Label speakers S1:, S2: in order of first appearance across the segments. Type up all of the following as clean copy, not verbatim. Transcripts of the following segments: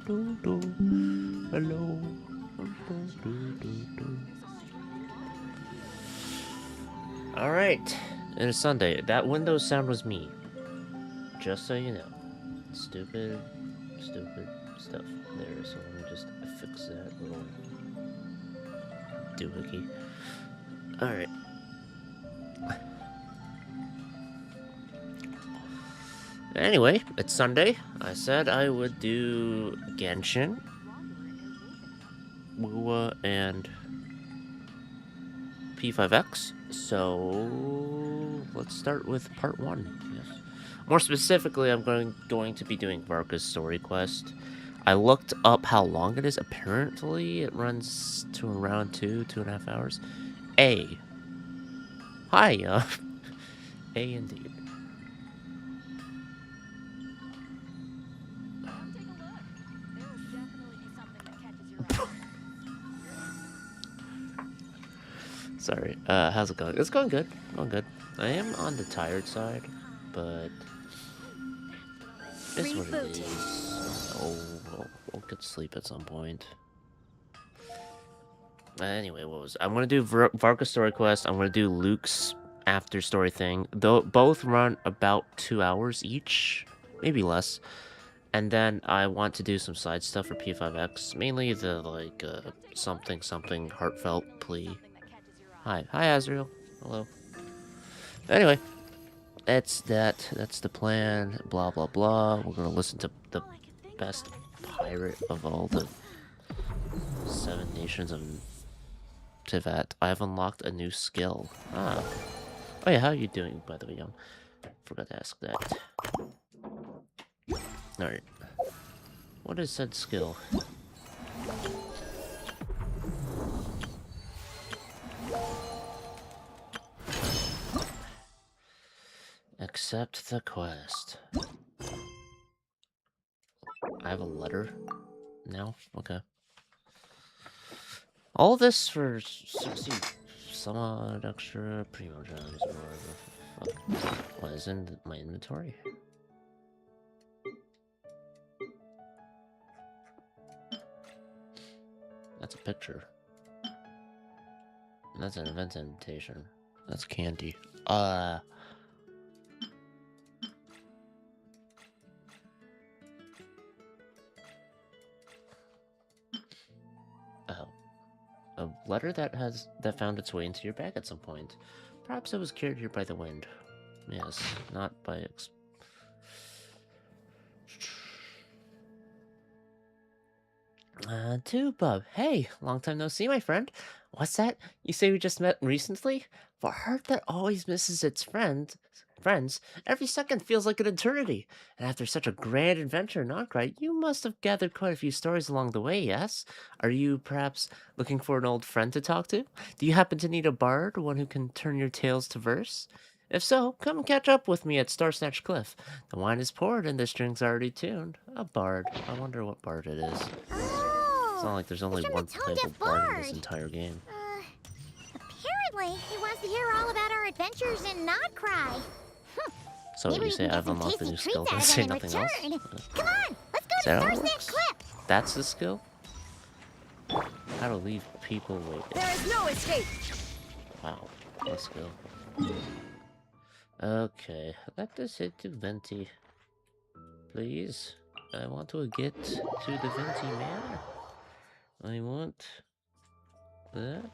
S1: Hello. All right. It is Sunday. That Windows sound was me. Just so you know. Stupid stuff there. So let me just fix that little doohickey. All right. Anyway, it's Sunday. I said I would do Genshin, Wuwa, and P5X. So let's start with part 1. Yes. More specifically, I'm going to be doing Varka's story quest. I looked up how long it is. Apparently, it runs to around 2.5 hours. A. Hi, A indeed. Sorry. How's it going? It's going good. Going good. I am on the tired side, but it's what it is. Oh, we'll get to sleep at some point. Anyway, I'm gonna do Varka's story quest. I'm gonna do Luke's after story thing. Though both run about 2 hours each, maybe less. And then I want to do some side stuff for P5X, mainly the something heartfelt plea. Hi, Azrael. Hello. Anyway, that's the plan. Blah blah blah. We're gonna listen to the best pirate of all the 7 nations of Tivat. I've unlocked a new skill. Ah. Oh yeah, how are you doing, by the way, young? Forgot to ask that. Alright. What is said skill? Accept the quest. I have a letter now? Okay. All this for 60 some odd extra primo gems or whatever. What is in my inventory? That's a picture. That's an event invitation. That's candy. Oh. A letter that found its way into your bag at some point. Perhaps it was carried here by the wind. Yes, not by to Bub. Hey, long time no see, my friend. What's that? You say we just met recently? For a heart that always misses its friends, every second feels like an eternity. And after such a grand adventure in Notcry, you must have gathered quite a few stories along the way, yes? Are you perhaps looking for an old friend to talk to? Do you happen to need a bard, one who can turn your tales to verse? If so, come catch up with me at Star Snatch Cliff. The wine is poured and the strings already tuned. A bard. I wonder what bard it is. It's not like there's only one playable bard in this entire game.
S2: Apparently, he wants to hear all about our adventures in Notcry.
S1: So you say I've unlocked the new skill, but say nothing else?
S2: Come on, let's go to Star Snatch Cliff.
S1: That's the skill? How to leave people waiting.
S3: There is no escape.
S1: Wow, let's go. Okay, let us hit to Venti. Please. I want to get to the Venti man. I want that.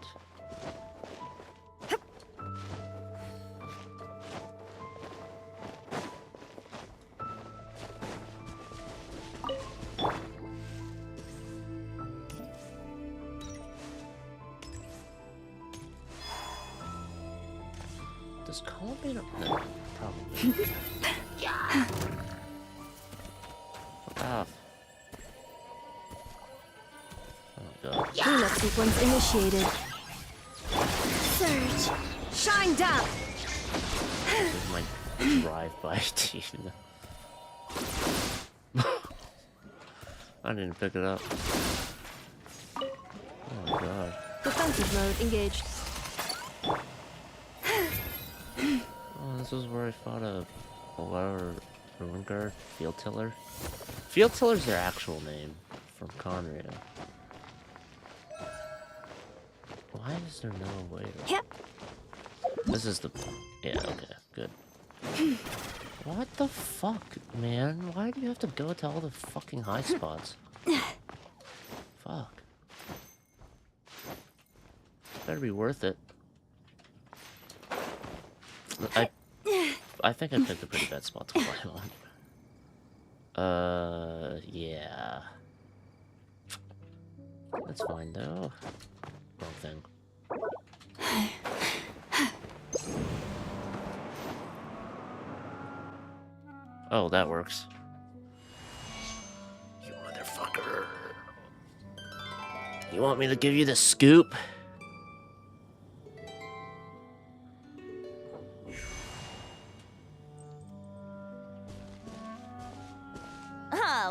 S1: Does Columbine... No, probably. Ah. Oh god.
S3: Cleanup sequence initiated. Surge. Shine down.
S1: This is my drive-by team. I didn't pick it up. Oh god.
S3: Defensive mode engaged.
S1: Oh, this is where I fought a lower ruin guard, field tiller. Field tiller's their actual name. from Conria. Why is there no way to...
S3: Yep.
S1: This is the... Yeah, okay, good. What the fuck, man? Why do you have to go to all the fucking high spots? Fuck. Better be worth it. I think I picked a pretty bad spot to climb on. Yeah. That's fine, though. Wrong thing. Oh, that works. You motherfucker. You want me to give you the scoop?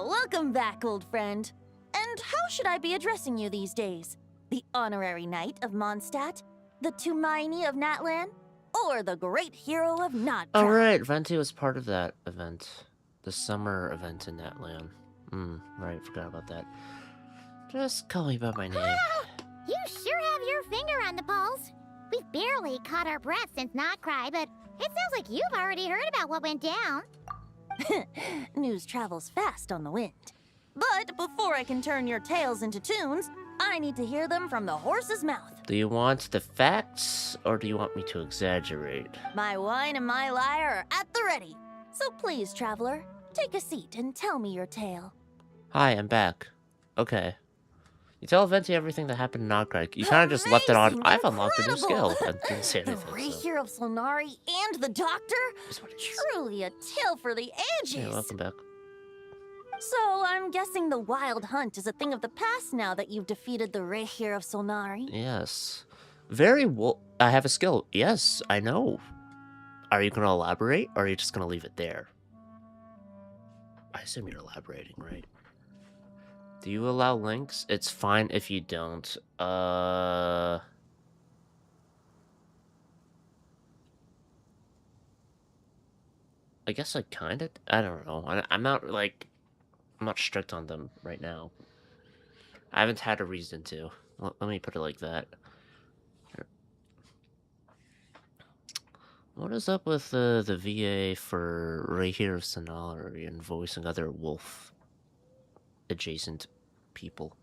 S4: Welcome back, old friend. And how should I be addressing you these days? The honorary knight of Mondstadt? The Tumaini of Natlan? Or the great hero of Nodcraft?
S1: Oh, right. Venti was part of that event. The summer event in Natlan. Right. Forgot about that. Just call me by my name.
S2: Wow! You sure have your finger on the pulse. We've barely caught our breath since Not Cry, but it sounds like you've already heard about what went down.
S4: News travels fast on the wind. But before I can turn your tales into tunes, I need to hear them from the horse's mouth.
S1: Do you want the facts, or do you want me to exaggerate?
S4: My wine and my lyre are at the ready. So please, traveler, take a seat and tell me your tale.
S1: Hi, I'm back. Okay. You tell Venti everything that happened in Nogcraig. You kind of just left it on.
S4: Amazing,
S1: I've unlocked a new skill.
S4: incredible.
S1: I didn't say
S4: The
S1: anything.
S4: Ray
S1: So.
S4: here of Solnari and the Doctor?
S1: Is what it is.
S4: Truly a tale for the ages.
S1: Yeah, welcome back.
S4: So I'm guessing the wild hunt is a thing of the past now that you've defeated the Ray here of Solnari.
S1: Yes. Very well. I have a skill. Yes, I know. Are you going to elaborate, or are you just going to leave it there? I assume you're elaborating, right? Do you allow links? It's fine if you don't. I guess I kind of... I don't know. I'm not, like... I'm not strict on them right now. I haven't had a reason to. Let me put it like that. What is up with the VA for Rahir Sonali and voicing other wolf-adjacent people?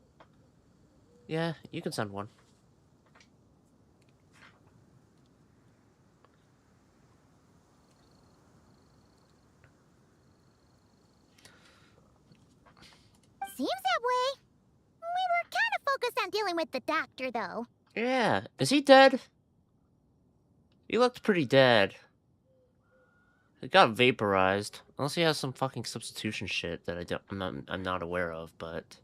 S1: Yeah, you can send one.
S2: Seems that way. We were kind of focused on dealing with the doctor, though.
S1: Yeah, is he dead? He looked pretty dead. He got vaporized. Unless he has some fucking substitution shit that I'm not aware of, but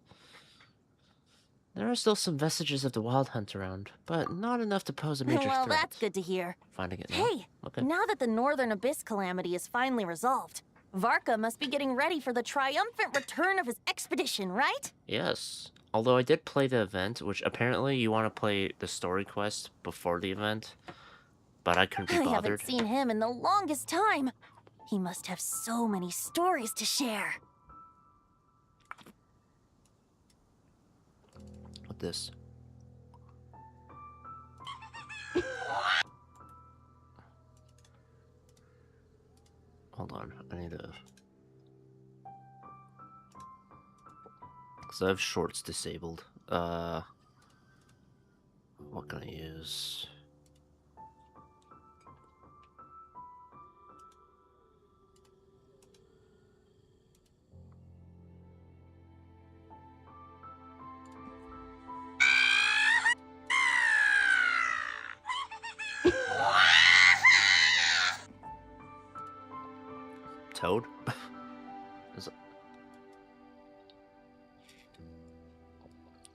S1: there are still some vestiges of the Wild Hunt around, but not enough to pose a major
S4: Well,
S1: threat.
S4: that's good to hear.
S1: Finding it now.
S4: Hey,
S1: Okay.
S4: now that the Northern Abyss calamity is finally resolved, Varka must be getting ready for the triumphant return of his expedition, right?
S1: Yes. Although I did play the event, which apparently you want to play the story quest before the event, but I couldn't be
S4: I
S1: bothered.
S4: haven't seen him in the longest time. He must have so many stories to share.
S1: What this? Hold on, I need to... Because I have shorts disabled. What can I use? Toad? Is it...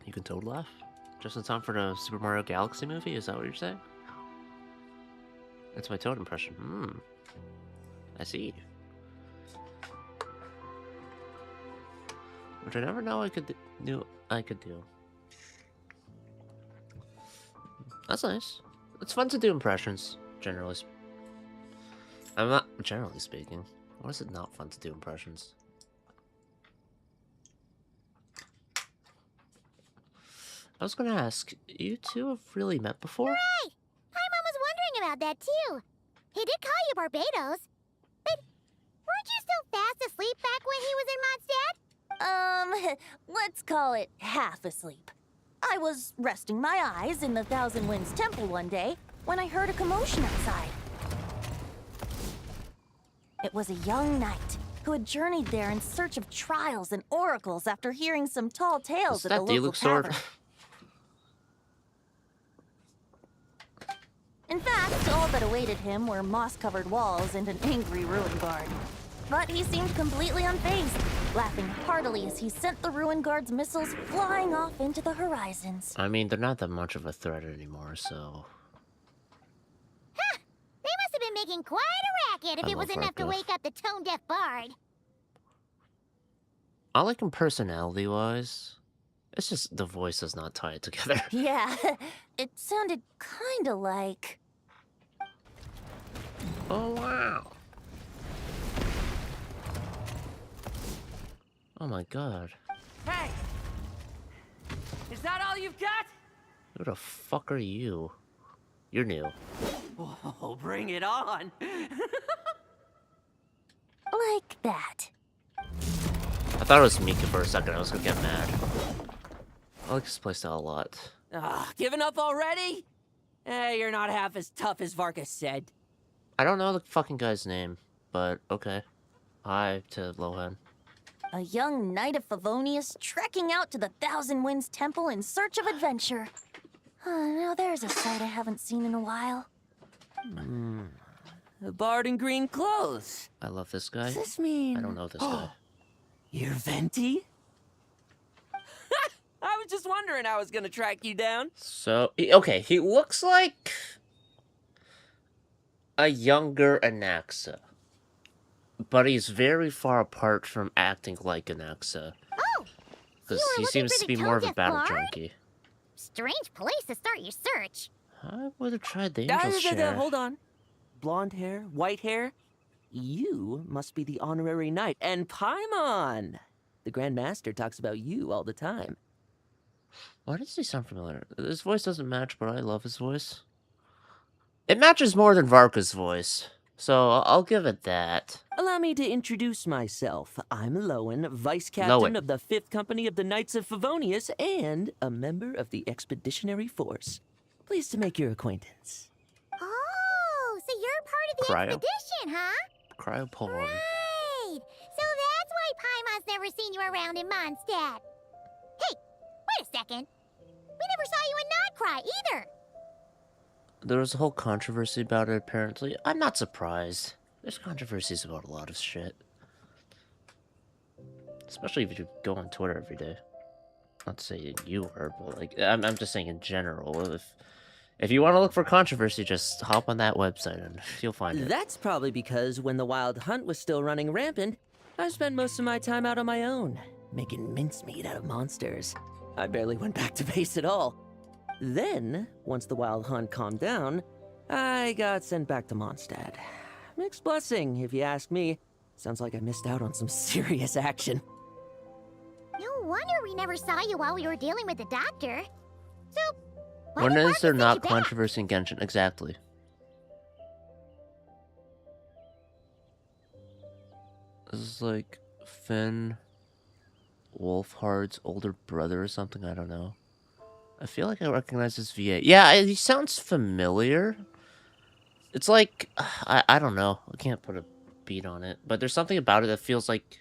S1: You can Toad laugh? Just in time for the Super Mario Galaxy movie? Is that what you're saying? That's my Toad impression. I see. Which I never know I could do. That's nice. It's fun to do impressions, generally. I'm not generally speaking. Why is it not fun to do impressions? I was gonna ask, you two have really met before?
S2: Right! Paimon was wondering about that too. He did call you Barbados, but weren't you still fast asleep back when he was in Mondstadt?
S4: Let's call it half asleep. I was resting my eyes in the Thousand Winds Temple one day when I heard a commotion outside. It was a young knight who had journeyed there in search of trials and oracles after hearing some tall tales
S1: Is
S4: at the
S1: that
S4: local
S1: Luuk sword?
S4: tavern. In fact, all that awaited him were moss-covered walls and an angry ruin guard. But he seemed completely unfazed, laughing heartily as he sent the ruin guard's missiles flying off into the horizons.
S1: I mean, they're not that much of a threat anymore, so...
S2: Huh! They must have been making quite a racket if
S1: I
S2: it was
S1: love
S2: enough to
S1: Varka.
S2: wake up the tone-deaf bard.
S1: I like him personality-wise. It's just the voice does not tie it together.
S4: Yeah, it sounded kinda like...
S1: Oh, wow. Oh my god.
S5: Hey! Is that all you've got?
S1: Who the fuck are you? You're new.
S5: Whoa, bring it on!
S4: like that.
S1: I thought it was Mika for a second. I was gonna get mad. I like his playstyle a lot.
S5: Giving up already? Hey, you're not half as tough as Varka said.
S1: I don't know the fucking guy's name, but okay. Hi to Lohan.
S4: A young knight of Favonius trekking out to the Thousand Winds Temple in search of adventure. Now there's a sight I haven't seen in a while.
S5: A bard in green clothes.
S1: I love this guy.
S5: Does this mean...
S1: I don't know this guy.
S5: You're Venti? I was just wondering how I was gonna track you down.
S1: So, okay, he looks like a younger Anaxa. But he's very far apart from acting like Anaxa.
S2: Oh!
S1: Because
S2: You were
S1: he
S2: looking
S1: seems
S2: for
S1: to
S2: the
S1: be more of a
S2: tone-deaf
S1: battle
S2: bard?
S1: junkie.
S2: Strange place to start your search.
S1: I would have tried the angel share.
S5: Hold on. Blonde hair, white hair. You must be the honorary knight. And Paimon! The Grand Master talks about you all the time.
S1: Why does he sound familiar? His voice doesn't match, but I love his voice. It matches more than Varka's voice, so I'll give it that.
S5: Allow me to introduce myself. I'm Lowen, Vice Captain of the 5th Company of the Knights of Favonius and a member of the Expeditionary Force. Pleased to make your acquaintance.
S2: Oh, so you're part of the
S1: Cryo?
S2: expedition, huh?
S1: Cryopolem.
S2: Right. So that's why Paimon's never seen you around in Mondstadt. Hey, wait a second. We never saw you in Notcry either.
S1: There was a whole controversy about it, apparently. I'm not surprised. There's controversies about a lot of shit. Especially if you go on Twitter every day. Not to say you were, but like, I'm just saying in general. If you want to look for controversy, just hop on that website and you'll find it.
S5: That's probably because when the Wild Hunt was still running rampant, I spent most of my time out on my own, making mincemeat out of monsters. I barely went back to base at all. Then, once the Wild Hunt calmed down, I got sent back to Mondstadt. Mixed blessing, if you ask me. Sounds like I missed out on some serious action.
S2: No wonder we never saw you while we were dealing with the doctor. So, why
S1: When
S2: did
S1: is
S2: Varka
S1: there
S2: send
S1: not
S2: you back?
S1: controversy in Genshin? Exactly. This is like Finn Wolfhard's older brother or something, I don't know. I feel like I recognize this VA. Yeah, he sounds familiar. It's like, I don't know. I can't put a beat on it. But there's something about it that feels like,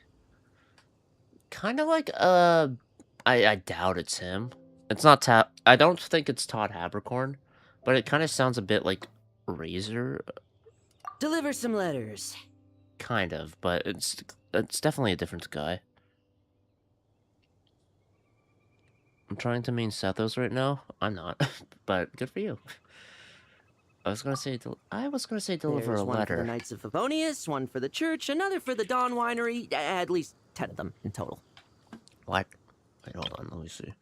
S1: kind of like, I doubt it's him. It's not I don't think it's Todd Habercorn, but it kind of sounds a bit like Razor.
S5: Deliver some letters.
S1: Kind of, but it's definitely a different guy. I'm trying to main Sethos right now. I'm not, but good for you. I was gonna say deliver
S5: There's
S1: a
S5: one for the
S1: letter.
S5: Knights of Favonius, one for the church, another for the Dawn Winery. At least 10 of them in total.
S1: What? Wait, hold on. Let me see.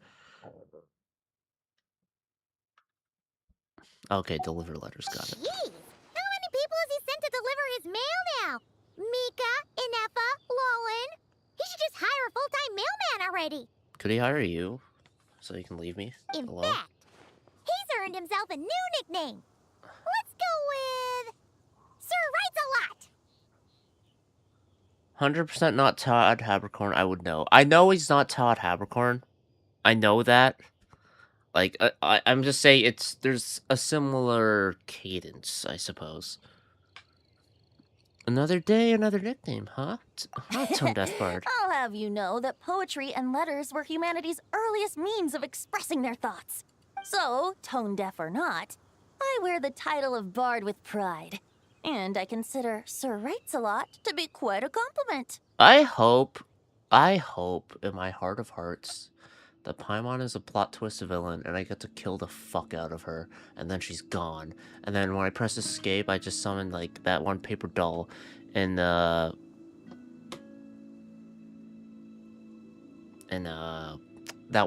S1: Okay, deliver letters. Got it.
S2: Jeez, how many people has he sent to deliver his mail now? Mika, Inefa, Lowen. He should just hire a full-time mailman already.
S1: Could he hire you? so you can leave me
S2: In
S1: alone.
S2: fact, he's earned himself a new nickname. Let's go with Sir Writes a Lot.
S1: 100% not Todd Habercorn. I would know. I know he's not Todd Habercorn. I know that. Like, I'm just saying there's a similar cadence, I suppose. Another day, another nickname, huh? Tone Deaf Bard.
S4: I'll have you know that poetry and letters were humanity's earliest means of expressing their thoughts. So, tone deaf or not, I wear the title of Bard with pride. And I consider Sir Writes a Lot to be quite a compliment.
S1: I hope in my heart of hearts that Paimon is a plot twist villain and I get to kill the fuck out of her and then she's gone. And then when I press escape, I just summon like that one paper doll in that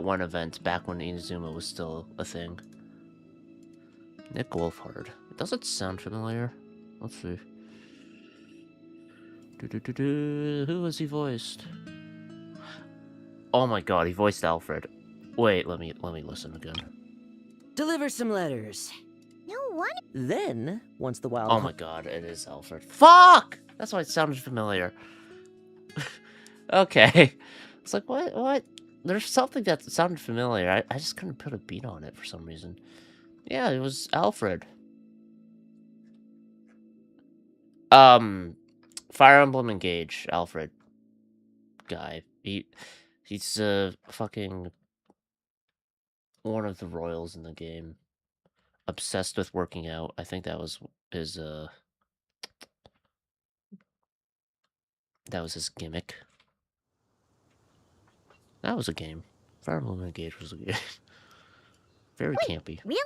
S1: one event back when Inazuma was still a thing. Nick Wolfhard. Does it sound familiar? Let's see. Who was he voiced? Oh my god, he voiced Alfred. Wait, let me listen again.
S5: Deliver some letters.
S2: No one.
S5: Then, once the wild
S1: Oh my god, it is Alfred. Fuck! That's why it sounded familiar. Okay. It's like, what? There's something that sounded familiar. I just couldn't put a beat on it for some reason. Yeah, it was Alfred. Fire Emblem Engage, Alfred. Guy. He's fucking one of the royals in the game. Obsessed with working out. I think that was his gimmick. That was a game. Fire Emblem Engage was a game. Very campy.
S2: Really?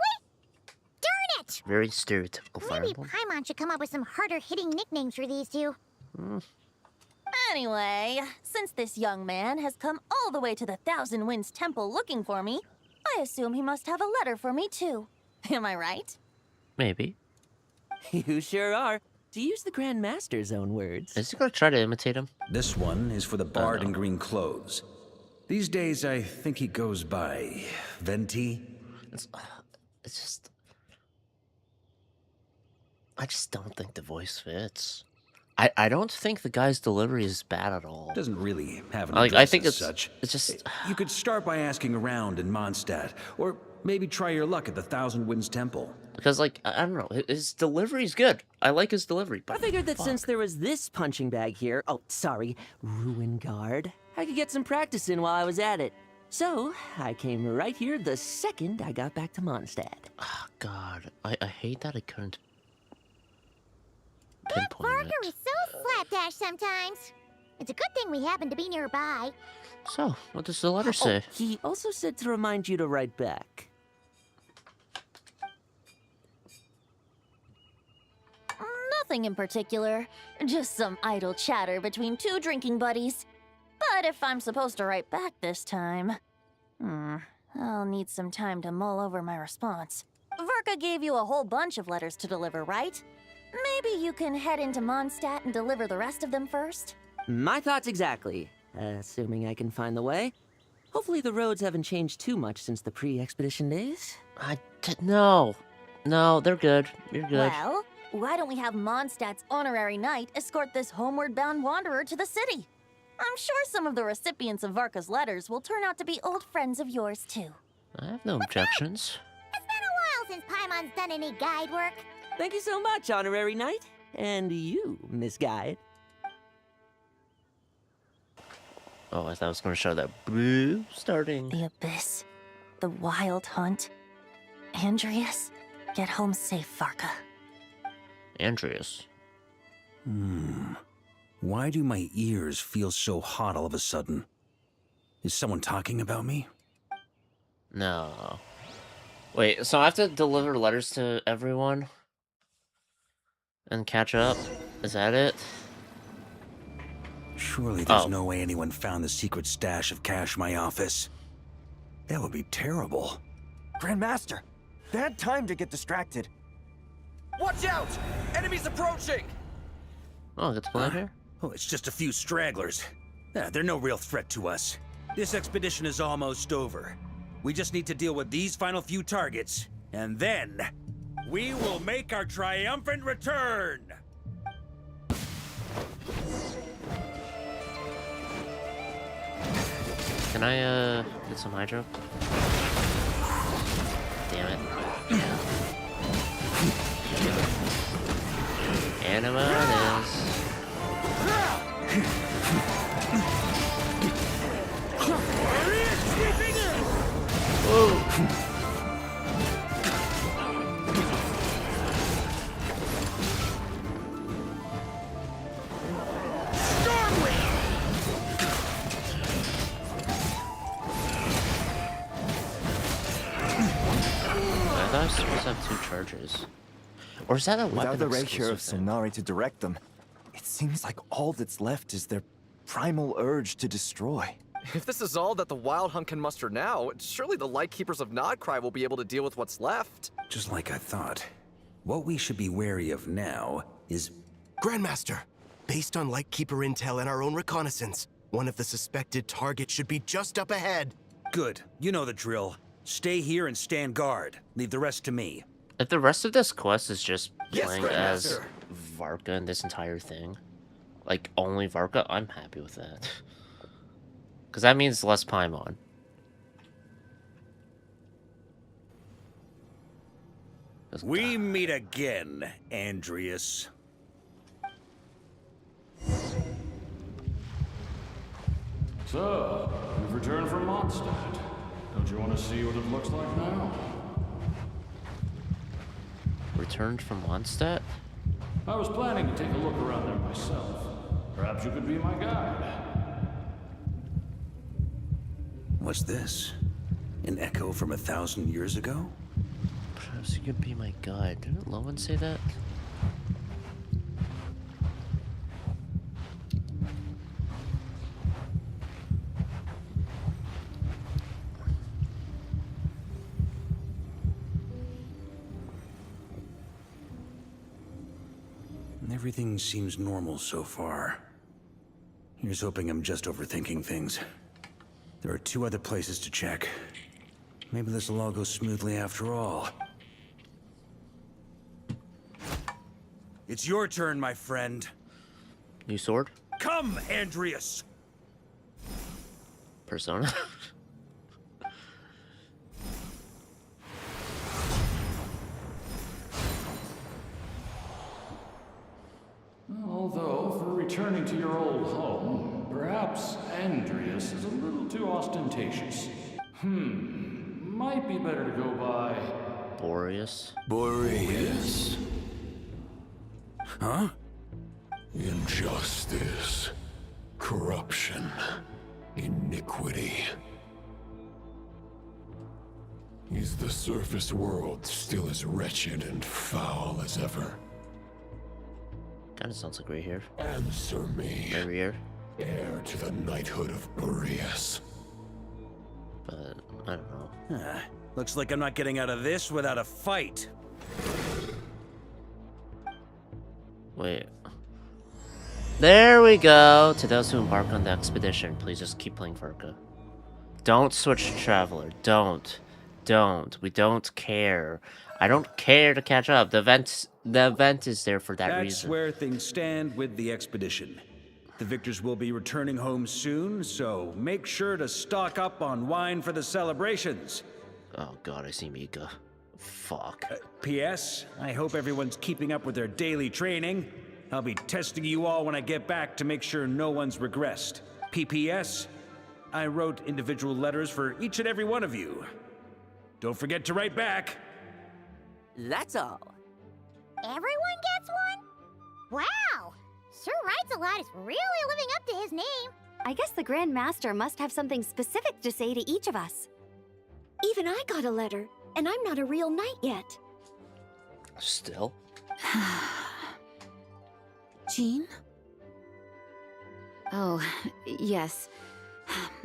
S2: Darn it!
S1: Very stereotypical Fire
S2: Maybe
S1: Emblem.
S2: Paimon should come up with some harder-hitting nicknames for these two.
S4: Anyway, since this young man has come all the way to the Thousand Winds Temple looking for me, I assume he must have a letter for me too. Am I right?
S1: Maybe.
S5: You sure are. To use the Grand Master's own words.
S1: Is he gonna try to imitate him?
S6: This one is for the bard
S1: no.
S6: in green clothes. These days, I think he goes by Venti.
S1: It's just... I just don't think the voice fits. I don't think the guy's delivery is bad at all.
S6: Doesn't really have an
S1: Like,
S6: address
S1: I think
S6: as
S1: it's
S6: such.
S1: just...
S6: You could start by asking around in Mondstadt, or maybe try your luck at the Thousand Winds Temple.
S1: Because, like, I don't know, his delivery's good. I like his delivery, but
S5: I figured that
S1: fuck.
S5: since there was this punching bag here, Ruin Guard, I could get some practice in while I was at it. So, I came right here the second I got back to Mondstadt.
S1: Oh, God. I hate that I couldn't
S2: That
S1: pinpoint
S2: Varka
S1: it.
S2: is so slapdash sometimes. It's a good thing we happen to be nearby.
S1: So, what does the letter say?
S5: He also said to remind you to write back.
S4: Nothing in particular. Just some idle chatter between two drinking buddies. But if I'm supposed to write back this time... I'll need some time to mull over my response. Varka gave you a whole bunch of letters to deliver, right? Maybe you can head into Mondstadt and deliver the rest of them first?
S5: My thoughts exactly. Assuming I can find the way. Hopefully the roads haven't changed too much since the pre-expedition days.
S1: No. No, they're good. You're good.
S4: Well, why don't we have Mondstadt's honorary knight escort this homeward-bound wanderer to the city? I'm sure some of the recipients of Varka's letters will turn out to be old friends of yours, too.
S1: I have no objections.
S2: It's been a while since Paimon's done any guide work.
S5: Thank you so much, honorary knight. And you, Miss Guide.
S1: Oh, I thought I was going to show that blue starting.
S4: The Abyss. The Wild Hunt. Andreas, get home safe, Varka.
S1: Andreas.
S6: Why do my ears feel so hot all of a sudden? Is someone talking about me?
S1: No. Wait, so I have to deliver letters to everyone? And catch up? Is that it?
S6: Surely there's
S1: Oh.
S6: no way anyone found the secret stash of cash in my office. That would be terrible.
S7: Grandmaster, bad time to get distracted. Watch out! Enemies approaching!
S1: Oh, I get to play here?
S6: Oh, it's just a few stragglers. They're no real threat to us. This expedition is almost over. We just need to deal with these final few targets, and then we will make our triumphant return!
S1: Can I, get some hydro? Damn it. Anima it is. Whoa. I thought I was supposed to have 2 charges. Or is that a weapon
S7: Without the Ray here of
S1: exclusive thing?
S7: Sonari to direct them, it seems like all that's left is their primal urge to destroy.
S8: If this is all that the Wild Hunt can muster now, surely the Lightkeepers of Nodcry will be able to deal with what's left.
S6: Just like I thought. What we should be wary of now is...
S9: Grandmaster, based on Lightkeeper intel and our own reconnaissance, one of the suspected targets should be just up ahead.
S6: Good. You know the drill. Stay here and stand guard. Leave the rest to me.
S1: If the rest of this quest is just
S9: Yes,
S1: playing as
S9: Grandmaster.
S1: Varka in this entire thing, like only Varka, I'm happy with that. Because that means less Paimon.
S6: We meet again, Andreas.
S10: So, we've returned from Mondstadt. Don't you want to see what it looks like now?
S1: Returned from Mondstadt?
S10: I was planning to take a look around there myself. Perhaps you could be my guide.
S6: What's this? An echo from 1,000 years ago?
S1: Perhaps you could be my guide. Didn't Lowen say that?
S6: Everything seems normal so far. Here's hoping I'm just overthinking things. There are 2 other places to check. Maybe this will all go smoothly after all. It's your turn, my friend.
S1: New sword?
S6: Come, Andreas!
S1: Persona?
S10: Although, for returning to your old home, perhaps Andreas is a little too ostentatious. Might be better to go by...
S1: Boreas?
S9: Boreas.
S6: Huh?
S11: Injustice, corruption, iniquity. Is the surface world still as wretched and foul as ever?
S1: Kinda sounds like right here.
S11: Answer me,
S1: Right here.
S11: heir to the knighthood of Boreas.
S1: But, I don't know.
S6: Looks like I'm not getting out of this without a fight.
S1: Wait. There we go! To those who embark on the expedition, please just keep playing Varka. Don't switch to Traveler. Don't. We don't care. I don't care to catch up. The event is there for that
S6: That's
S1: reason.
S6: where things stand with the expedition. The victors will be returning home soon, so make sure to stock up on wine for the celebrations.
S1: Oh god, I see Mika. Fuck.
S6: P.S. I hope everyone's keeping up with their daily training. I'll be testing you all when I get back to make sure no one's regressed. P.P.S. I wrote individual letters for each and every one of you. Don't forget to write back.
S5: That's all.
S2: Everyone gets one? Wow! Sir writes a lot is really living up to his name.
S3: I guess the Grand Master must have something specific to say to each of us. Even I got a letter, and I'm not a real knight yet.
S1: Still?
S12: Jean? Oh, yes.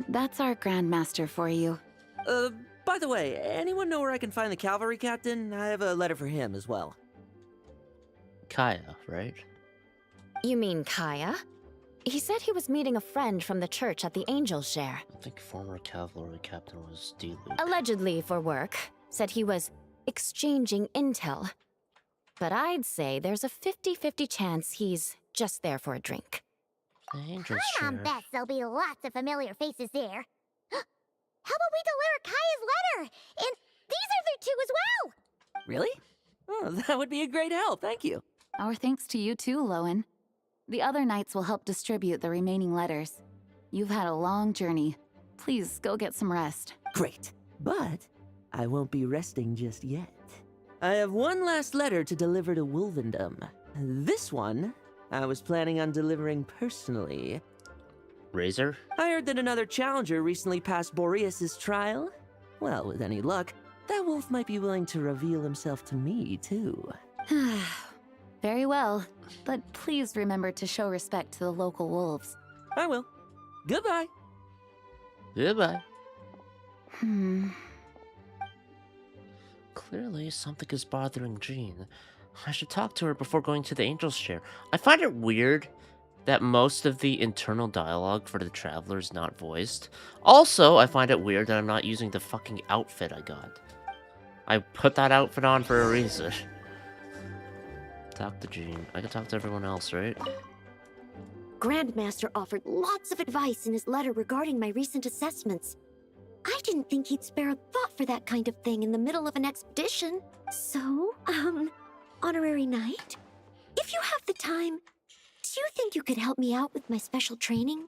S12: That's our Grandmaster for you.
S5: By the way, anyone know where I can find the cavalry captain? I have a letter for him as well.
S1: Kaya, right?
S12: You mean Kaya?
S13: He said he was meeting a friend from the church at the Angel's Share.
S1: I think former cavalry captain was D. Luuk.
S13: Allegedly for work. Said he was exchanging intel. But I'd say there's a 50-50 chance he's just there for a drink.
S1: The Angel's
S2: I'm on
S1: Share.
S2: bets there'll be lots of familiar faces there. How about we deliver Kaya's letter? And these other two as well!
S5: Really? Oh, that would be a great help, thank you.
S12: Our thanks to you too, Lowen. The other knights will help distribute the remaining letters. You've had a long journey. Please go get some rest.
S5: Great. But I won't be resting just yet. I have one last letter to deliver to Wolvendom. This one, I was planning on delivering personally.
S1: Razor?
S5: I heard that another challenger recently passed Boreas's trial. Well, with any luck, that wolf might be willing to reveal himself to me, too.
S12: Very well, but please remember to show respect to the local wolves.
S5: I will. Goodbye.
S1: Goodbye.
S12: Clearly,
S1: something is bothering Jean. I should talk to her before going to the Angel's Share. I find it weird that most of the internal dialogue for the Traveler is not voiced. Also, I find it weird that I'm not using the fucking outfit I got. I put that outfit on for a reason. Talk to Jean. I can talk to everyone else, right?
S3: Grandmaster offered lots of advice in his letter regarding my recent assessments. I didn't think he'd spare a thought for that kind of thing in the middle of an expedition. So, Honorary Knight, if you have the time, do you think you could help me out with my special training?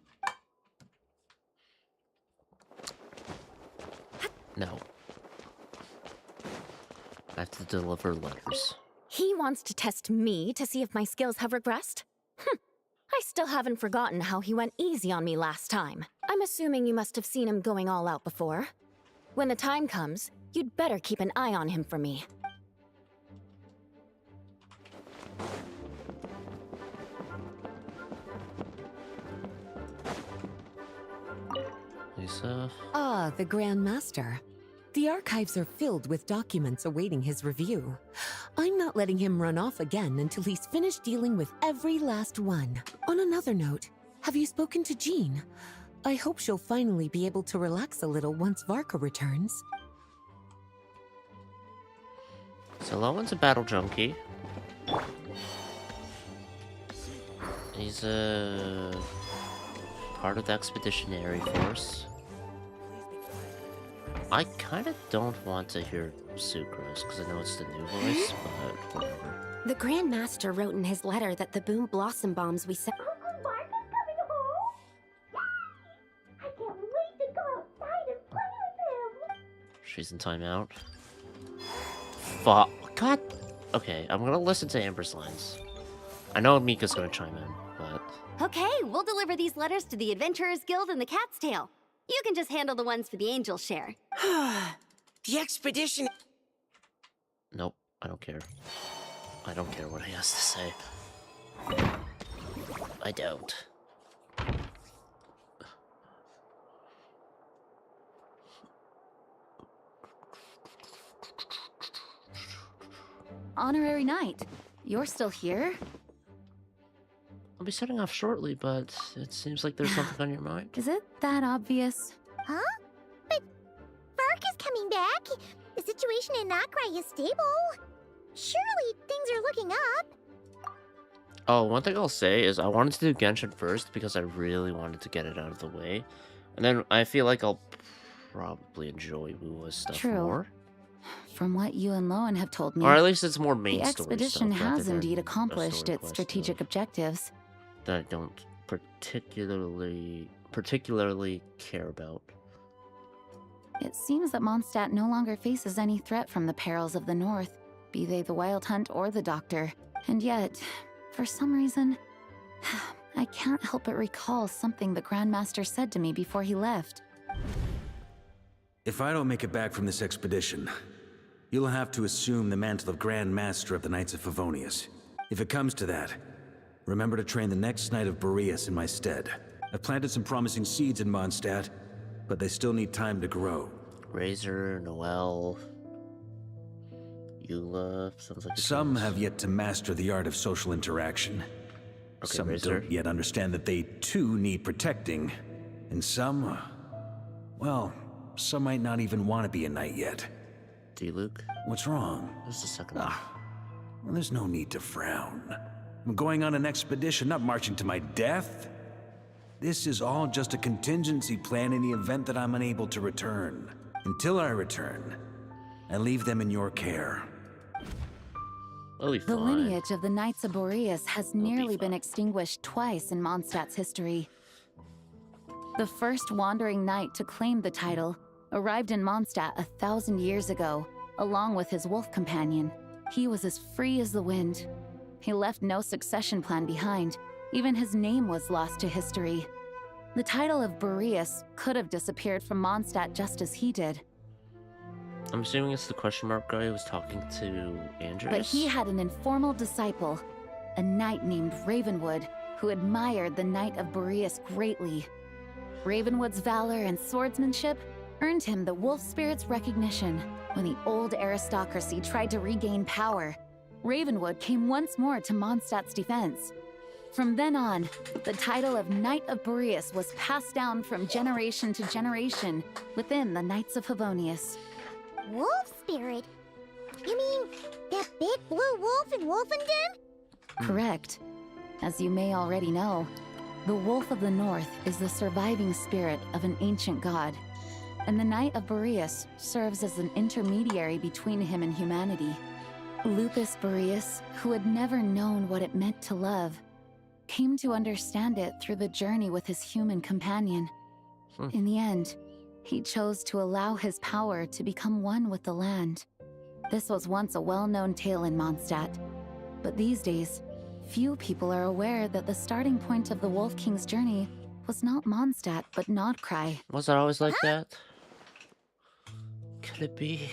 S1: No. I have to deliver letters.
S13: He wants to test me to see if my skills have regressed? I still haven't forgotten how he went easy on me last time. I'm assuming you must have seen him going all out before. When the time comes, you'd better keep an eye on him for me.
S1: Lisa?
S14: Ah, the Grand Master. The archives are filled with documents awaiting his review. I'm not letting him run off again until he's finished dealing with every last one. On another note, have you spoken to Jean? I hope she'll finally be able to relax a little once Varka returns.
S1: So Lowen's a battle junkie. He's a part of the expeditionary force. I kind of don't want to hear Sucrose, because I know it's the new voice, but whatever.
S3: The Grand Master wrote in his letter that the Boom Blossom bombs we sent...
S2: Uncle Varka's coming home! Yay! I can't wait to go outside and play with him!
S1: She's in timeout. Fuck. God. Okay, I'm gonna listen to Amber's lines. I know Mika's gonna chime in, but...
S3: Okay, we'll deliver these letters to the Adventurers Guild and the Cat's Tail. You can just handle the ones for the Angel's Share.
S7: The expedition...
S1: Nope, I don't care. I don't care what he has to say. I don't.
S12: Honorary Knight, you're still here?
S1: I'll be setting off shortly, but it seems like there's something on your mind.
S12: Is it that obvious?
S2: Huh? But Varka's coming back. The situation in Nokrai is stable. Surely things are looking up.
S1: Oh, one thing I'll say is I wanted to do Genshin first because I really wanted to get it out of the way. And then I feel like I'll probably enjoy Wua's stuff more.
S12: From what you and Lowen have told me,
S1: Or at least it's more main
S12: the
S1: story
S12: expedition
S1: stuff rather
S12: has
S1: than
S12: indeed
S1: a
S12: accomplished
S1: story
S12: its
S1: quest
S12: strategic
S1: stuff
S12: objectives.
S1: that I don't particularly care about.
S12: It seems that Mondstadt no longer faces any threat from the perils of the North, be they the Wild Hunt or the Doctor. And yet, for some reason, I can't help but recall something the Grandmaster said to me before he left.
S6: If I don't make it back from this expedition, you'll have to assume the mantle of Grand Master of the Knights of Favonius. If it comes to that, remember to train the next Knight of Boreas in my stead. I've planted some promising seeds in Mondstadt, but they still need time to grow.
S1: Razor, Noelle, Eula, sounds like
S6: Some have yet to master the art of social interaction. Some
S1: Razor.
S6: don't yet understand that they too need protecting. And some, well, some might not even want to be a knight yet.
S1: Do you, Luke?
S6: What's wrong?
S1: What's the second one?
S6: Well, there's no need to frown. I'm going on an expedition, not marching to my death. This is all just a contingency plan in the event that I'm unable to return. Until I return, I leave them in your care.
S1: We'll
S12: The lineage of the Knights of Boreas has nearly been extinguished twice in Mondstadt's history. The first wandering knight to claim the title arrived in Mondstadt 1,000 years ago, along with his wolf companion. He was as free as the wind. He left no succession plan behind. Even his name was lost to history. The title of Boreas could have disappeared from Mondstadt just as he did.
S1: I'm assuming it's the question mark guy who was talking to Andrews.
S12: But he had an informal disciple, a knight named Ravenwood, who admired the Knight of Boreas greatly. Ravenwood's valor and swordsmanship earned him the Wolf Spirit's recognition. When the old aristocracy tried to regain power, Ravenwood came once more to Mondstadt's defense. From then on, the title of Knight of Boreas was passed down from generation to generation within the Knights of Favonius.
S2: Wolf spirit? You mean that big blue wolf in Wolfendom?
S12: Correct. As you may already know, the Wolf of the North is the surviving spirit of an ancient god, and the Knight of Boreas serves as an intermediary between him and humanity. Lupus Boreas, who had never known what it meant to love, came to understand it through the journey with his human companion. In the end, he chose to allow his power to become one with the land. This was once a well-known tale in Mondstadt, but these days, few people are aware that the starting point of the Wolf King's journey was not Mondstadt, but Nodcry.
S1: Was that always like that? Could it be?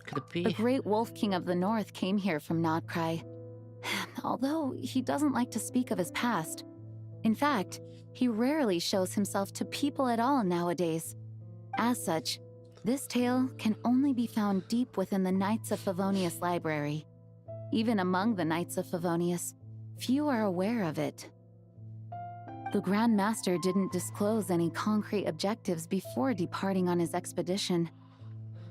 S1: Could it be?
S12: The great Wolf King of the North came here from Nodcry. Although he doesn't like to speak of his past. In fact, he rarely shows himself to people at all nowadays. As such, this tale can only be found deep within the Knights of Favonius library. Even among the Knights of Favonius, few are aware of it. The Grand Master didn't disclose any concrete objectives before departing on his expedition.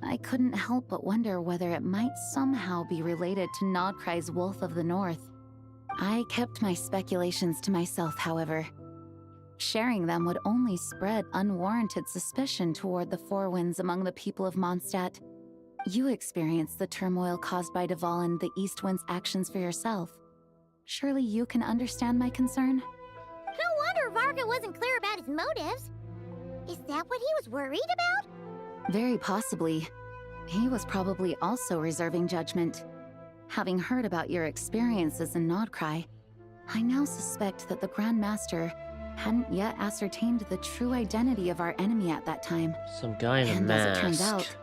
S12: I couldn't help but wonder whether it might somehow be related to Nodcry's Wolf of the North. I kept my speculations to myself, however. Sharing them would only spread unwarranted suspicion toward the Four Winds among the people of Mondstadt. You experienced the turmoil caused by Dvalin the East Wind's actions for yourself. Surely you can understand my concern?
S2: No wonder Varka wasn't clear about his motives. Is that what he was worried about?
S12: Very possibly. He was probably also reserving judgment. Having heard about your experiences in Nodcry, I now suspect that the Grand Master hadn't yet ascertained the true identity of our enemy at that time.
S1: Some guy in a
S12: and
S1: mask.
S12: as it turns out,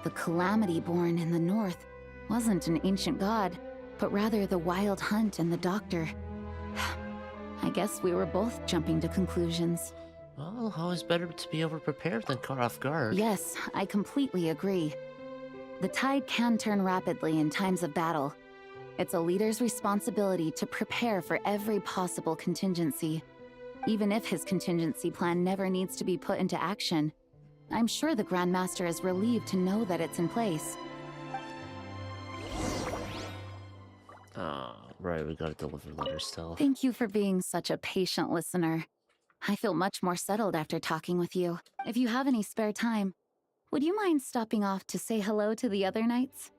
S12: the Calamity born in the North wasn't an ancient god, but rather the Wild Hunt and the Doctor. I guess we were both jumping to conclusions.
S1: Well, always better to be overprepared than caught off guard.
S12: Yes, I completely agree. The tide can turn rapidly in times of battle. It's a leader's responsibility to prepare for every possible contingency. Even if his contingency plan never needs to be put into action, I'm sure the Grand Master is relieved to know that it's in place.
S1: Oh, right, we gotta deliver letters still.
S12: Thank you for being such a patient listener. I feel much more settled after talking with you. If you have any spare time, would you mind stopping off to say hello to the other knights?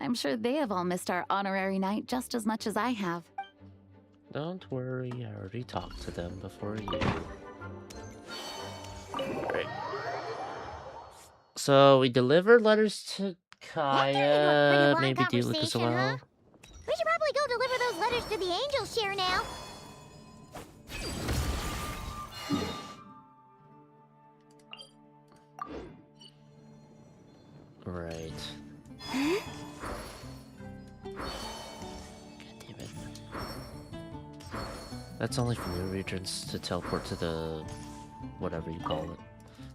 S12: I'm sure they have all missed our honorary knight just as much as I have.
S1: Don't worry, I already talked to them before you. Right. So we delivered letters to Kaya, maybe do Luke as well.
S2: Huh? We should probably go deliver those letters to the Angels share now.
S1: Right. God damn it. That's only for new regions to teleport to the... whatever you call it.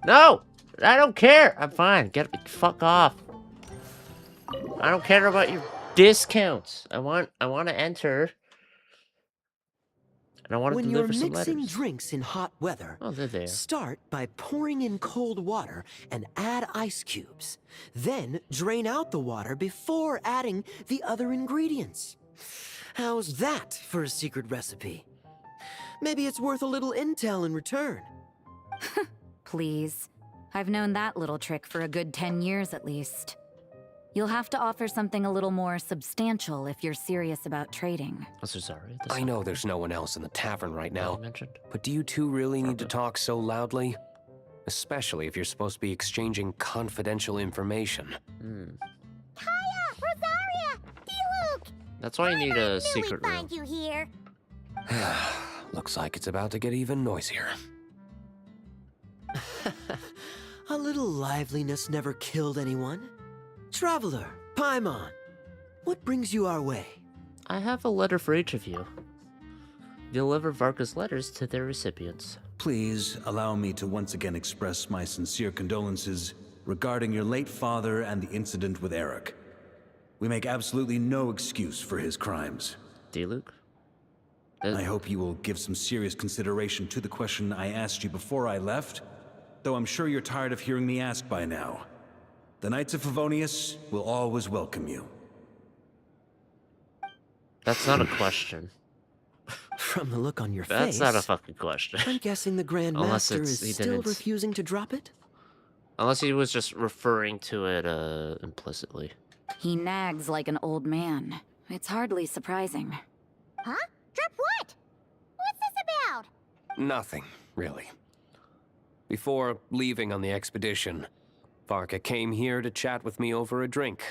S1: No! I don't care! I'm fine. Fuck off. I don't care about your discounts. I want to enter And I want to
S14: When you're
S1: deliver some
S14: mixing
S1: letters.
S14: drinks in hot weather,
S1: Oh, they're there.
S14: start by pouring in cold water and add ice cubes. Then drain out the water before adding the other ingredients. How's that for a secret recipe? Maybe it's worth a little intel in return.
S15: Please. I've known that little trick for a good 10 years at least. You'll have to offer something a little more substantial if you're serious about trading.
S1: I'm so sorry.
S16: I know there's no one else in the tavern right now,
S1: mentioned.
S16: but do you two really need to talk so loudly? Especially if you're supposed to be exchanging confidential information.
S2: Kaya! Rosaria! Luuk!
S1: That's why you need a secret room.
S2: Find you here.
S16: Looks like it's about to get even noisier.
S14: A little liveliness never killed anyone. Traveler, Paimon, what brings you our way?
S1: I have a letter for each of you. Deliver Varka's letters to their recipients.
S6: Please allow me to once again express my sincere condolences regarding your late father and the incident with Eric. We make absolutely no excuse for his crimes.
S1: Luuk?
S6: I hope you will give some serious consideration to the question I asked you before I left, though I'm sure you're tired of hearing me ask by now. The Knights of Favonius will always welcome you.
S1: That's not a question.
S14: From the look on your
S1: That's
S14: face,
S1: not a fucking question.
S14: I'm guessing the Grand
S1: Unless
S14: Master
S1: it's-
S14: is
S1: he
S14: still
S1: didn't-
S14: refusing to drop it?
S1: Unless he was just referring to it implicitly.
S15: He nags like an old man. It's hardly surprising.
S2: Huh? Drop what? What's this about?
S16: Nothing, really. Before leaving on the expedition, Varka came here to chat with me over a drink.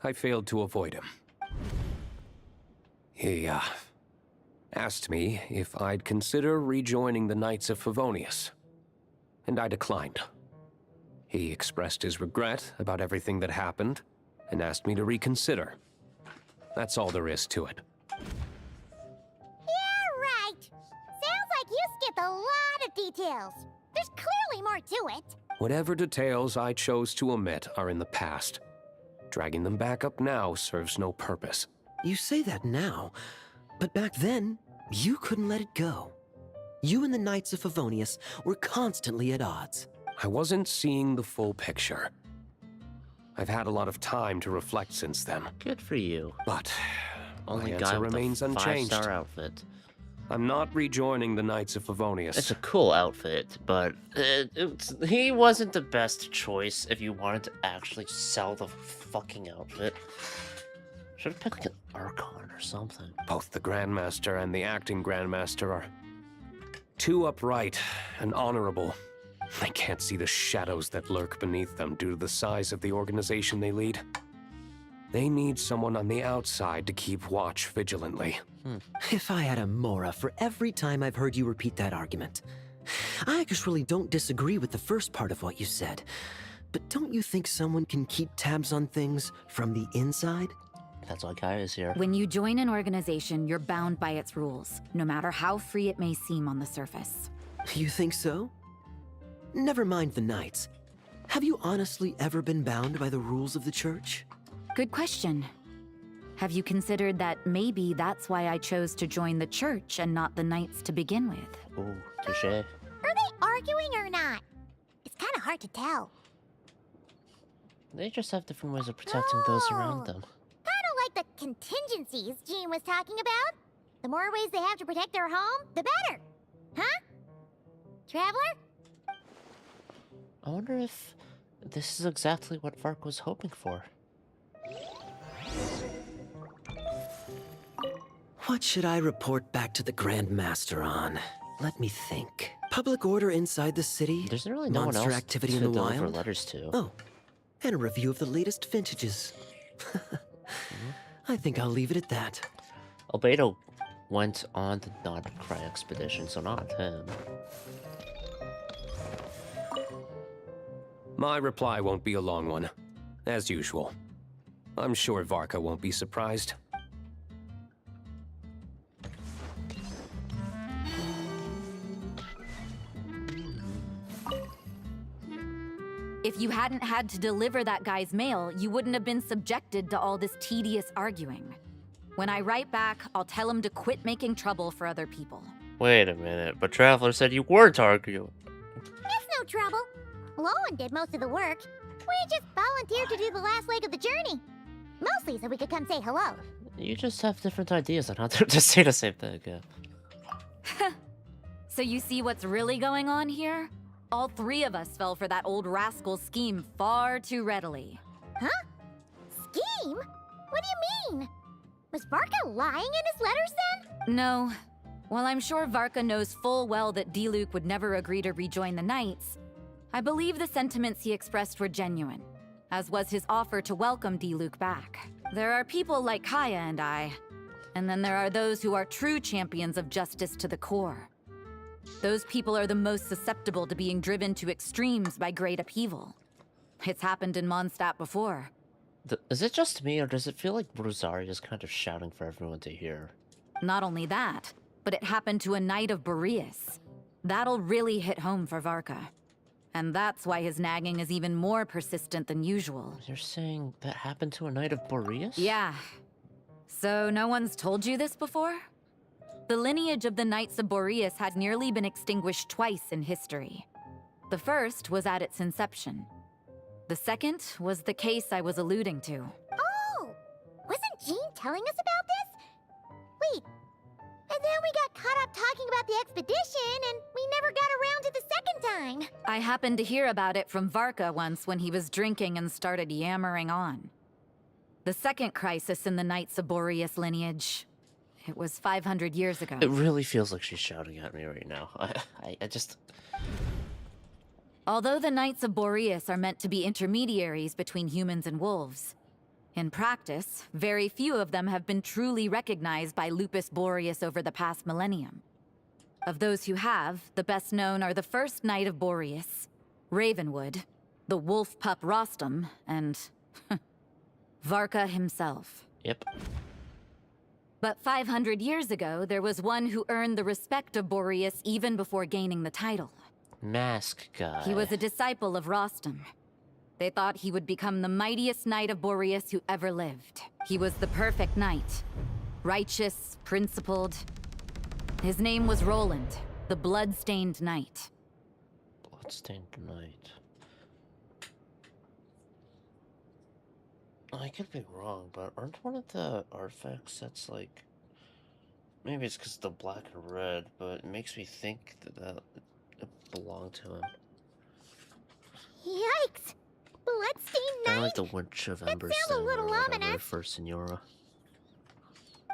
S16: I failed to avoid him. He, asked me if I'd consider rejoining the Knights of Favonius, and I declined. He expressed his regret about everything that happened, and asked me to reconsider. That's all there is to it.
S2: Yeah, right. Sounds like you skipped a lot of details. There's clearly more to it.
S16: Whatever details I chose to omit are in the past. Dragging them back up now serves no purpose.
S14: You say that now, but back then, you couldn't let it go. You and the Knights of Favonius were constantly at odds.
S16: I wasn't seeing the full picture. I've had a lot of time to reflect since then.
S1: Good for you.
S16: But
S1: Only
S16: my
S1: guy
S16: answer
S1: with
S16: remains
S1: a
S16: unchanged.
S1: 5-star outfit.
S16: I'm not rejoining the Knights of Favonius.
S1: It's a cool outfit, but he wasn't the best choice if you wanted to actually sell the fucking outfit. Should have picked like an Archon or something.
S16: Both the Grandmaster and the acting Grandmaster are too upright and honorable. I can't see the shadows that lurk beneath them due to the size of the organization they lead. They need someone on the outside to keep watch vigilantly.
S14: If I had a Mora for every time I've heard you repeat that argument. I actually don't disagree with the first part of what you said. But don't you think someone can keep tabs on things from the inside?
S1: That's why Kai is here.
S15: When you join an organization, you're bound by its rules, no matter how free it may seem on the surface.
S14: You think so? Never mind the Knights. Have you honestly ever been bound by the rules of the Church?
S15: Good question. Have you considered that maybe that's why I chose to join the Church and not the Knights to begin with?
S1: Ooh, touche.
S2: Are they arguing or not? It's kind of hard to tell.
S1: They just have different ways of protecting those around them.
S2: Kind of like the contingencies Jean was talking about. The more ways they have to protect their home, the better. Huh? Traveler?
S1: I wonder if this is exactly what Vark was hoping for.
S14: What should I report back to the Grand Master on? Let me think. Public order inside the city?
S1: There's really no one
S14: monster
S1: else
S14: activity
S1: to
S14: in the
S1: deliver
S14: wild?
S1: letters to.
S14: Oh, and a review of the latest vintages. I think I'll leave it at that.
S1: Albedo went on the not-cry expedition, so not him.
S16: My reply won't be a long one, as usual. I'm sure Varka won't be surprised.
S15: If you hadn't had to deliver that guy's mail, you wouldn't have been subjected to all this tedious arguing. When I write back, I'll tell him to quit making trouble for other people.
S1: Wait a minute, but Traveler said you weren't arguing.
S2: It's no trouble. Lowen did most of the work. We just volunteered to do the last leg of the journey. Mostly so we could come say hello.
S1: You just have different ideas on how to say the same thing, yeah.
S15: So you see what's really going on here? All three of us fell for that old rascal's scheme far too readily.
S2: Huh? Scheme? What do you mean? Was Varka lying in his letters then?
S15: No. While I'm sure Varka knows full well that Luuk would never agree to rejoin the Knights, I believe the sentiments he expressed were genuine, as was his offer to welcome Luuk back. There are people like Kaya and I, and then there are those who are true champions of justice to the core. Those people are the most susceptible to being driven to extremes by great upheaval. It's happened in Mondstadt before.
S1: Is it just me, or does it feel like Rosario is kind of shouting for everyone to hear?
S15: Not only that, but it happened to a Knight of Boreas. That'll really hit home for Varka. And that's why his nagging is even more persistent than usual.
S1: You're saying that happened to a Knight of Boreas?
S15: Yeah. So no one's told you this before? The lineage of the Knights of Boreas had nearly been extinguished twice in history. The first was at its inception. The second was the case I was alluding to.
S2: Oh! Wasn't Jean telling us about this? Wait. And then we got caught up talking about the expedition, and we never got around to the second time.
S15: I happened to hear about it from Varka once when he was drinking and started yammering on. The second crisis in the Knights of Boreas lineage. It was 500 years ago.
S1: It really feels like she's shouting at me right now. I just...
S15: Although the Knights of Boreas are meant to be intermediaries between humans and wolves, in practice, very few of them have been truly recognized by Lupus Boreas over the past millennium. Of those who have, the best known are the first Knight of Boreas, Ravenwood, the wolf pup Rostam, and Varka himself.
S1: Yep.
S15: But 500 years ago, there was one who earned the respect of Boreas even before gaining the title.
S1: Mask guy.
S15: He was a disciple of Rostam. They thought he would become the mightiest Knight of Boreas who ever lived. He was the perfect knight. Righteous, principled. His name was Roland, the Blood-Stained Knight.
S1: Blood-Stained Knight. I could be wrong, but aren't one of the artifacts that's like... Maybe it's because of the black and red, but it makes me think that it belonged to him.
S2: Yikes! Bloodstained Knight?
S1: I like the Winch of Emberstone
S2: a little
S1: or whatever
S2: ominous.
S1: for Senora.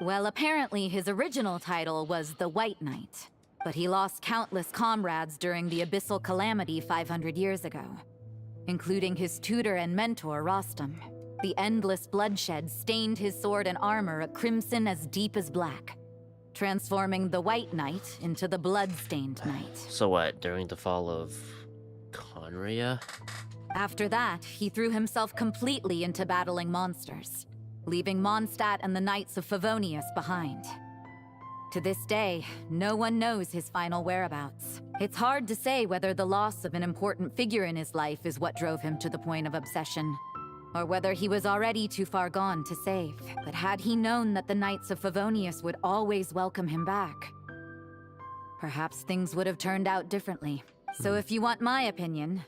S15: Well, apparently his original title was the White Knight, but he lost countless comrades during the Abyssal Calamity 500 years ago, including his tutor and mentor, Rostam. The endless bloodshed stained his sword and armor a crimson as deep as black, transforming the White Knight into the Blood-Stained Knight.
S1: So what, during the fall of Conria?
S15: After that, he threw himself completely into battling monsters, leaving Mondstadt and the Knights of Favonius behind. To this day, no one knows his final whereabouts. It's hard to say whether the loss of an important figure in his life is what drove him to the point of obsession, or whether he was already too far gone to save. But had he known that the Knights of Favonius would always welcome him back, perhaps things would have turned out differently. So if you want my opinion,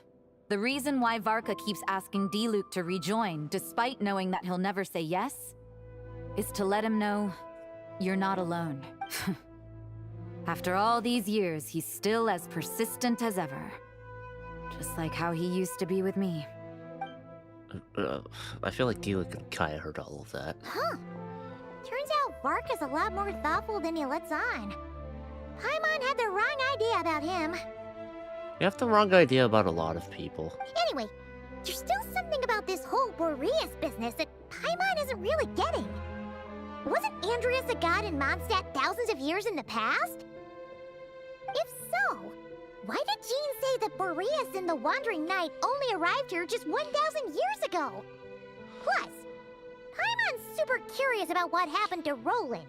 S15: the reason why Varka keeps asking Luuk to rejoin, despite knowing that he'll never say yes, is to let him know you're not alone. After all these years, he's still as persistent as ever. Just like how he used to be with me.
S1: I feel like Luuk and Kaya heard all of that.
S2: Huh. Turns out Varka's a lot more thoughtful than he lets on. Paimon had the wrong idea about him.
S1: You have the wrong idea about a lot of people.
S2: Anyway, there's still something about this whole Boreas business that Paimon isn't really getting. Wasn't Andreas a god in Mondstadt thousands of years in the past? If so, why did Jean say that Boreas and the Wandering Knight only arrived here just 1,000 years ago? Plus, Paimon's super curious about what happened to Roland.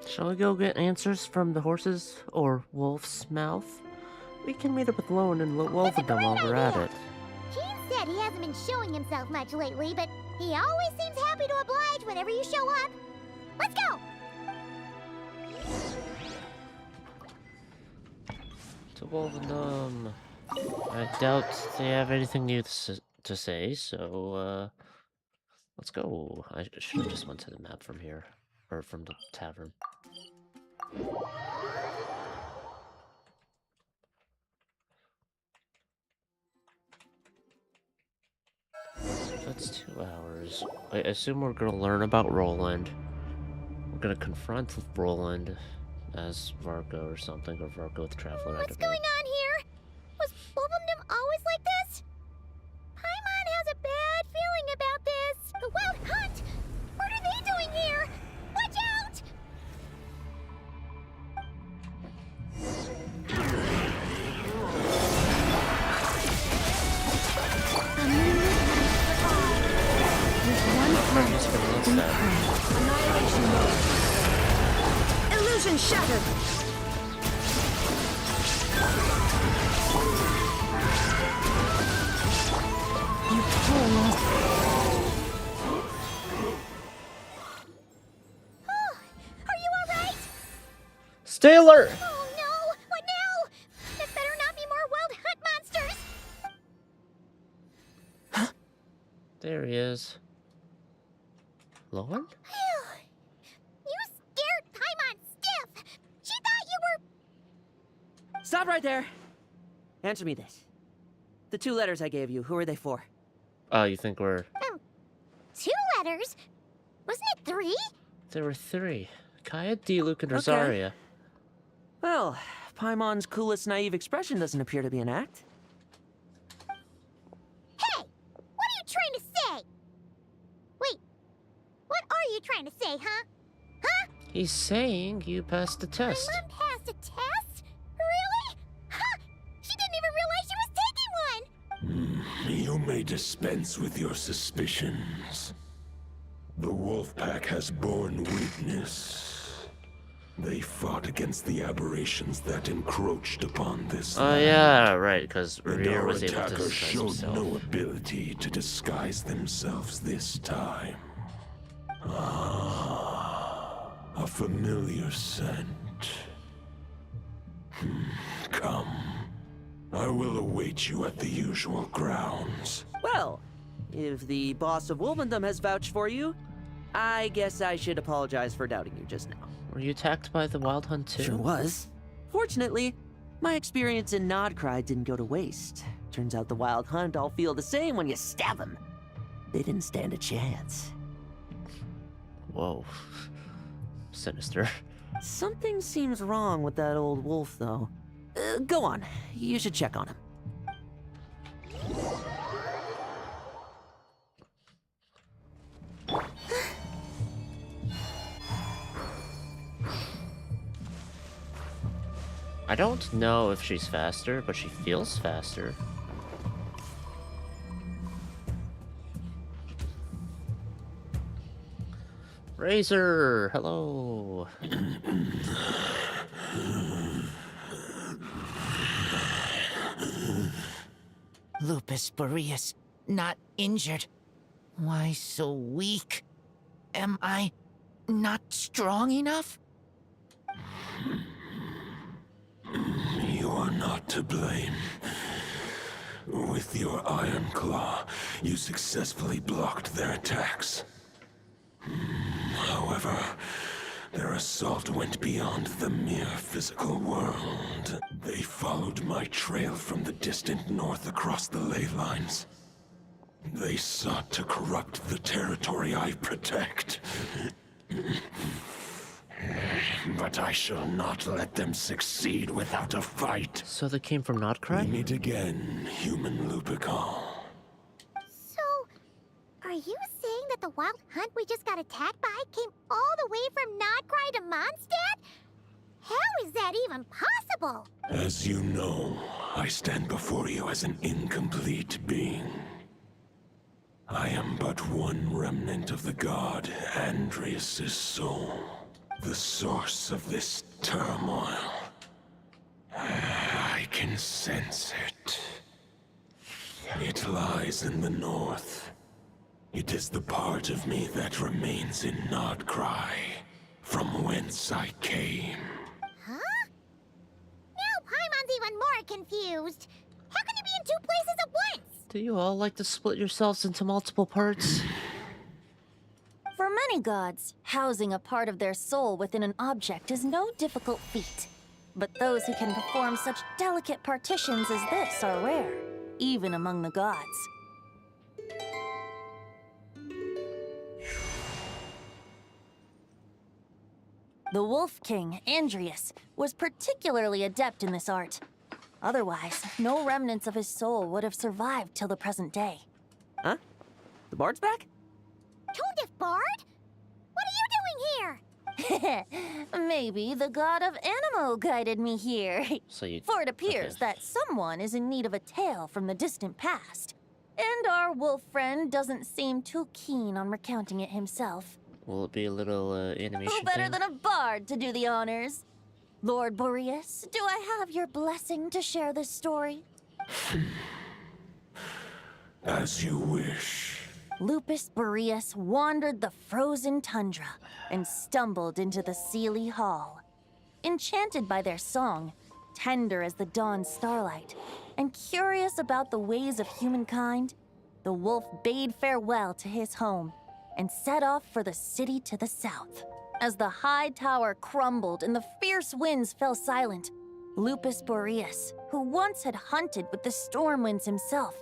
S1: Shall we go get answers from the horses or Wolf's mouth? We can meet up with Lowen and Wolfendom while we're at it.
S2: Jean said he hasn't been showing himself much lately, but he always seems happy to oblige whenever you show up. Let's go!
S1: To Wolvendom. I doubt they have anything new to say, so let's go. I should have just went to the map from here, or from the tavern. That's 2 hours. I assume we're gonna learn about Roland. We're gonna confront Roland as Varka or something, or Varka with Traveler.
S2: What's going on here? Was Wolvendom always like this? Paimon has a bad feeling about this. The Wild Hunt! What are they doing here? Watch out!
S14: Annihilation mode. Illusion shattered. You poor lost.
S2: Are you alright?
S1: Stay alert!
S2: Oh no! What now? There better not be more Wild Hunt monsters!
S1: There he is. Lauren?
S2: You scared Paimon stiff! She thought you were...
S5: Stop right there! Answer me this. The 2 letters I gave you, who are they for?
S1: Oh, you think we're...
S2: 2 letters? Wasn't it 3?
S1: There were 3. Kaya, D, Luke, and Rosaria.
S5: Okay. Well, Paimon's coolest naive expression doesn't appear to be an act.
S2: Hey! What are you trying to say? Wait. What are you trying to say, huh? Huh?
S1: He's saying you passed the test.
S2: My mom passed a test? Really? Huh! She didn't even realize she was taking one!
S11: You may dispense with your suspicions. The wolf pack has borne witness. They fought against the aberrations that encroached upon this
S1: Oh
S11: land.
S1: yeah, right, because
S11: And
S1: Revere
S11: our
S1: was able to
S11: attackers
S1: disguise
S11: showed
S1: himself.
S11: no ability to disguise themselves this time. Ah, a familiar scent. Come. I will await you at the usual grounds.
S5: Well, if the boss of Wolvendom has vouched for you, I guess I should apologize for doubting you just now.
S1: Were you attacked by the Wild Hunt too?
S5: Sure was. Fortunately, my experience in Nodcry didn't go to waste. Turns out the Wild Hunt all feel the same when you stab them. They didn't stand a chance.
S1: Whoa. Sinister.
S5: Something seems wrong with that old wolf, though. Go on. You should check on him.
S1: I don't know if she's faster, but she feels faster. Razor, hello.
S17: Lupus Boreas, not injured. Why so weak? Am I not strong enough?
S11: You are not to blame. With your Iron Claw, you successfully blocked their attacks. However, their assault went beyond the mere physical world. They followed my trail from the distant north across the ley lines. They sought to corrupt the territory I protect. But I shall not let them succeed without a fight.
S1: So they came from Nodcry?
S11: We meet again, human Lupical.
S2: So, are you saying that the Wild Hunt we just got attacked by came all the way from Nodcry to Mondstadt? How is that even possible?
S11: As you know, I stand before you as an incomplete being. I am but one remnant of the god Andreas' soul, the source of this turmoil. I can sense it. It lies in the north. It is the part of me that remains in Nodcry. from whence I came.
S2: Huh? Now Paimon's even more confused. How can you be in two places at once?
S1: Do you all like to split yourselves into multiple parts?
S4: For many gods, housing a part of their soul within an object is no difficult feat. But those who can perform such delicate partitions as this are rare, even among the gods. The Wolf King, Andrius, was particularly adept in this art. Otherwise, no remnants of his soul would have survived till the present day.
S5: Huh? The bard's back?
S2: Tondif Bard? What are you doing here?
S4: Maybe the god of Animo guided me here.
S1: So you...
S4: For it appears that someone is in need of a tale from the distant past. And our wolf friend doesn't seem too keen on recounting it himself.
S1: Will it be a little animation
S4: Who better
S1: thing?
S4: than a bard to do the honors? Lord Boreas, do I have your blessing to share this story?
S11: As you wish.
S4: Lupus Boreas wandered the frozen tundra and stumbled into the Seelie Hall. Enchanted by their song, tender as the dawn starlight, and curious about the ways of humankind, the wolf bade farewell to his home and set off for the city to the south. As the high tower crumbled and the fierce winds fell silent, Lupus Boreas, who once had hunted with the storm winds himself,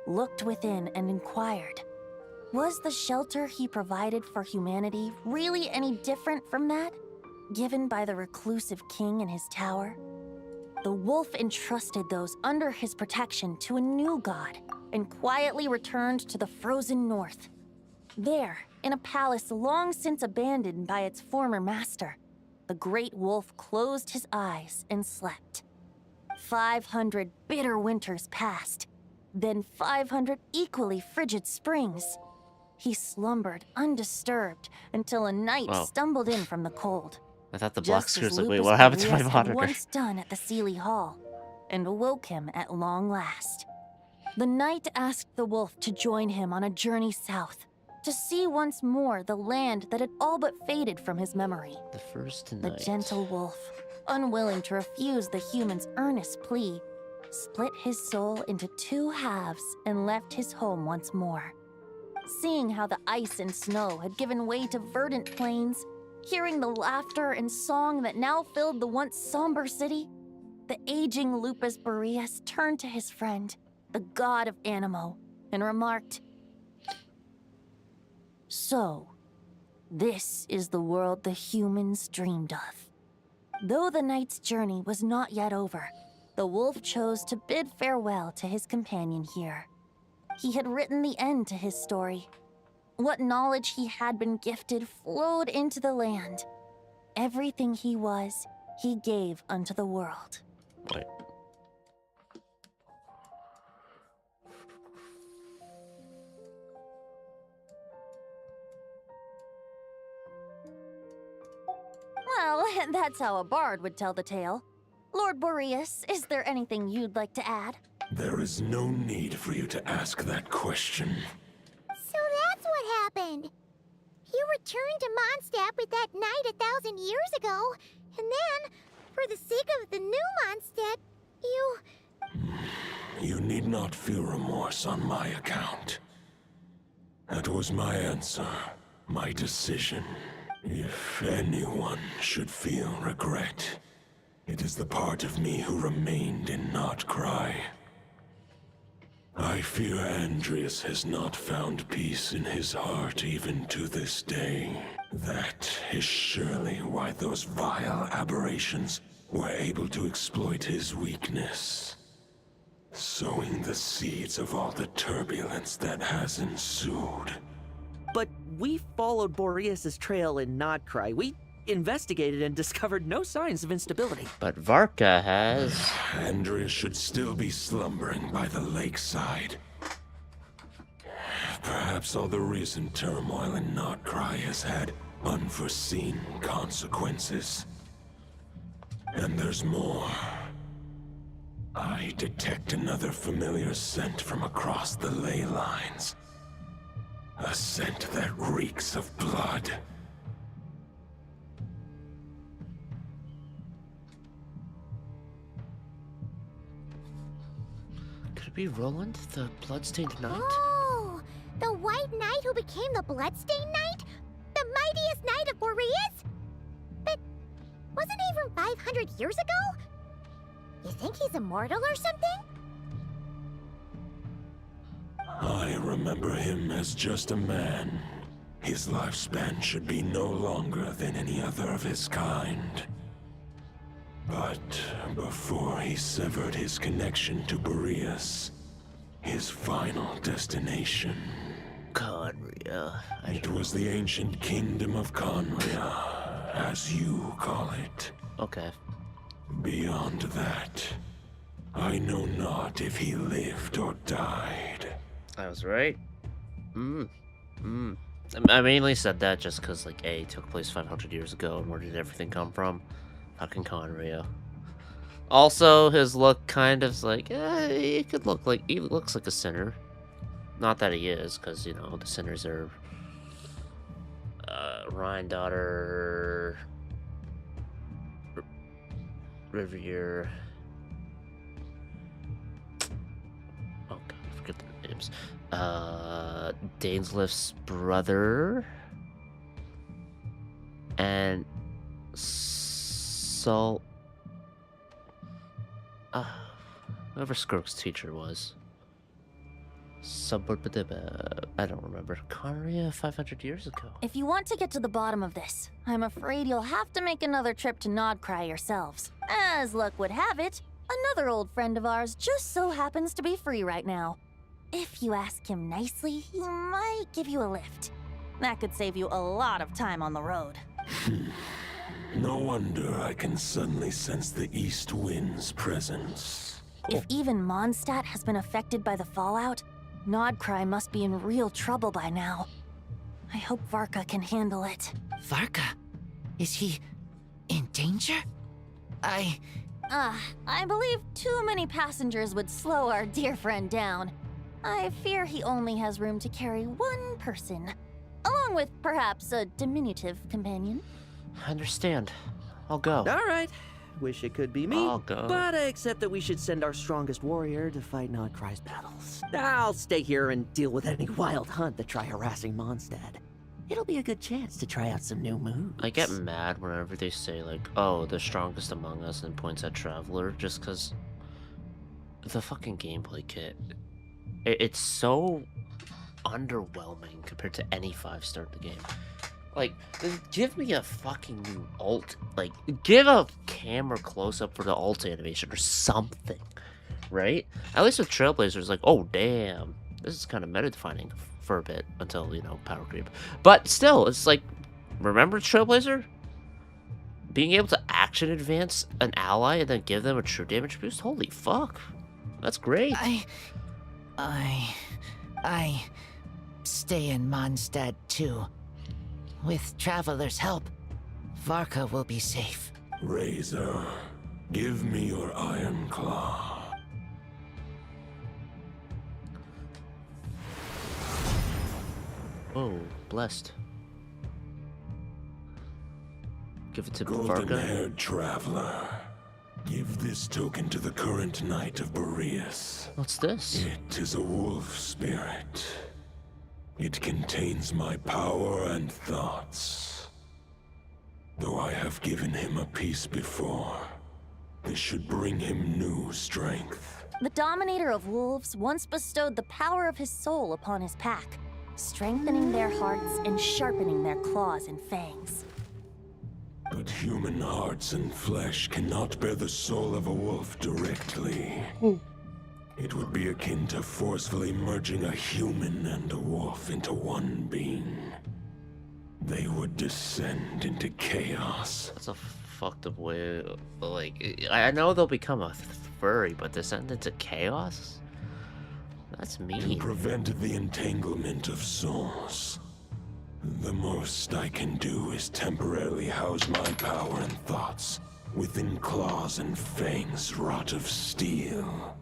S4: looked within and inquired, was the shelter he provided for humanity really any different from that given by the reclusive king in his tower? The wolf entrusted those under his protection to a new god and quietly returned to the frozen north. There, in a palace long since abandoned by its former master, the great wolf closed his eyes and slept. 500 bitter winters passed, then 500 equally frigid springs. He slumbered undisturbed until a knight stumbled in from the cold.
S1: I thought the black
S4: Just
S1: screw's
S4: as
S1: like, wait,
S4: Lupus
S1: what happened to my
S4: Boreas had
S1: monitor?
S4: once done at the Seelie Hall, and awoke him at long last. The knight asked the wolf to join him on a journey south, to see once more the land that had all but faded from his memory.
S1: The first
S4: The
S1: night.
S4: gentle wolf, unwilling to refuse the human's earnest plea, split his soul into two halves and left his home once more. Seeing how the ice and snow had given way to verdant plains, hearing the laughter and song that now filled the once somber city, the aging Lupus Boreas turned to his friend, the god of Animo, and remarked, "So, this is the world the humans dreamed of." Though the knight's journey was not yet over, the wolf chose to bid farewell to his companion here. He had written the end to his story. What knowledge he had been gifted flowed into the land. Everything he was, he gave unto the world.
S1: Wait.
S4: Well, that's how a bard would tell the tale. Lord Boreas, is there anything you'd like to add?
S11: There is no need for you to ask that question.
S2: So that's what happened. You returned to Mondstadt with that knight 1,000 years ago, and then, for the sake of the new Mondstadt, you...
S11: You need not feel remorse on my account. That was my answer, my decision. If anyone should feel regret, it is the part of me who remained and not cry. I fear Andrius has not found peace in his heart even to this day. That is surely why those vile aberrations were able to exploit his weakness, sowing the seeds of all the turbulence that has ensued.
S5: But we followed Boreas' trail in Nodcry. We investigated and discovered no signs of instability.
S1: But Varka has...
S11: Andrius should still be slumbering by the lakeside. Perhaps all the recent turmoil in Nodcry has had unforeseen consequences. And there's more. I detect another familiar scent from across the ley lines. A scent that reeks of blood.
S1: be Roland, the bloodstained knight?
S2: Oh, the White Knight who became the Bloodstained Knight? The mightiest knight of Boreas? But wasn't he from 500 years ago? You think he's immortal or something?
S11: I remember him as just a man. His lifespan should be no longer than any other of his kind. But before he severed his connection to Boreas, his final destination...
S1: Conria.
S11: It was the ancient kingdom of Conria, as you call it.
S1: Okay.
S11: Beyond that, I know not if he lived or died.
S1: I was right. I mainly said that just because, like, A, it took place 500 years ago, and where did everything come from? Fucking Conria. Also, his look kind of like, he could look like, he looks like a sinner. Not that he is, because, you know, the sinners are, Ryan daughter, Riviere. Oh god, I forget their names. Dainslift's brother. And Salt. Whoever Skirk's teacher was. I don't remember. Conria 500 years ago.
S4: If you want to get to the bottom of this, I'm afraid you'll have to make another trip to Nodcry yourselves. As luck would have it, another old friend of ours just so happens to be free right now. If you ask him nicely, he might give you a lift. That could save you a lot of time on the road.
S11: No wonder I can suddenly sense the east wind's presence.
S4: If even Mondstadt has been affected by the fallout, Nodcry must be in real trouble by now. I hope Varka can handle it.
S17: Varka? Is he in danger? I
S4: believe too many passengers would slow our dear friend down. I fear he only has room to carry one person, along with perhaps a diminutive companion.
S1: I understand. I'll go.
S5: Alright. Wish it could be me,
S1: I'll go.
S5: but I accept that we should send our strongest warrior to fight Nodcry's battles. I'll stay here and deal with any wild hunt that try harassing Mondstadt. It'll be a good chance to try out some new moves.
S1: I get mad whenever they say, like, oh, the strongest among us, and points at Traveler, just because the fucking gameplay kit, it's so underwhelming compared to any 5-star in the game. Like, give me a fucking new ult. Like, give a camera close-up for the ult animation or something, right? At least with Trailblazers, like, oh, damn. This is kind of meta-defining for a bit until, you know, power creep. But still, it's like, remember Trailblazer? Being able to action advance an ally and then give them a true damage boost? Holy fuck. That's great.
S17: I stay in Mondstadt too. With Traveler's help, Varka will be safe.
S11: Razor, give me your iron claw.
S1: Oh, blessed. Give it to Varka.
S11: Golden-haired traveler, give this token to the current knight of Boreas.
S1: What's this?
S11: It is a wolf spirit. It contains my power and thoughts. Though I have given him a piece before, this should bring him new strength.
S4: The Dominator of Wolves once bestowed the power of his soul upon his pack, strengthening their hearts and sharpening their claws and fangs.
S11: But human hearts and flesh cannot bear the soul of a wolf directly. It would be akin to forcefully merging a human and a wolf into one being. They would descend into chaos.
S1: That's a fucked up way. Like, I know they'll become a furry, but descend into chaos? That's mean.
S11: To prevent the entanglement of souls, the most I can do is temporarily house my power and thoughts within claws and fangs wrought of steel.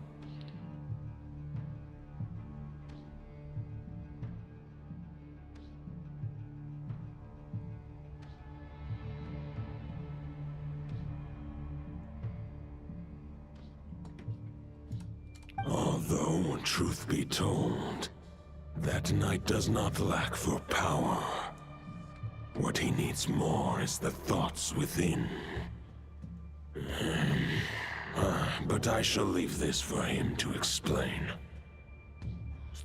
S11: Although For truth be told, that knight does not lack for power. What he needs more is the thoughts within. But I shall leave this for him to explain.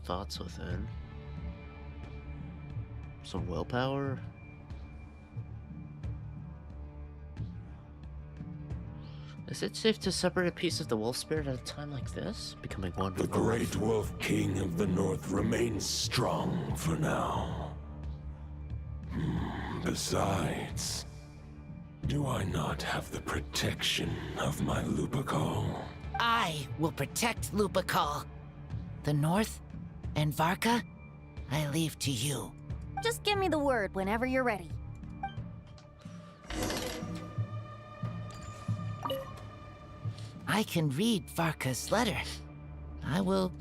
S1: Thoughts within. Some willpower? Is it safe to separate a piece of the wolf spirit at a time like this? Becoming one
S11: The
S1: with
S11: great wolf king of the north remains strong for now. Besides, do I not have the protection of my Lupercal?
S17: I will protect Lupercal. The North and Varka, I leave to you.
S4: Just give me the word whenever you're ready.
S17: I can read Varka's letter. I will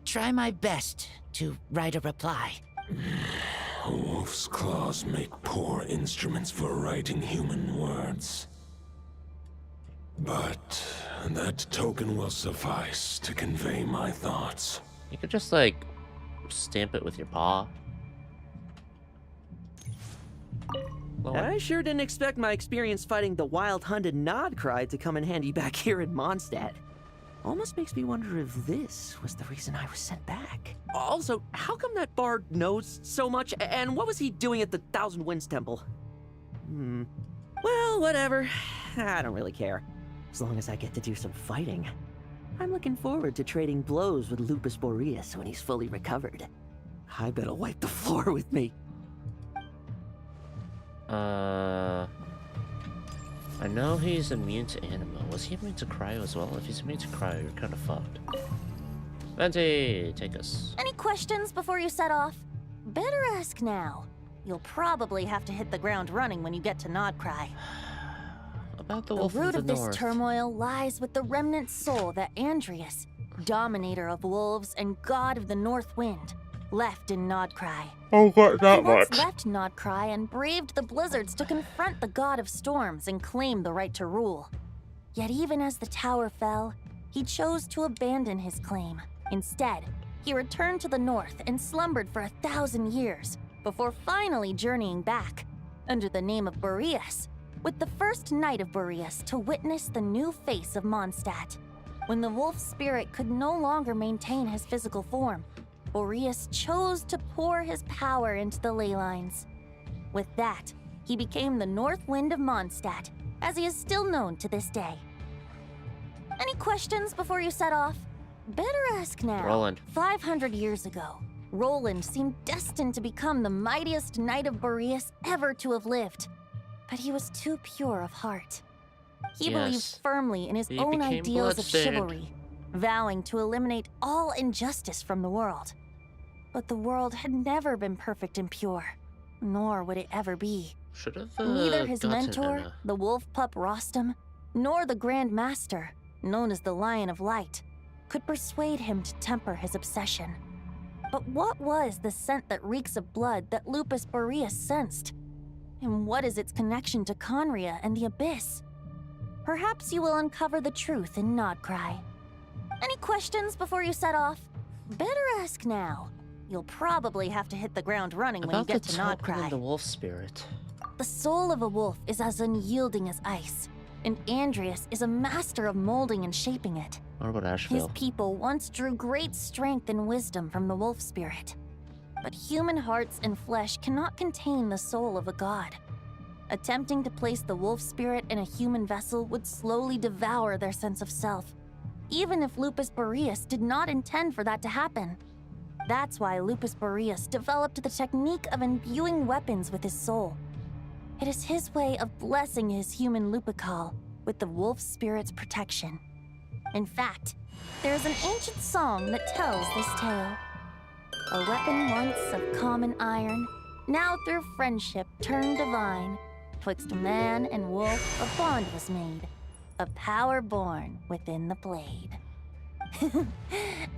S17: try my best to write a reply.
S11: Wolf's claws make poor instruments for writing human words. But that token will suffice to convey my thoughts.
S1: You could just, like, stamp it with your paw.
S5: I sure didn't expect my experience fighting the wild-hunted Nodcry to come in handy back here in Mondstadt. Almost makes me wonder if this was the reason I was sent back. Also, how come that bard knows so much, and what was he doing at the Thousand Winds Temple? Well, whatever. I don't really care, as long as I get to do some fighting. I'm looking forward to trading blows with Lupus Boreas when he's fully recovered. I bet he'll wipe the floor with me.
S1: I know he's immune to anima. Was he immune to cryo as well? If he's immune to cryo, you're kind of fucked. Venti, take us.
S4: Any questions before you set off? Better ask now. You'll probably have to hit the ground running when you get to Nodcry.
S1: About the
S4: The
S1: wolf
S4: root
S1: of
S4: of
S1: the
S4: this
S1: north.
S4: turmoil lies with the remnant soul that Andrius, dominator of wolves and god of the north wind, left in Nodcry.
S1: Oh, what,
S4: He once left Nodcry and braved the blizzards to confront the god of storms and claim the right to rule. Yet even as the tower fell, he chose to abandon his claim. Instead, he returned to the north and slumbered for 1,000 years before finally journeying back, under the name of Boreas, with the first knight of Boreas to witness the new face of Mondstadt. When the wolf spirit could no longer maintain his physical form, Boreas chose to pour his power into the ley lines. With that, he became the North Wind of Mondstadt, as he is still known to this day. Any questions before you set off? Better ask now.
S1: Roland.
S4: 500 years ago, Roland seemed destined to become the mightiest knight of Boreas ever to have lived. But he was too pure of heart. He believed
S1: Yes.
S4: firmly in his
S1: He
S4: own
S1: became
S4: ideals of
S1: bloodstained.
S4: chivalry, vowing to eliminate all injustice from the world. But the world had never been perfect and pure, nor would it ever be.
S1: Should have
S4: Neither his
S1: gotten
S4: mentor,
S1: Anna.
S4: the wolf pup Rostam, nor the Grand Master, known as the Lion of Light, could persuade him to temper his obsession. But what was the scent that reeks of blood that Lupus Boreas sensed? And what is its connection to Conria and the Abyss? Perhaps you will uncover the truth in Nodcry. Any questions before you set off? Better ask now. You'll probably have to hit the ground running when you
S1: About
S4: get
S1: the
S4: to
S1: token
S4: Nodcry.
S1: and the wolf spirit.
S4: The soul of a wolf is as unyielding as ice, and Andrius is a master of molding and shaping it.
S1: What about
S4: His
S1: Asheville?
S4: people once drew great strength and wisdom from the wolf spirit. But human hearts and flesh cannot contain the soul of a god. Attempting to place the wolf spirit in a human vessel would slowly devour their sense of self, even if Lupus Boreas did not intend for that to happen. That's why Lupus Boreas developed the technique of imbuing weapons with his soul. It is his way of blessing his human Lupercal with the wolf spirit's protection. In fact, there is an ancient song that tells this tale. A weapon once of common iron, now through friendship turned divine. Twixt man and wolf a bond was made, a power born within the blade.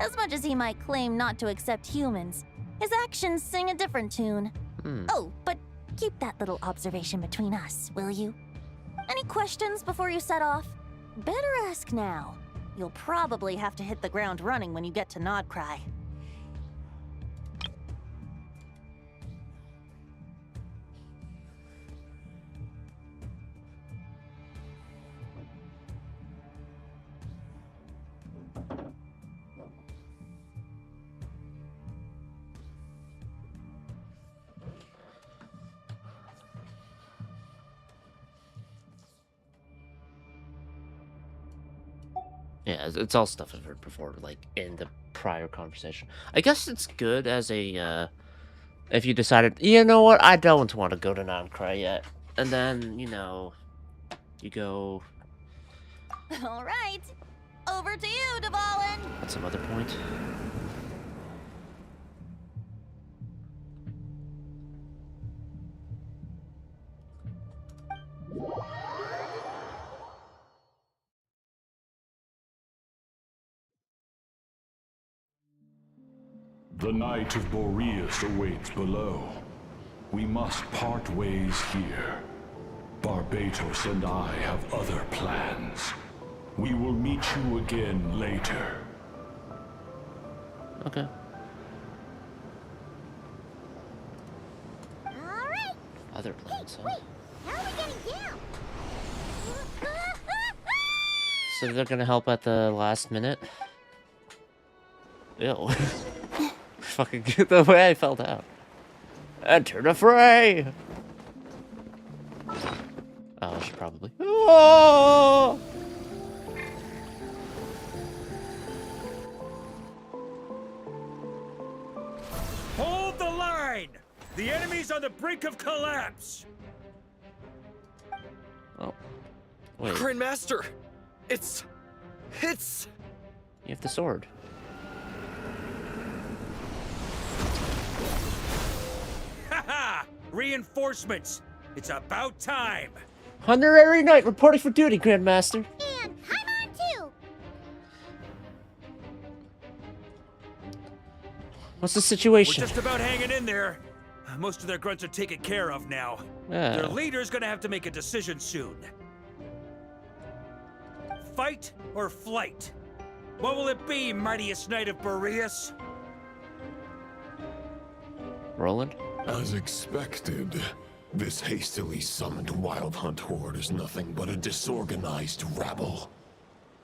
S4: As much as he might claim not to accept humans, his actions sing a different tune. Oh, but keep that little observation between us, will you? Any questions before you set off? Better ask now. You'll probably have to hit the ground running when you get to Nodcry.
S1: Yeah, it's all stuff I've heard before, like in the prior conversation. I guess it's good as a, if you decided, you know what, I don't want to go to Nodcry yet. And then, you know, you go...
S4: All right, over to you, Dvalin.
S1: At some other point.
S10: The Knight of Boreas awaits below. We must part ways here. Barbatos and I have other plans. We will meet you again later.
S1: Okay.
S2: Alright!
S1: Other plans, huh?
S2: Wait, how are we getting down?
S1: So they're gonna help at the last minute? Ew. Fucking get the way I felt out. Enter the fray! Oh, I should probably... Oh!
S6: Hold the line! The enemy's on the brink of collapse!
S1: Oh. Wait.
S8: Grandmaster! It's...
S1: You have the sword.
S6: Haha! Reinforcements! It's about time!
S1: Honorary Knight reporting for duty, Grandmaster.
S2: And I'm on too!
S1: What's the
S6: We're
S1: situation?
S6: just about hanging in there. Most of their grunts are taken care of now.
S1: Yeah.
S6: Their leader's gonna have to make a decision soon. Fight or flight? What will it be, mightiest knight of Boreas?
S1: Roland?
S11: As expected, this hastily summoned Wild Hunt horde is nothing but a disorganized rabble.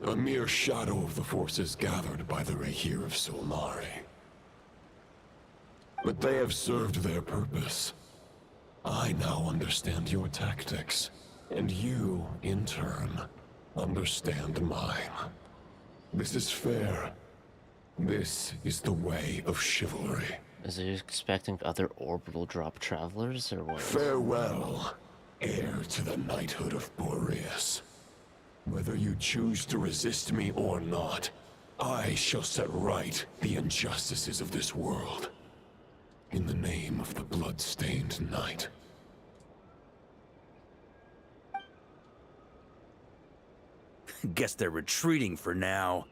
S11: A mere shadow of the forces gathered by the Rahir of Solmari. But they have served their purpose. I now understand your tactics, and you, in turn, understand mine. This is fair. This is the way of chivalry.
S1: Is he expecting other orbital drop travelers, or what?
S11: Farewell, heir to the knighthood of Boreas. Whether you choose to resist me or not, I shall set right the injustices of this world. In the name of the blood-stained knight.
S6: Guess they're retreating for now.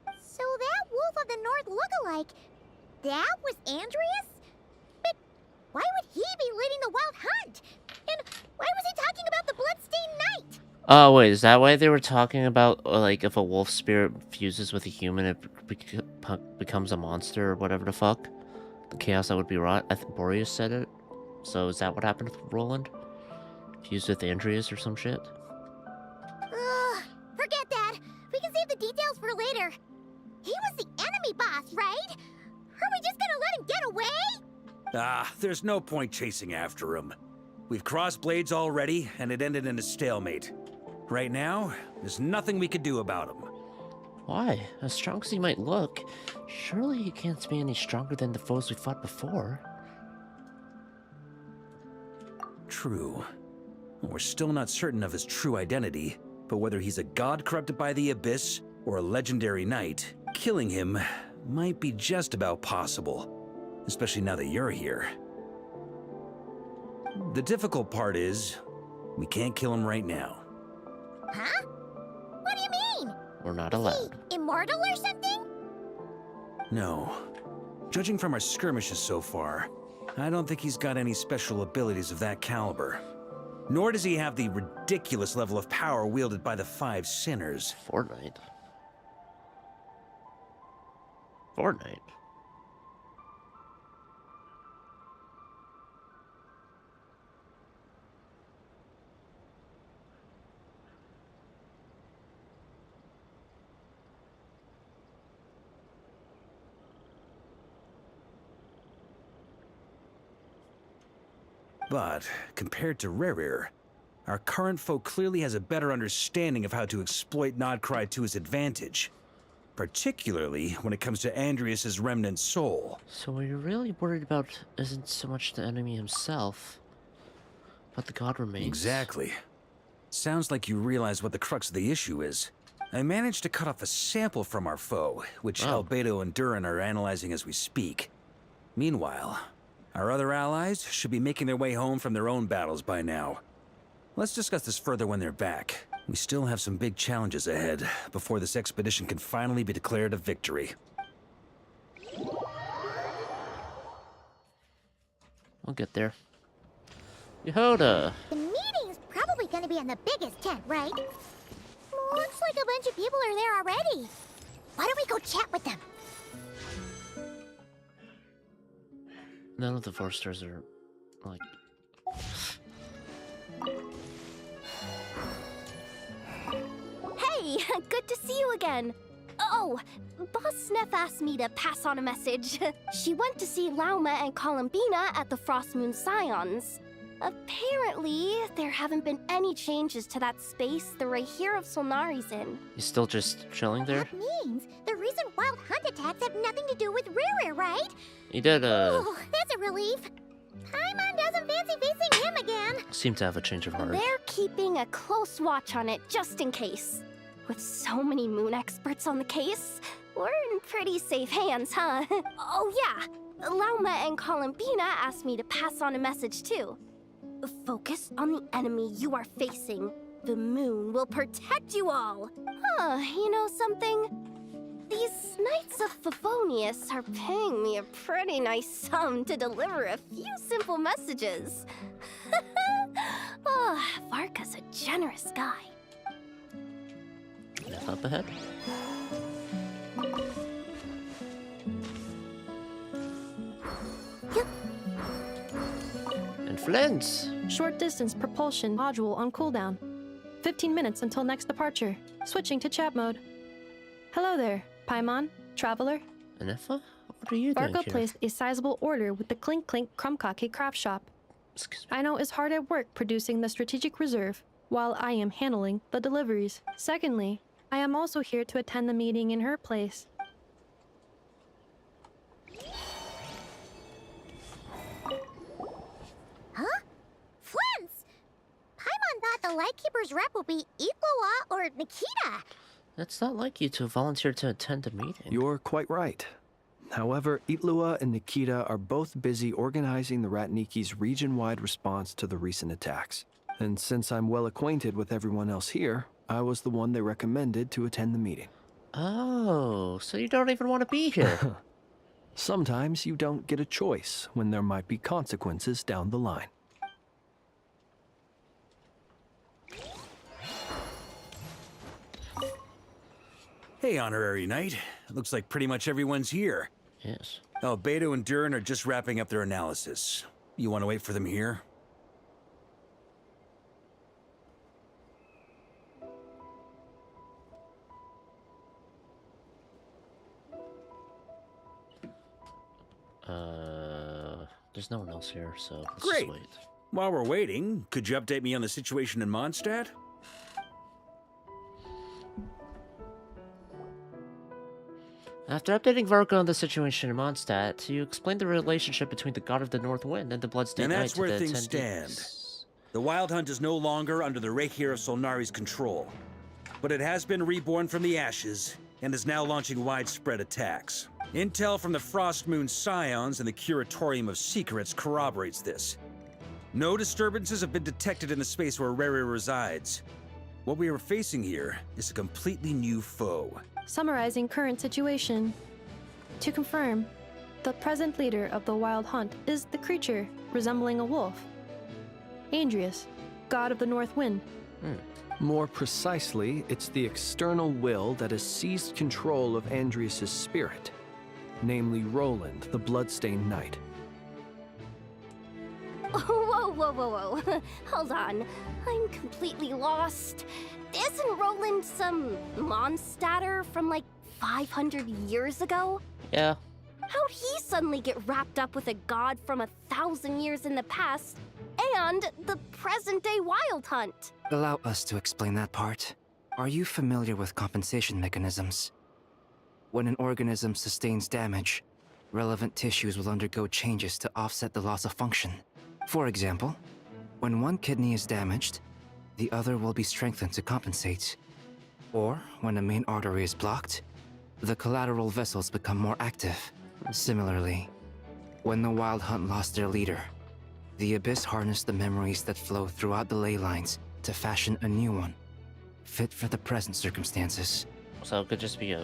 S2: So that Wolf of the North lookalike, that was Andreas? But why would he be leading the Wild Hunt? And why was he talking about the Bloodstained Knight?
S1: Oh, wait, is that why they were talking about, like, if a wolf spirit fuses with a human, it becomes a monster, or whatever the fuck? The chaos that would be wrought? I think Boreas said it. So is that what happened with Roland? Fused with Andreas or some shit?
S2: Ugh, forget that. We can save the details for later. He was the enemy boss, right? Are we just gonna let him get away?
S6: Ah, there's no point chasing after him. We've crossed blades already, and it ended in a stalemate. Right now, there's nothing we could do about him.
S1: Why? As strong as he might look, surely he can't be any stronger than the foes we fought before.
S6: True. We're still not certain of his true identity, but whether he's a god corrupted by the Abyss or a legendary knight, killing him might be just about possible, especially now that you're here. The difficult part is, we can't kill him right now.
S2: Huh? What do you mean?
S1: We're not allowed.
S2: Immortal or something?
S6: No. Judging from our skirmishes so far, I don't think he's got any special abilities of that caliber. Nor does he have the ridiculous level of power wielded by the 5 sinners.
S1: Fortnite. Fortnite.
S6: But, compared to Rerir, our current foe clearly has a better understanding of how to exploit Nodcry to his advantage. Particularly when it comes to Andreas's remnant soul.
S1: So what you're really worried about isn't so much the enemy himself, but the god remains.
S6: Exactly. Sounds like you realize what the crux of the issue is. I managed to cut off a sample from our foe, which Albedo and Durin are analyzing as we speak. Meanwhile, our other allies should be making their way home from their own battles by now. Let's discuss this further when they're back. We still have some big challenges ahead before this expedition can finally be declared a victory.
S1: We'll get there. Yehoda!
S2: The meeting's probably gonna be in the biggest tent, right? Looks like a bunch of people are there already. Why don't we go chat with them?
S1: None of the Forsters are, like...
S18: Hey, good to see you again. Oh, Boss Sneff asked me to pass on a message. She went to see Lauma and Columbina at the Frost Moon Scions. Apparently, there haven't been any changes to that space the Rahir of Solnari's in.
S1: He's still just chilling there?
S2: That means the recent wild hunt attacks have nothing to do with Rerir, right?
S1: He did,
S2: Oh, that's a relief. Paimon doesn't fancy facing him again.
S1: seem to have a change of heart.
S18: They're keeping a close watch on it just in case. With so many moon experts on the case, we're in pretty safe hands, huh? Oh yeah, Lauma and Columbina asked me to pass on a message too. Focus on the enemy you are facing. The moon will protect you all. Huh, you know something? These Knights of Favonius are paying me a pretty nice sum to deliver a few simple messages. Oh, Varka's a generous guy.
S1: Enough up ahead. And Flint!
S19: Short distance propulsion module on cooldown. 15 minutes until next departure. Switching to chat mode. Hello there, Paimon, traveler.
S1: Anefa? What are you doing
S19: Varka
S1: here?
S19: placed a sizable order with the Clink Clink Krumkake craft shop. I know is hard at work producing the strategic reserve, while I am handling the deliveries. Secondly, I am also here to attend the meeting in her place.
S2: Huh? Flint's! Paimon thought the Lightkeeper's rep would be Iqua or Nikita.
S1: That's not like you to volunteer to attend a meeting.
S20: You're quite right. However, Itlua and Nikita are both busy organizing the Ratniki's region-wide response to the recent attacks. And since I'm well acquainted with everyone else here, I was the one they recommended to attend the meeting.
S1: Oh, so you don't even want to be here.
S20: Sometimes you don't get a choice when there might be consequences down the line.
S6: Hey, Honorary Knight. Looks like pretty much everyone's here.
S1: Yes.
S6: Albedo and Durin are just wrapping up their analysis. You want to wait for them here?
S1: There's no one else here, so let's
S6: Great.
S1: just wait.
S6: While we're waiting, could you update me on the situation in Mondstadt?
S1: After updating Varka on the situation in Mondstadt, you explained the relationship between the God of the North Wind and the Bloodstained
S6: And
S1: Knight
S6: that's
S1: to
S6: where
S1: the
S6: things
S1: attendees.
S6: stand. The Wild Hunt is no longer under the Rahir of Solnari's control, but it has been reborn from the ashes and is now launching widespread attacks. Intel from the Frost Moon Scions and the Curatorium of Secrets corroborates this. No disturbances have been detected in the space where Rerir resides. What we are facing here is a completely new foe.
S19: Summarizing current situation. To confirm, the present leader of the Wild Hunt is the creature resembling a wolf. Andreas, god of the north wind.
S20: More precisely, it's the external will that has seized control of Andrias' spirit, namely Roland, the bloodstained knight.
S18: Whoa, whoa, whoa, whoa. Hold on. I'm completely lost. Isn't Roland some Mondstadter from like 500 years ago?
S1: Yeah.
S18: How'd he suddenly get wrapped up with a god from 1,000 years in the past and the present-day Wild Hunt?
S21: Allow us to explain that part. Are you familiar with compensation mechanisms? When an organism sustains damage, relevant tissues will undergo changes to offset the loss of function. For example, when one kidney is damaged, the other will be strengthened to compensate. Or, when a main artery is blocked, the collateral vessels become more active. Similarly, when the Wild Hunt lost their leader, the Abyss harnessed the memories that flow throughout the ley lines to fashion a new one, fit for the present circumstances.
S1: So it could just be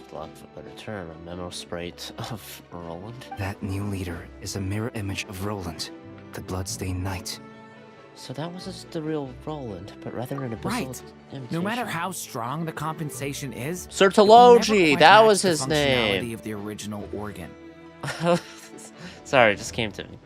S1: for lack of a better term, a memo sprite of Roland.
S21: That new leader is a mirror image of Roland, the bloodstained knight.
S1: So that was just the real Roland, but rather an abyssal
S22: Right.
S1: imitation.
S22: No matter how strong the compensation is,
S1: Sertology, that was his
S22: the
S1: name.
S22: functionality of the original organ.
S1: Sorry, it just came to me.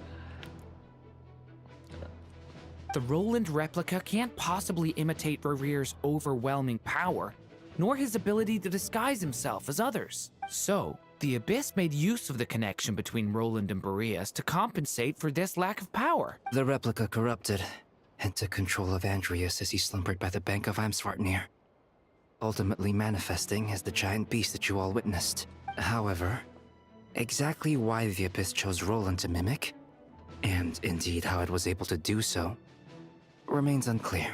S22: The Roland replica can't possibly imitate Rerear's overwhelming power, nor his ability to disguise himself as others. So, the Abyss made use of the connection between Roland and Boreas to compensate for this lack of power.
S21: The replica corrupted and took control of Andrias as he slumbered by the bank of Eimsvartnir, ultimately manifesting as the giant beast that you all witnessed. However, exactly why the Abyss chose Roland to mimic, and indeed how it was able to do so, remains unclear.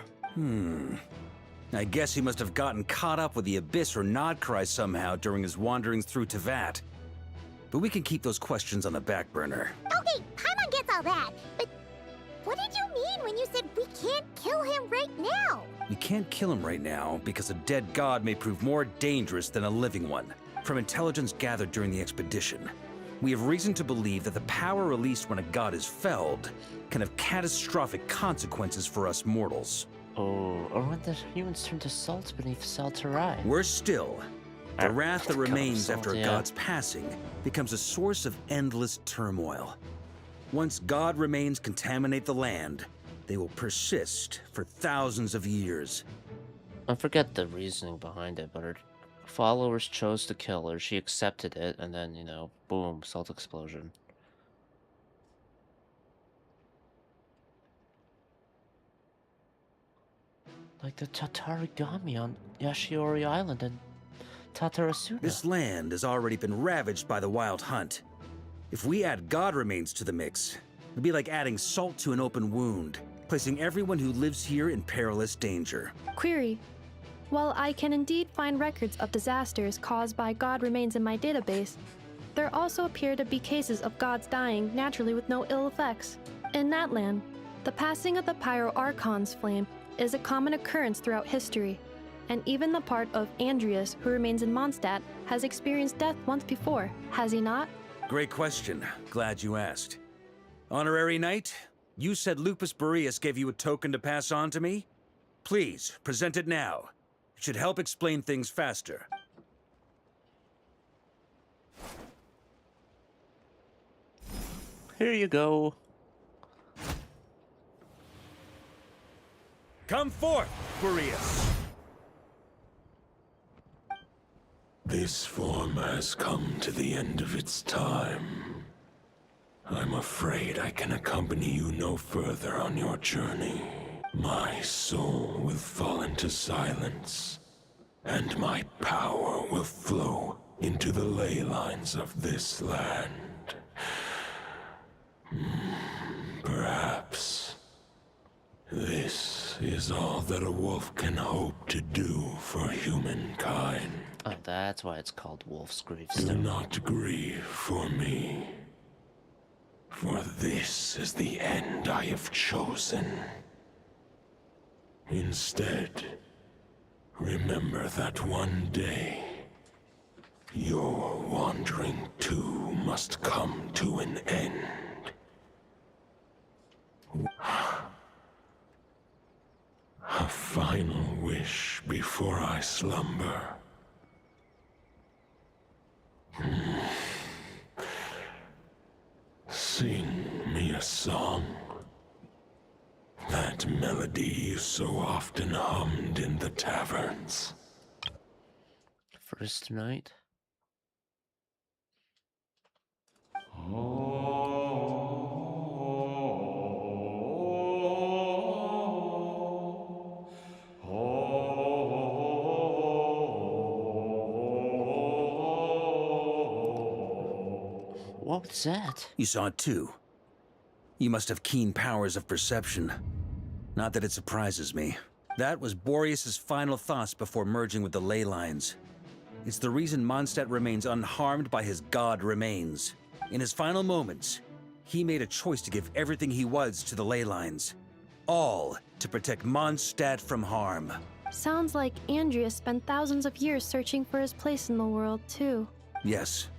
S6: I guess he must have gotten caught up with the Abyss or Nodcry somehow during his wanderings through Tevat. But we can keep those questions on the back burner.
S2: Okay, Paimon gets all that, but what did you mean when you said we can't kill him right now?
S6: We can't kill him right now because a dead god may prove more dangerous than a living one, from intelligence gathered during the expedition. We have reason to believe that the power released when a god is felled can have catastrophic consequences for us mortals.
S1: Oh, or when the humans turn to salt beneath Salterai.
S6: Worse still, the wrath that remains
S1: salt,
S6: after a
S1: yeah.
S6: god's passing becomes a source of endless turmoil. Once god remains contaminate the land, they will persist for thousands of years.
S1: I forget the reasoning behind it, but her followers chose to kill her. She accepted it, and then, you know, boom, salt explosion. Like the Tatarigami on Yashiori Island and Tatarasuna.
S6: This land has already been ravaged by the Wild Hunt. If we add god remains to the mix, it'd be like adding salt to an open wound, placing everyone who lives here in perilous danger.
S19: Query. While I can indeed find records of disasters caused by god remains in my database, there also appear to be cases of gods dying naturally with no ill effects. In that land, the passing of the Pyro-Archon's flame is a common occurrence throughout history, and even the part of Andrias who remains in Mondstadt has experienced death once before, has he not?
S6: Great question. Glad you asked. Honorary Knight, you said Lupus Boreas gave you a token to pass on to me? Please, present it now. It should help explain things faster.
S1: Here you go.
S6: Come forth, Boreas!
S11: This form has come to the end of its time. I'm afraid I can accompany you no further on your journey. My soul will fall into silence, and my power will flow into the ley lines of this land. Perhaps this is all that a wolf can hope to do for humankind.
S1: Oh, that's why it's called Wolf's
S11: Do
S1: Gravestone.
S11: not grieve for me, for this is the end I have chosen. Instead, remember that one day, Your wandering too must come to an end. A final wish before I slumber. Sing me a song. That melody you so often hummed in the taverns.
S1: First night. What was that?
S6: You saw it too. You must have keen powers of perception. Not that it surprises me. That was Boreas's final thoughts before merging with the ley lines. It's the reason Mondstadt remains unharmed by his god remains. In his final moments, he made a choice to give everything he was to the ley lines. All to protect Mondstadt from harm.
S19: Sounds like Andreas spent thousands of years searching for his place in the world, too.
S6: Yes.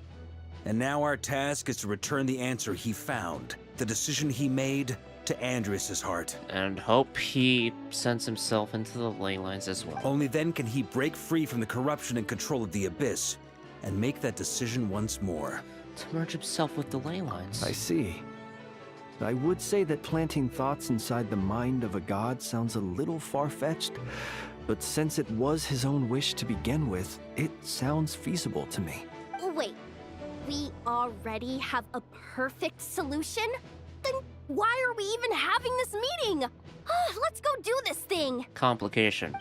S6: And now our task is to return the answer he found, the decision he made, to Andreas's heart.
S1: And hope he sends himself into the ley lines as well.
S6: Only then can he break free from the corruption and control of the Abyss, and make that decision once more.
S1: To merge himself with the ley lines.
S20: I see. I would say that planting thoughts inside the mind of a god sounds a little far-fetched, but since it was his own wish to begin with, it sounds feasible to me.
S18: Wait, we already have a perfect solution? Then why are we even having this meeting? Let's go do this thing!
S1: Complication.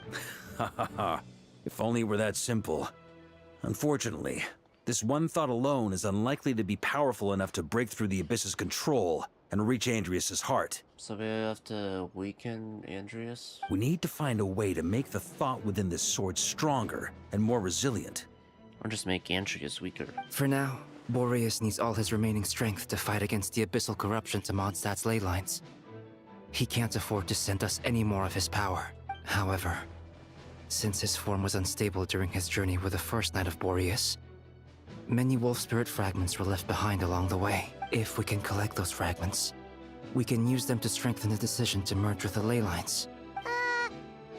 S6: Ha ha ha. If only it were that simple. Unfortunately, this one thought alone is unlikely to be powerful enough to break through the Abyss's control and reach Andreas's heart.
S1: So we have to weaken Andreas?
S6: We need to find a way to make the thought within this sword stronger and more resilient.
S1: Or just make Andreas weaker.
S21: For now, Boreas needs all his remaining strength to fight against the abyssal corruption to Mondstadt's ley lines. He can't afford to send us any more of his power. However, since his form was unstable during his journey with the first night of Boreas, many wolf spirit fragments were left behind along the way. If we can collect those fragments, we can use them to strengthen the decision to merge with the ley lines.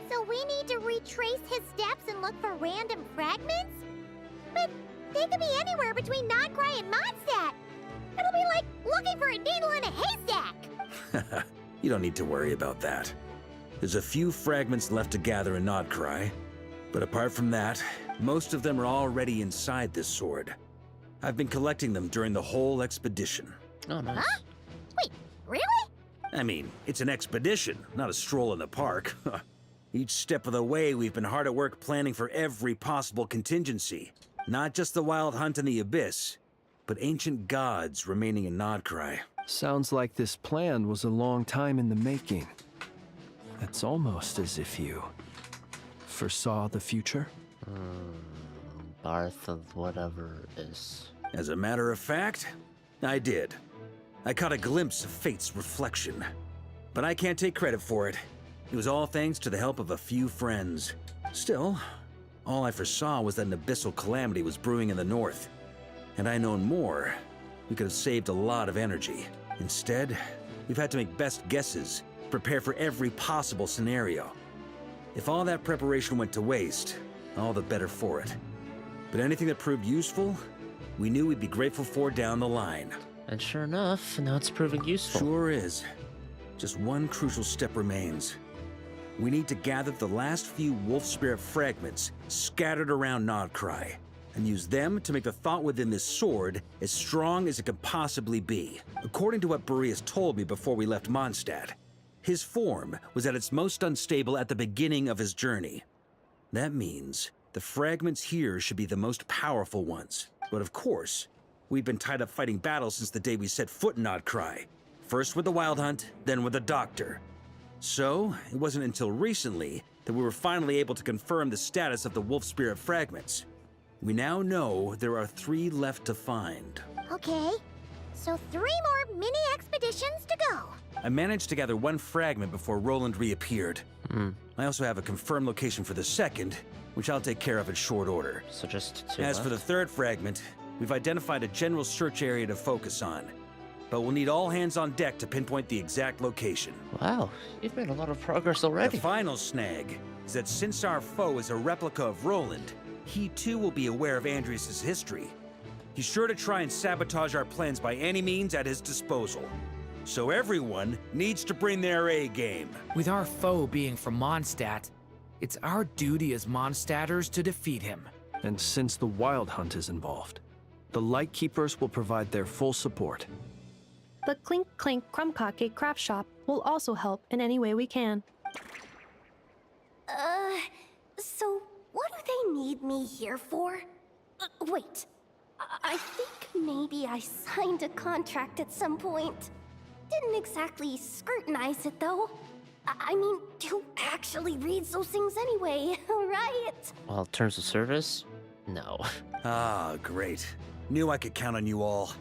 S2: So we need to retrace his steps and look for random fragments? But they could be anywhere between Nodcry and Mondstadt. It'll be like looking for a needle in a haystack.
S6: You don't need to worry about that. There's a few fragments left to gather in Nodcry, but apart from that, most of them are already inside this sword. I've been collecting them during the whole expedition.
S1: Oh, nice.
S2: Huh? Wait, really?
S6: I mean, it's an expedition, not a stroll in the park. Each step of the way, we've been hard at work planning for every possible contingency. Not just the wild hunt in the Abyss, but ancient gods remaining in Nodcry.
S20: Sounds like this plan was a long time in the making. It's almost as if you foresaw the future.
S1: Barth of whatever is.
S6: As a matter of fact, I did. I caught a glimpse of fate's reflection. But I can't take credit for it. It was all thanks to the help of a few friends. Still, all I foresaw was that an abyssal calamity was brewing in the north. Had I known more, we could have saved a lot of energy. Instead, we've had to make best guesses, prepare for every possible scenario. If all that preparation went to waste, all the better for it. But anything that proved useful, we knew we'd be grateful for down the line.
S1: And sure enough, now it's proving useful.
S6: Sure is. Just one crucial step remains. We need to gather the last few wolf spirit fragments scattered around Nodcry, and use them to make the thought within this sword as strong as it could possibly be. According to what Boreas told me before we left Mondstadt, his form was at its most unstable at the beginning of his journey. That means the fragments here should be the most powerful ones. But of course, we've been tied up fighting battles since the day we set foot in Nodcry. First with the Wild Hunt, then with the Doctor. So, it wasn't until recently that we were finally able to confirm the status of the Wolf Spirit fragments. We now know there are 3 left to find.
S2: Okay, so 3 more mini expeditions to go.
S6: I managed to gather one fragment before Roland reappeared. I also have a confirmed location for the second, which I'll take care of in short order.
S1: So just two
S6: As
S1: left.
S6: for the third fragment, we've identified a general search area to focus on. But we'll need all hands on deck to pinpoint the exact location.
S1: Wow, you've made a lot of progress already.
S6: The final snag is that since our foe is a replica of Roland, he too will be aware of Andreas' history. He's sure to try and sabotage our plans by any means at his disposal. So everyone needs to bring their A game.
S22: With our foe being from Mondstadt, it's our duty as Mondstadters to defeat him.
S20: And since the Wild Hunt is involved, the Lightkeepers will provide their full support.
S19: The Clink Clink Krumkake craft shop will also help in any way we can.
S18: So what do they need me here for? Wait, I think maybe I signed a contract at some point. Didn't exactly scrutinize it, though. I mean, who actually reads those things anyway, right?
S1: Well, terms of service? No.
S6: Ah, great. Knew I could count on you all.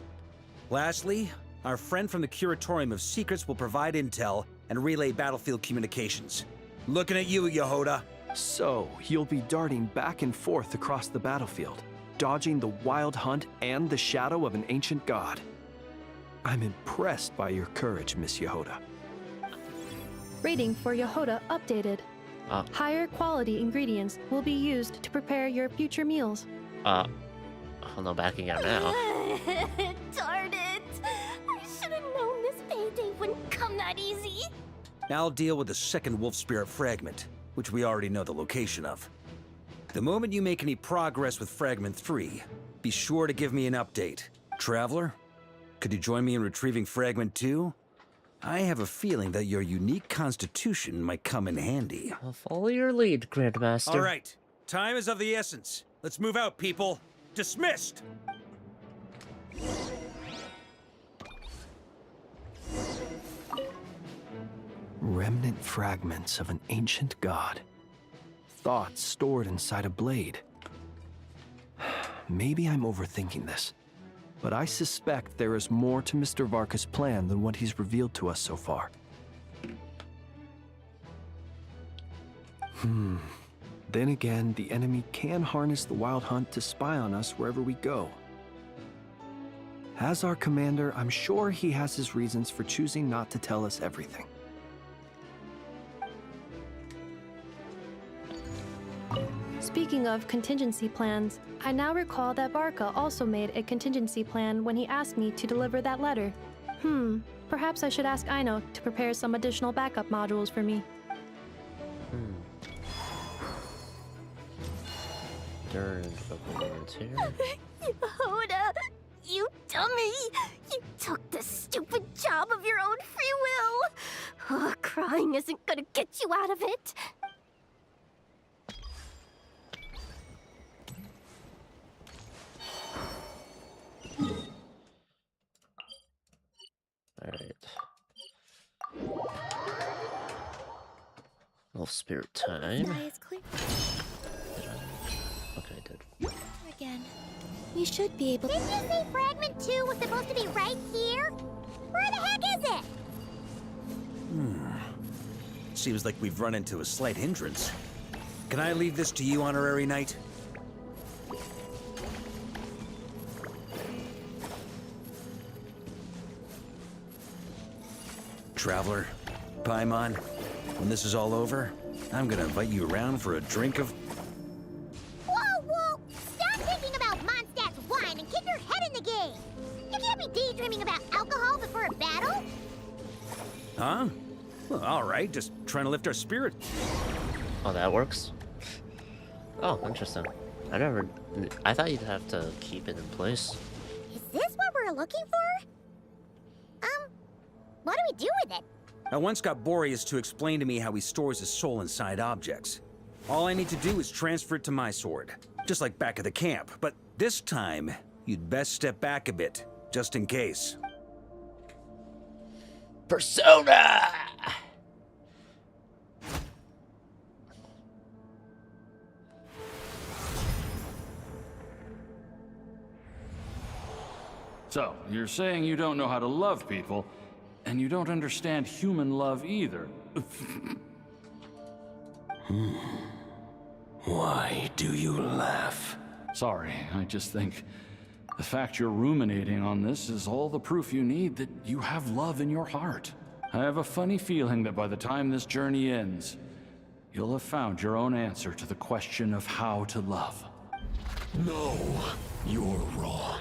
S6: Lastly, our friend from the Curatorium of Secrets will provide intel and relay battlefield communications. Looking at you, Yehoda.
S20: So, you'll be darting back and forth across the battlefield, dodging the Wild Hunt and the shadow of an ancient god. I'm impressed by your courage, Miss Yehoda.
S19: Rating for Yehoda updated. Higher quality ingredients will be used to prepare your future meals.
S1: Oh no, backing out now.
S18: Darn it! I should have known this payday wouldn't come that easy.
S6: I'll deal with the second Wolf Spirit fragment, which we already know the location of. The moment you make any progress with Fragment 3, be sure to give me an update. Traveler, could you join me in retrieving Fragment 2? I have a feeling that your unique constitution might come in handy.
S1: I'll follow your lead, Grandmaster.
S6: All right, time is of the essence. Let's move out, people. Dismissed!
S20: Remnant fragments of an ancient god. Thoughts stored inside a blade. Maybe I'm overthinking this, but I suspect there is more to Mr. Varka's plan than what he's revealed to us so far. Then again, the enemy can harness the Wild Hunt to spy on us wherever we go. As our commander, I'm sure he has his reasons for choosing not to tell us everything.
S19: Speaking of contingency plans, I now recall that Varka also made a contingency plan when he asked me to deliver that letter. Perhaps I should ask Aino to prepare some additional backup modules for me.
S18: Yehoda, you dummy! You took the stupid job of your own free will! Crying isn't gonna get you out of it.
S1: Alright. Wolf Spirit time.
S3: Sky is clear.
S1: Okay, I did.
S3: Again. We should be able to...
S2: Didn't you say Fragment 2 was supposed to be right here? Where the heck is it?
S6: Seems like we've run into a slight hindrance. Can I leave this to you, Honorary Knight? Traveler, Paimon, when this is all over, I'm gonna invite you around for a drink of...
S2: Whoa! Stop thinking about Mondstadt's wine and get your head in the game! You can't be daydreaming about alcohol before a battle!
S6: Huh? Well, all right, just trying to lift our spirit.
S1: Oh, that works? Oh, interesting. I thought you'd have to keep it in place.
S2: Is this what we're looking for? What do we do with it?
S6: I once got Boreas to explain to me how he stores his soul inside objects. All I need to do is transfer it to my sword, just like back at the camp. But this time, you'd best step back a bit, just in case.
S1: Persona!
S10: So, you're saying you don't know how to love people, And you don't understand human love either.
S11: Why do you laugh?
S10: Sorry, I just think the fact you're ruminating on this is all the proof you need that you have love in your heart. I have a funny feeling that by the time this journey ends, you'll have found your own answer to the question of how to love.
S11: No, you're wrong.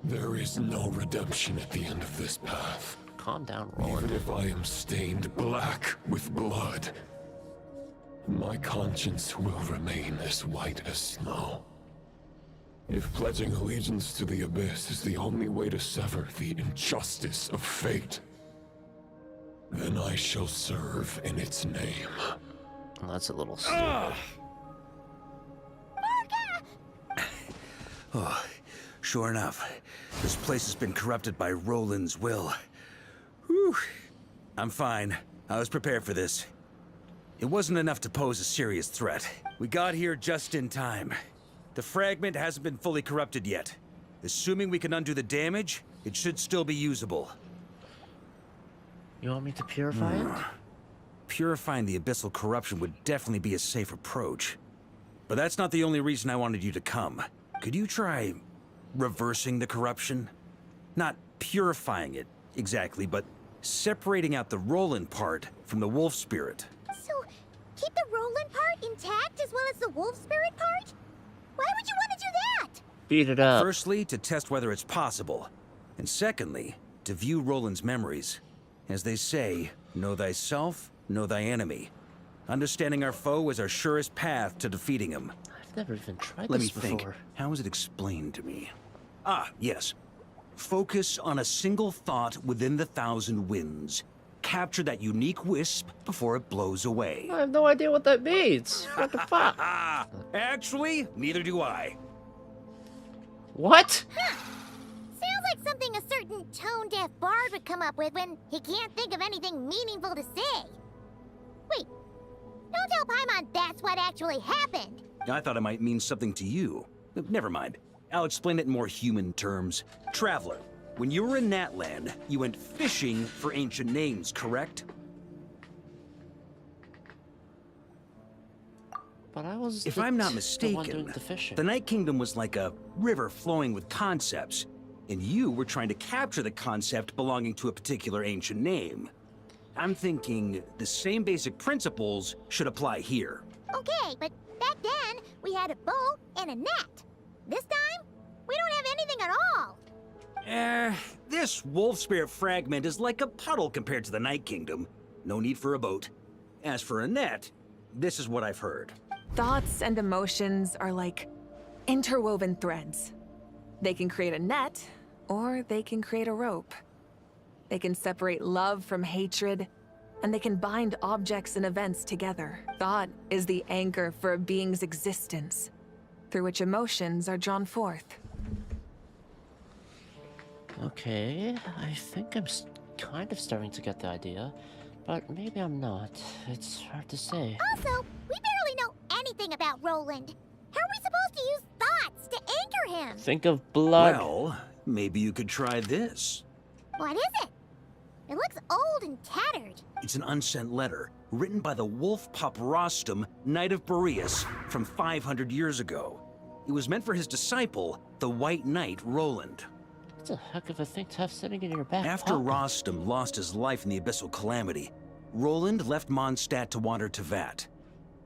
S11: There is no redemption at the end of this path.
S1: Calm down, Roland.
S11: Even if I am stained black with blood, my conscience will remain as white as snow. If pledging allegiance to the Abyss is the only way to sever the injustice of fate, then I shall serve in its name.
S1: Well, that's a little stupid.
S6: Oh, sure enough, this place has been corrupted by Roland's will. Whew. I'm fine. I was prepared for this. It wasn't enough to pose a serious threat. We got here just in time. The fragment hasn't been fully corrupted yet. Assuming we can undo the damage, it should still be usable.
S1: You want me to purify it?
S6: Purifying the abyssal corruption would definitely be a safe approach. But that's not the only reason I wanted you to come. Could you try reversing the corruption? Not purifying it, exactly, but separating out the Roland part from the wolf spirit.
S2: So, keep the Roland part intact as well as the wolf spirit part? Why would you want to do that?
S1: Beat it up.
S6: Firstly, to test whether it's possible. And secondly, to view Roland's memories. As they say, know thyself, know thy enemy. Understanding our foe is our surest path to defeating him.
S1: I've never even tried
S6: Let
S1: this
S6: me
S1: before.
S6: think. How is it explained to me? Ah, yes. Focus on a single thought within the 1,000 winds. Capture that unique wisp before it blows away.
S1: I have no idea what that means. What the fuck?
S6: Actually, neither do I.
S1: What?
S2: Sounds like something a certain tone-deaf bard would come up with when he can't think of anything meaningful to say. Wait, don't tell Paimon that's what actually happened.
S6: I thought it might mean something to you. Never mind. I'll explain it in more human terms. Traveler, when you were in Natland, you went fishing for ancient names, correct?
S1: But I was.
S6: If I'm not
S1: the one
S6: mistaken,
S1: doing the fishing.
S6: the Night Kingdom was like a river flowing with concepts, and you were trying to capture the concept belonging to a particular ancient name. I'm thinking the same basic principles should apply here.
S2: Okay, but back then, we had a boat and a net. This time, we don't have anything at all.
S6: This wolf spirit fragment is like a puddle compared to the Night Kingdom. No need for a boat. As for a net, this is what I've heard.
S9: Thoughts and emotions are like interwoven threads. They can create a net, or they can create a rope. They can separate love from hatred, and they can bind objects and events together. Thought is the anchor for a being's existence, through which emotions are drawn forth.
S1: Okay, I think I'm kind of starting to get the idea, but maybe I'm not. It's hard to say.
S2: Also, we barely know anything about Roland. How are we supposed to use thoughts to anchor him?
S1: Think of blood.
S6: Well, maybe you could try this.
S2: What is it? It looks old and tattered.
S6: It's an unsent letter, written by the wolf pup Rostam, Knight of Boreas, from 500 years ago. It was meant for his disciple, the White Knight Roland.
S1: That's a heck of a thing to have sitting in your back
S6: After
S1: pocket.
S6: Rostam lost his life in the Abyssal Calamity, Roland left Mondstadt to wander to Vat.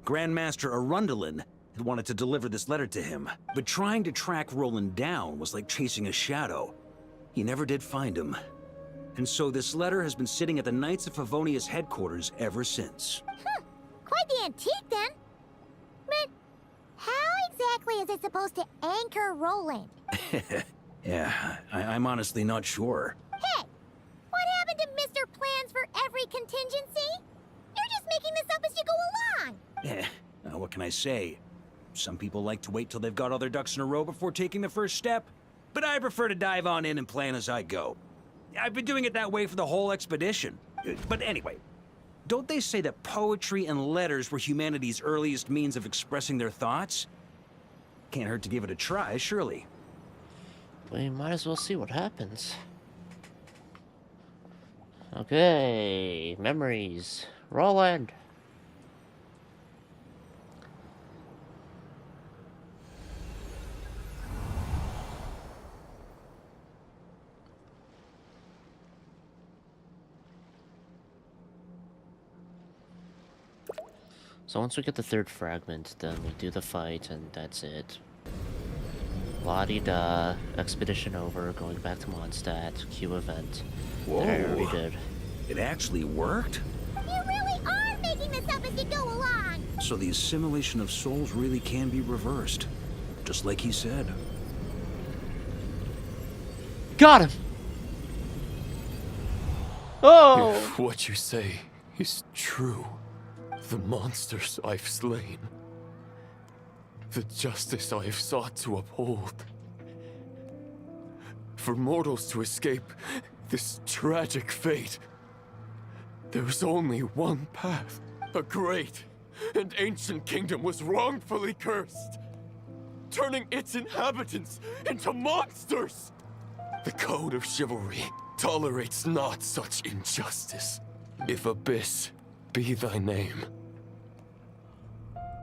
S6: Grandmaster Arundelen had wanted to deliver this letter to him, but trying to track Roland down was like chasing a shadow. He never did find him. And so this letter has been sitting at the Knights of Favonius headquarters ever since.
S2: Quite the antique, then. But how exactly is it supposed to anchor Roland?
S6: Yeah, I'm honestly not sure.
S2: Hey, what happened to Mr. Plans for every contingency? You're just making this up as you go along.
S6: What can I say? Some people like to wait till they've got all their ducks in a row before taking the first step, but I prefer to dive on in and plan as I go. I've been doing it that way for the whole expedition. But anyway, don't they say that poetry and letters were humanity's earliest means of expressing their thoughts? Can't hurt to give it a try, surely.
S1: We might as well see what happens. Okay, memories. Roland. So once we get the third fragment, then we do the fight, and that's it. La-di-da. Expedition over, going back to Mondstadt. Q event.
S6: Whoa.
S1: That I already did.
S6: It actually worked?
S2: You really are making this up as you go along!
S6: So the assimilation of souls really can be reversed. Just like he said.
S1: Got him! Oh!
S7: If what you say is true, the monsters I've slain, the justice I have sought to uphold, for mortals to escape this tragic fate, there is only one path. A great and ancient kingdom was wrongfully cursed, turning its inhabitants into monsters. The code of chivalry tolerates not such injustice. If Abyss be thy name,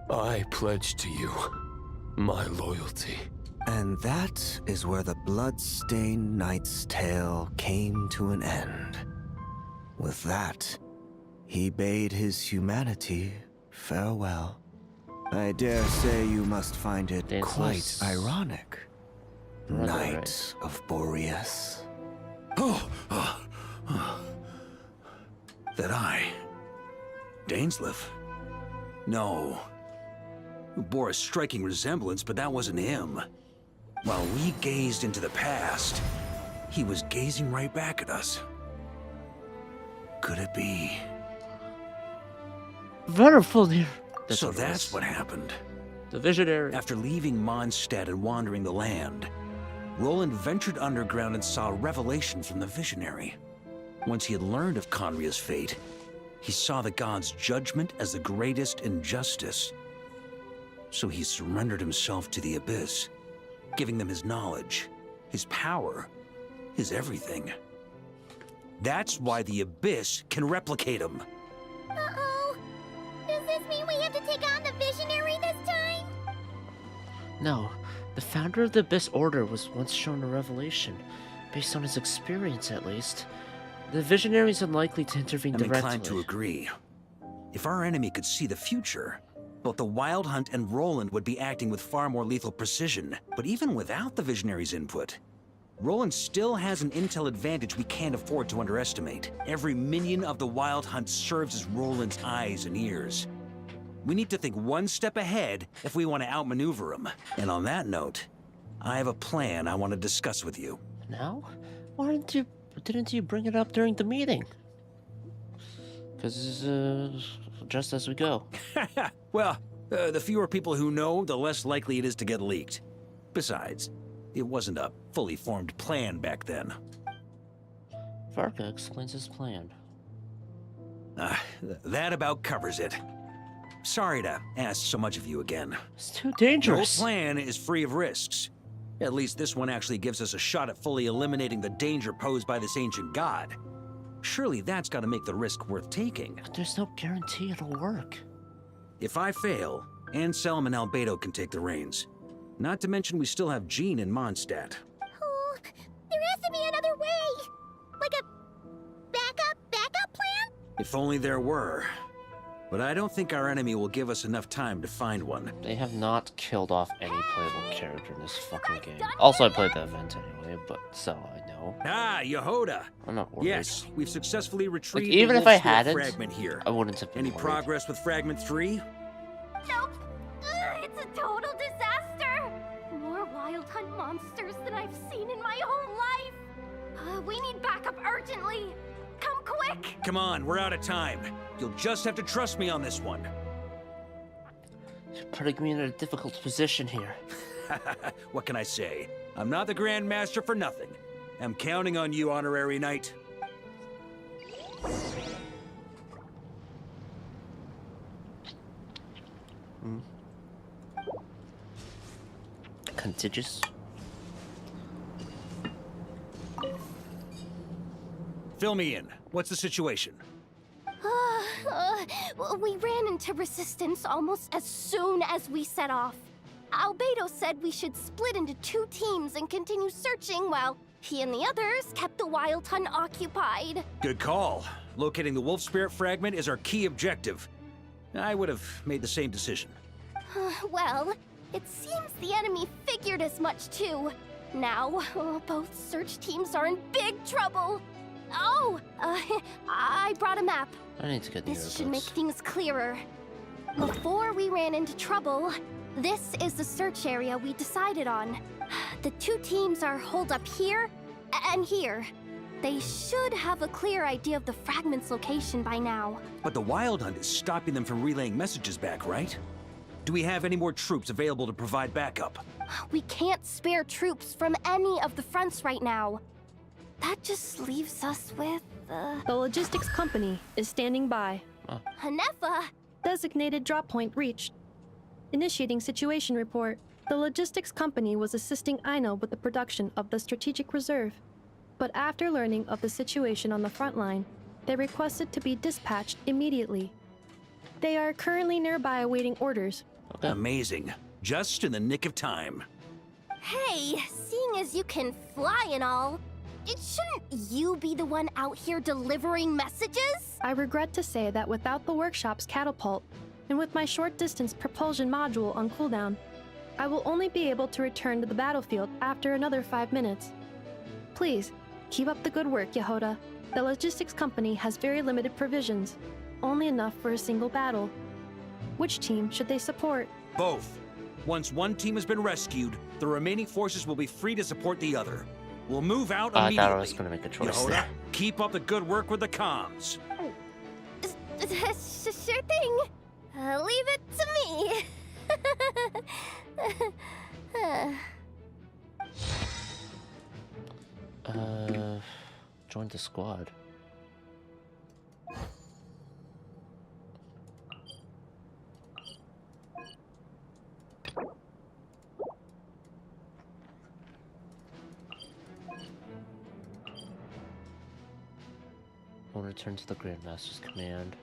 S7: I pledge to you my loyalty.
S13: And that is where the blood-stained knight's tale came to an end. With that, he bade his humanity farewell. I dare say you must find it quite ironic, Knight of Boreas.
S6: That I... Dainsleif? No. Bore a striking resemblance, but that wasn't him. While we gazed into the past, he was gazing right back at us. Could it be?
S1: Wonderful, dear.
S6: So that's what happened.
S1: The Visionary.
S6: After leaving Mondstadt and wandering the land, Roland ventured underground and saw a revelation from the Visionary. Once he had learned of Conria's fate, he saw the gods' judgment as the greatest injustice. So he surrendered himself to the Abyss, giving them his knowledge, his power, his everything. That's why the Abyss can replicate him.
S2: Uh-oh. Does this mean we have to take on the Visionary this time?
S1: No. The founder of the Abyss Order was once shown a revelation, based on his experience at least. The Visionary is unlikely to intervene directly.
S6: I'm inclined to agree. If our enemy could see the future, both the Wild Hunt and Roland would be acting with far more lethal precision. But even without the Visionary's input, Roland still has an intel advantage we can't afford to underestimate. Every minion of the Wild Hunt serves as Roland's eyes and ears. We need to think one step ahead if we want to outmaneuver him. And on that note, I have a plan I want to discuss with you.
S1: Now? Didn't you bring it up during the meeting? Because, just as we go.
S6: Well, the fewer people who know, the less likely it is to get leaked. Besides, it wasn't a fully formed plan back then.
S1: Varka explains his plan.
S6: That about covers it. Sorry to ask so much of you again.
S1: It's too dangerous.
S6: No plan is free of risks. At least this one actually gives us a shot at fully eliminating the danger posed by this ancient god. Surely that's got to make the risk worth taking.
S1: But there's no guarantee it'll work.
S6: If I fail, Anselm and Albedo can take the reins. Not to mention we still have Jean in Mondstadt.
S2: Oh, there has to be another way! Like a backup plan?
S6: If only there were. But I don't think our enemy will give us enough time to find one.
S1: They have not killed off any playable character in this fucking game. Also, I played the event anyway, but so I know.
S6: Ah, Yehoda!
S1: I'm not worried.
S6: Yes, we've successfully retrieved
S1: like, even
S6: the
S1: if I
S6: Wolf's Steel
S1: hadn't,
S6: fragment here.
S1: I wouldn't have been
S6: Any
S1: worried.
S6: progress with Fragment 3?
S18: Nope. It's a total disaster. More Wild Hunt monsters than I've seen in my whole life. We need backup urgently. Come quick!
S6: Come on, we're out of time. You'll just have to trust me on this one.
S1: You're putting me in a difficult position here.
S6: What can I say? I'm not the Grand Master for nothing. I'm counting on you, Honorary Knight.
S1: Contiguous.
S6: Fill me in. What's the situation?
S18: We ran into resistance almost as soon as we set off. Albedo said we should split into 2 teams and continue searching while he and the others kept the Wild Hunt occupied.
S6: Good call. Locating the wolf spirit fragment is our key objective. I would have made the same decision.
S18: Well, it seems the enemy figured as much too. Now, both search teams are in big trouble. Oh, I brought a map.
S1: I need to get the
S18: This should make things clearer. Before we ran into trouble, this is the search area we decided on. The 2 teams are holed up here and here. They should have a clear idea of the fragment's location by now.
S6: But the Wild Hunt is stopping them from relaying messages back, right? Do we have any more troops available to provide backup?
S18: We can't spare troops from any of the fronts right now. That just leaves us with,
S19: The logistics company is standing by.
S18: Hanefa!
S19: Designated drop point reached. Initiating situation report. The logistics company was assisting Aino with the production of the strategic reserve. But after learning of the situation on the front line, they requested to be dispatched immediately. They are currently nearby awaiting orders.
S6: Amazing. Just in the nick of time.
S18: Hey, seeing as you can fly and all, shouldn't you be the one out here delivering messages?
S19: I regret to say that without the workshop's catapult, and with my short-distance propulsion module on cooldown, I will only be able to return to the battlefield after another 5 minutes. Please, keep up the good work, Yehoda. The logistics company has very limited provisions, only enough for a single battle. Which team should they support?
S6: Both. Once one team has been rescued, the remaining forces will be free to support the other. We'll move out immediately.
S1: I thought I was going to make a choice
S6: Yehoda,
S1: there.
S6: keep up the good work with the comms.
S18: Sure thing. Leave it to me.
S1: Join the squad. We'll return to the Grandmaster's command.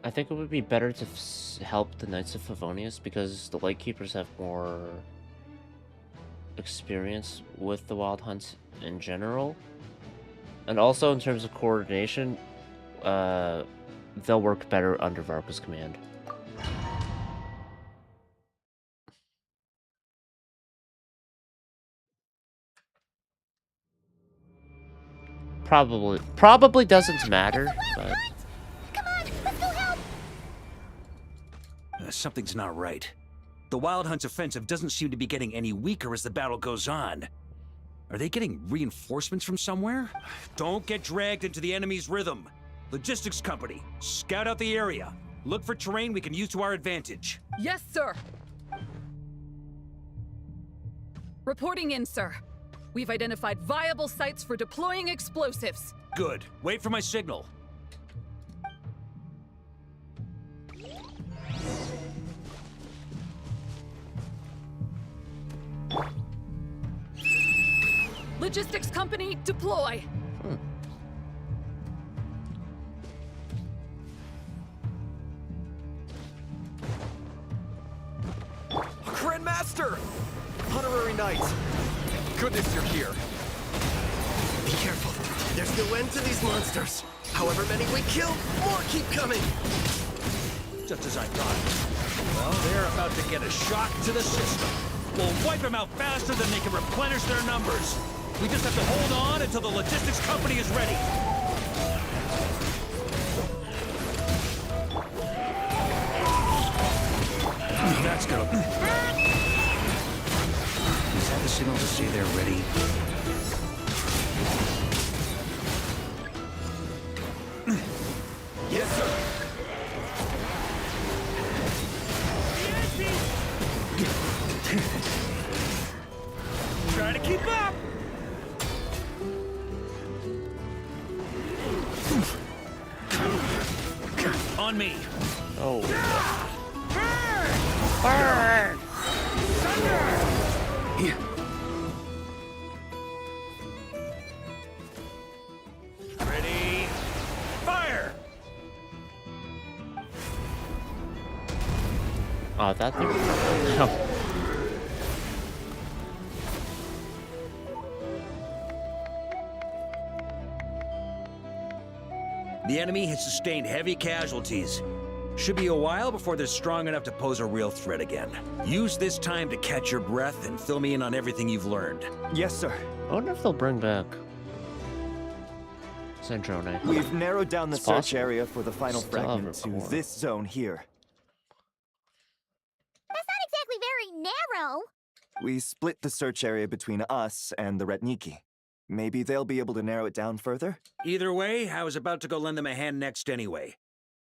S1: I think it would be better to help the Knights of Favonius because the Lightkeepers have more experience with the Wild Hunts in general. And also in terms of coordination, they'll work better under Varka's command. Probably doesn't matter, but...
S18: Come on, let's go help!
S6: Something's not right. The Wild Hunt's offensive doesn't seem to be getting any weaker as the battle goes on. Are they getting reinforcements from somewhere? Don't get dragged into the enemy's rhythm. Logistics company, scout out the area. Look for terrain we can use to our advantage.
S12: Yes, sir. Reporting in, sir. We've identified viable sites for deploying explosives.
S6: Good. Wait for my signal.
S12: Logistics company, deploy.
S8: Grandmaster! Honorary Knight! Goodness you're here.
S16: Be careful. There's no end to these monsters. However many we kill, more keep coming.
S6: Just as I thought. Well, they're about to get a shock to the system. We'll wipe them out faster than they can replenish their numbers. We just have to hold on until the logistics company is ready. That's good.
S23: Is that the signal to say they're ready?
S16: Yes, sir.
S6: Try to keep up. On me.
S1: Oh.
S6: Burn!
S1: Oh, that they were.
S6: The enemy has sustained heavy casualties. Should be a while before they're strong enough to pose a real threat again. Use this time to catch your breath and fill me in on everything you've learned.
S14: Yes, sir.
S1: I wonder if they'll bring back Centrone.
S14: We've narrowed down the
S1: It's
S14: search
S1: possible.
S14: area for the final
S1: Still have
S14: fragment to
S1: recording.
S14: this zone here.
S2: That's not exactly very narrow.
S14: We split the search area between us and the Ratniki. Maybe they'll be able to narrow it down further?
S6: Either way, I was about to go lend them a hand next anyway.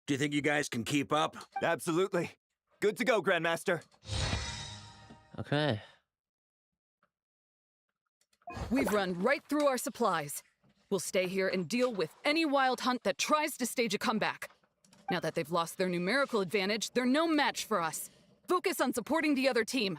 S6: Do you think you guys can keep up?
S14: Absolutely. Good to go, Grandmaster.
S1: Okay.
S12: We've run right through our supplies. We'll stay here and deal with any wild hunt that tries to stage a comeback. Now that they've lost their numerical advantage, they're no match for us. Focus on supporting the other team.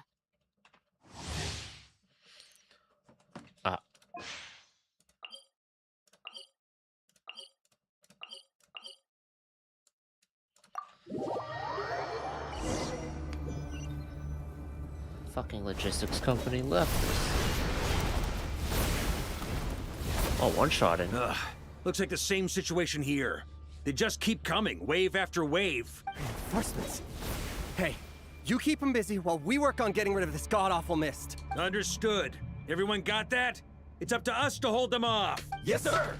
S1: Fucking logistics company left us. Oh, one-shotting.
S6: Looks like the same situation here. They just keep coming, wave after wave.
S16: Reinforcements. Hey, you keep them busy while we work on getting rid of this god-awful mist.
S6: Understood. Everyone got that? It's up to us to hold them off.
S16: Yes, sir!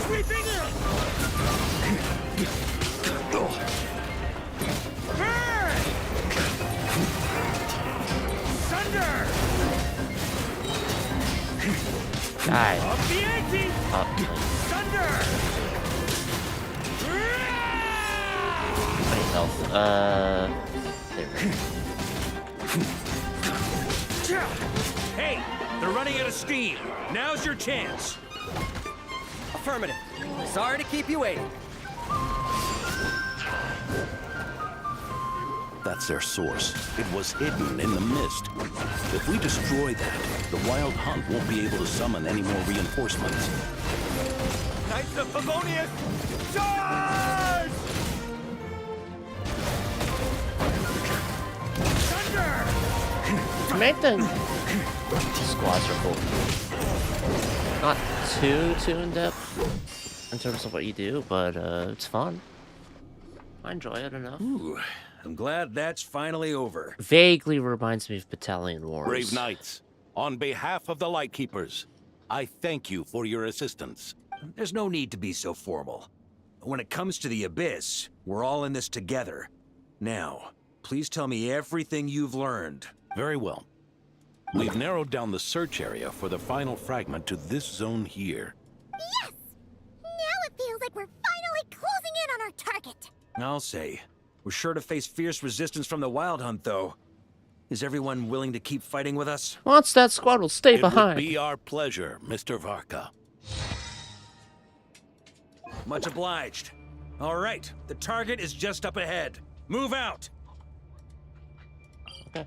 S6: Sweeping in! Thunder!
S1: Die.
S6: Up the ante! Thunder!
S1: I need health. There we go.
S6: Hey, they're running out of steam. Now's your chance.
S16: Affirmative. Sorry to keep you waiting.
S15: That's their source. It was hidden in the mist. If we destroy that, the Wild Hunt won't be able to summon any more reinforcements.
S16: Knights of Favonius, charge!
S1: The main thing, squads are cool. Not too in depth in terms of what you do, but it's fun. I enjoy it enough.
S6: Ooh, I'm glad that's finally over.
S1: Vaguely reminds me of Battalion Wars.
S15: Brave Knights, on behalf of the Lightkeepers, I thank you for your assistance.
S6: There's no need to be so formal. When it comes to the Abyss, we're all in this together. Now, please tell me everything you've learned.
S15: Very well. We've narrowed down the search area for the final fragment to this zone here.
S2: Yes! Now it feels like we're finally closing in on our target.
S6: I'll say. We're sure to face fierce resistance from the Wild Hunt, though. Is everyone willing to keep fighting with us?
S1: Mondstadt squad will stay
S15: It
S1: behind.
S15: would be our pleasure, Mr. Varka.
S6: Much obliged. All right, the target is just up ahead. Move out!
S1: Okay.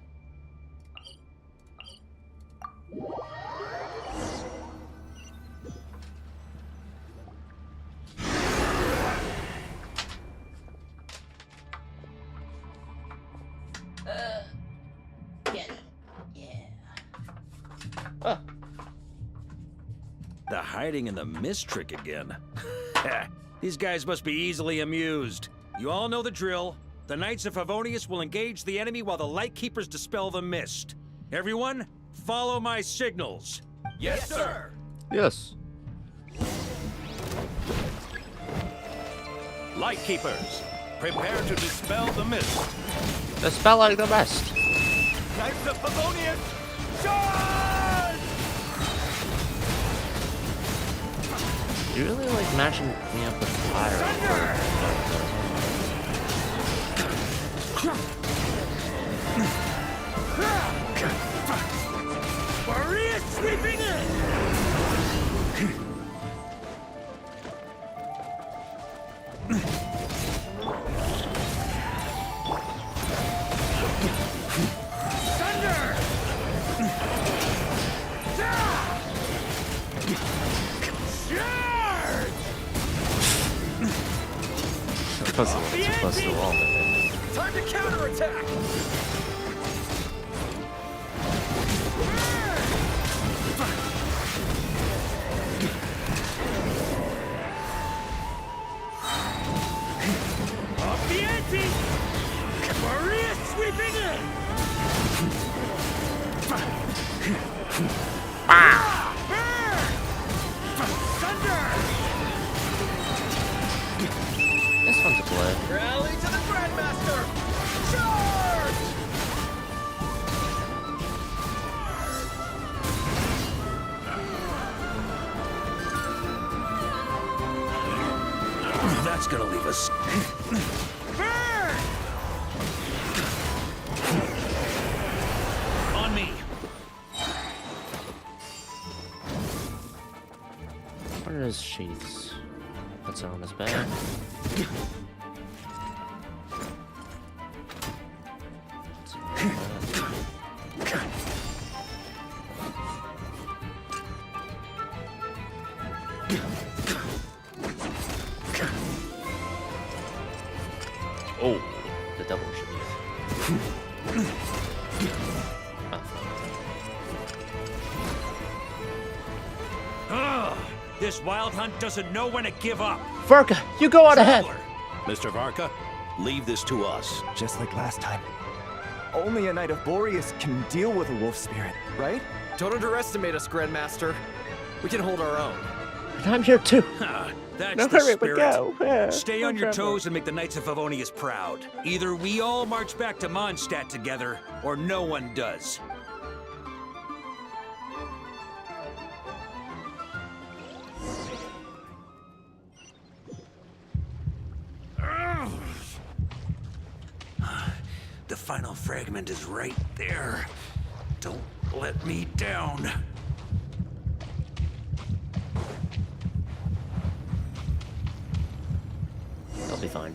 S4: Get it. Yeah.
S6: The hiding in the mist trick again. These guys must be easily amused. You all know the drill. The Knights of Favonius will engage the enemy while the Lightkeepers dispel the mist. Everyone, follow my signals.
S16: Yes, sir!
S1: Yes.
S15: Lightkeepers, prepare to dispel the mist.
S1: Dispel like the best.
S16: Knights of Favonius, charge!
S1: You really like mashing me up with fire.
S6: Maria sweeping in!
S1: Close to too close to the wall there.
S8: Time to counterattack!
S6: Off the ante! Maria sweeping in!
S1: It's fun to play.
S8: Rally to the Grandmaster! Charge!
S6: That's gonna leave us. On me.
S1: What are his sheaths? Puts it on his back. Oh, the double sheath.
S6: This wild hunt doesn't know when to give up.
S1: Varka, you go out ahead.
S15: Mr. Varka, leave this to us.
S14: Just like last time. Only a Knight of Boreas can deal with a wolf spirit, right?
S8: Don't underestimate us, Grandmaster. We can hold our own.
S1: I'm here too.
S6: That's
S1: No,
S6: the
S1: hurry, but
S6: spirit.
S1: go. Yeah,
S6: Stay
S1: no
S6: on your
S1: trouble.
S6: toes and make the Knights of Favonius proud. Either we all march back to Mondstadt together, or no one does. The final fragment is right there. Don't let me down.
S1: I'll be fine.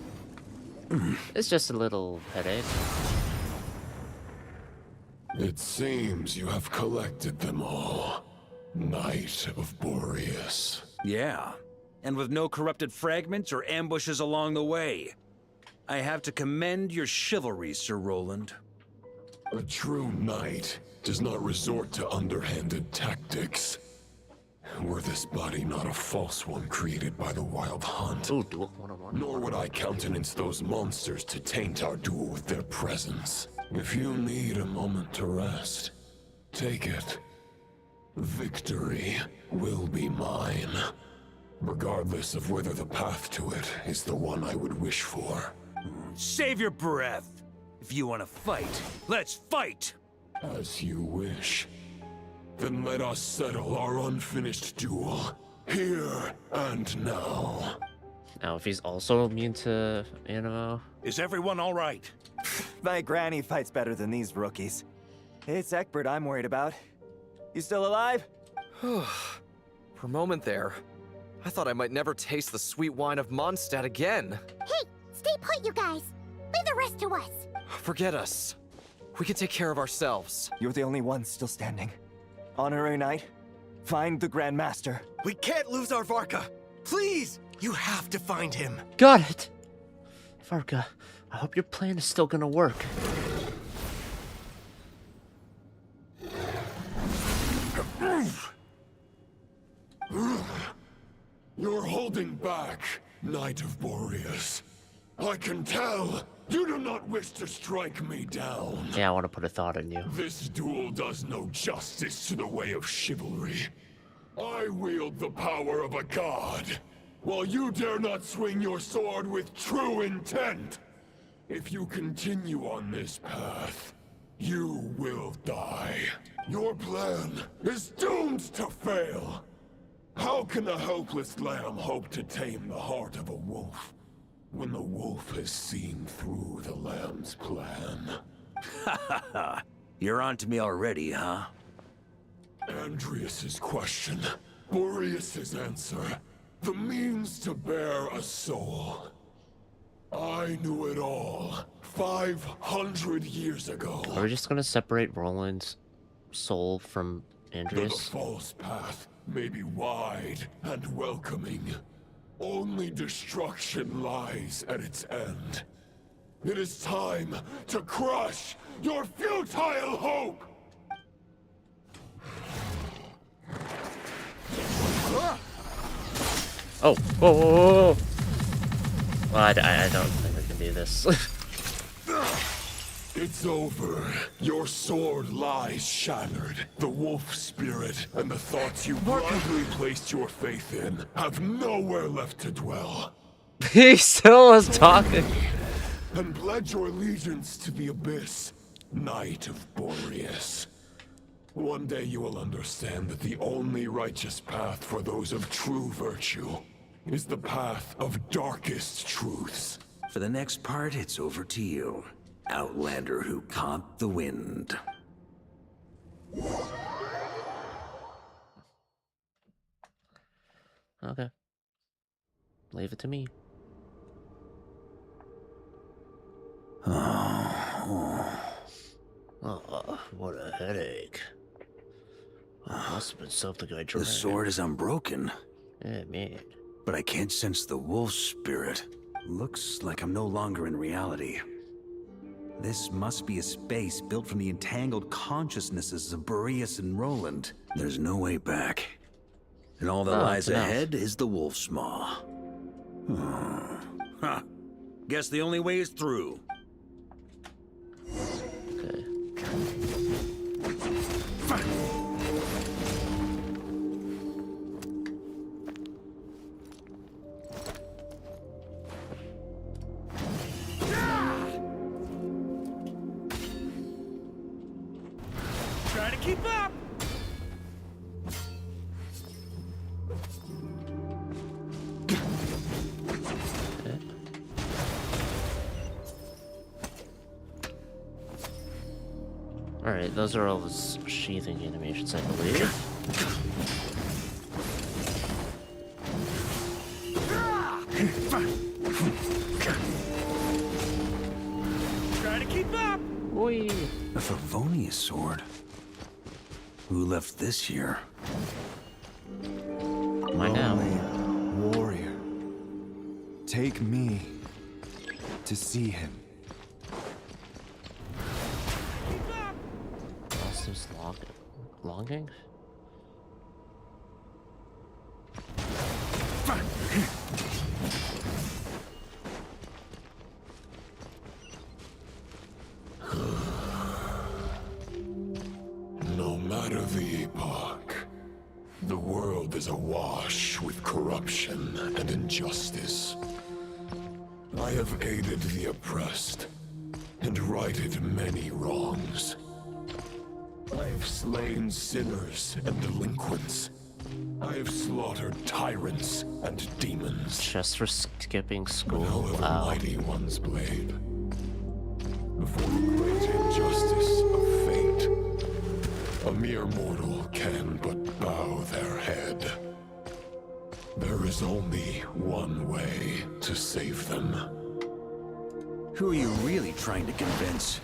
S1: It's just a little headache.
S11: It seems you have collected them all. Knight of Boreas.
S6: Yeah, and with no corrupted fragments or ambushes along the way. I have to commend your chivalry, Sir Roland.
S11: A true knight does not resort to underhanded tactics. Were this body not a false one created by the Wild Hunt,
S1: Ooh, duel 101.
S11: nor would I countenance those monsters to taint our duel with their presence. If you need a moment to rest, take it. Victory will be mine, regardless of whether the path to it is the one I would wish for.
S6: Save your breath. If you want to fight, let's fight!
S11: As you wish. Then let us settle our unfinished duel, here and now.
S1: Now, if he's also immune to Animo.
S6: Is everyone all right?
S14: My granny fights better than these rookies. It's Egbert I'm worried about. You still alive?
S8: For a moment there, I thought I might never taste the sweet wine of Mondstadt again.
S2: Hey, stay put, you guys. Leave the rest to us.
S8: Forget us. We can take care of ourselves.
S14: You're the only one still standing. Honorary Knight, find the Grand Master.
S16: We can't lose our Varka. Please, you have to find him.
S1: Got it! Varka, I hope your plan is still gonna work.
S11: You're holding back, Knight of Boreas. I can tell you do not wish to strike me down.
S1: Yeah, I want to put a thought in you.
S11: This duel does no justice to the way of chivalry. I wield the power of a god, while you dare not swing your sword with true intent. If you continue on this path, you will die. Your plan is doomed to fail. How can a helpless lamb hope to tame the heart of a wolf, when the wolf has seen through the lamb's plan?
S6: Ha ha ha. You're on to me already, huh?
S11: Andreas's question, Boreas's answer, the means to bear a soul. I knew it all 500 years ago.
S1: Are we just gonna separate Roland's soul from
S11: Though the
S1: Andreas?
S11: false path may be wide and welcoming, Only destruction lies at its end. It is time to crush your futile hope!
S1: Oh, whoa, whoa, whoa, whoa. Well, I don't think I can do this.
S11: It's over. Your sword lies shattered. The wolf spirit and the thoughts you blindly placed your faith in have nowhere left to dwell.
S1: He still was talking.
S11: And pledge your allegiance to the abyss, Knight of Boreas. One day you will understand that the only righteous path for those of true virtue is the path of darkest truths.
S16: For the next part, it's over to you. Outlander who caught the wind.
S1: Okay. Leave it to me. Oh, what a headache. Must have been something I drank.
S16: The sword is unbroken.
S1: Yeah, man.
S16: But I can't sense the wolf spirit. Looks like I'm no longer in reality. This must be a space built from the entangled consciousnesses of Boreas and Roland. There's no way back. And all that lies ahead is the wolf's maw. Huh. Guess the only way is through.
S1: Okay.
S6: Try to keep up!
S1: Alright, those are all his sheathing animations, I believe.
S6: Try to keep up!
S1: Oi.
S16: A Favonius sword? Who left this here?
S1: Why now?
S14: Warrior. Take me to see him.
S1: Lost his longing?
S11: No matter the epoch, the world is awash with corruption and injustice. I have aided the oppressed and righted many wrongs. I have slain sinners and delinquents. I have slaughtered tyrants and demons.
S1: Just for skipping school?
S11: However
S1: Wow.
S11: mighty one's blade, before the great injustice of fate, a mere mortal can but bow their head. There is only one way to save them.
S16: Who are you really trying to convince?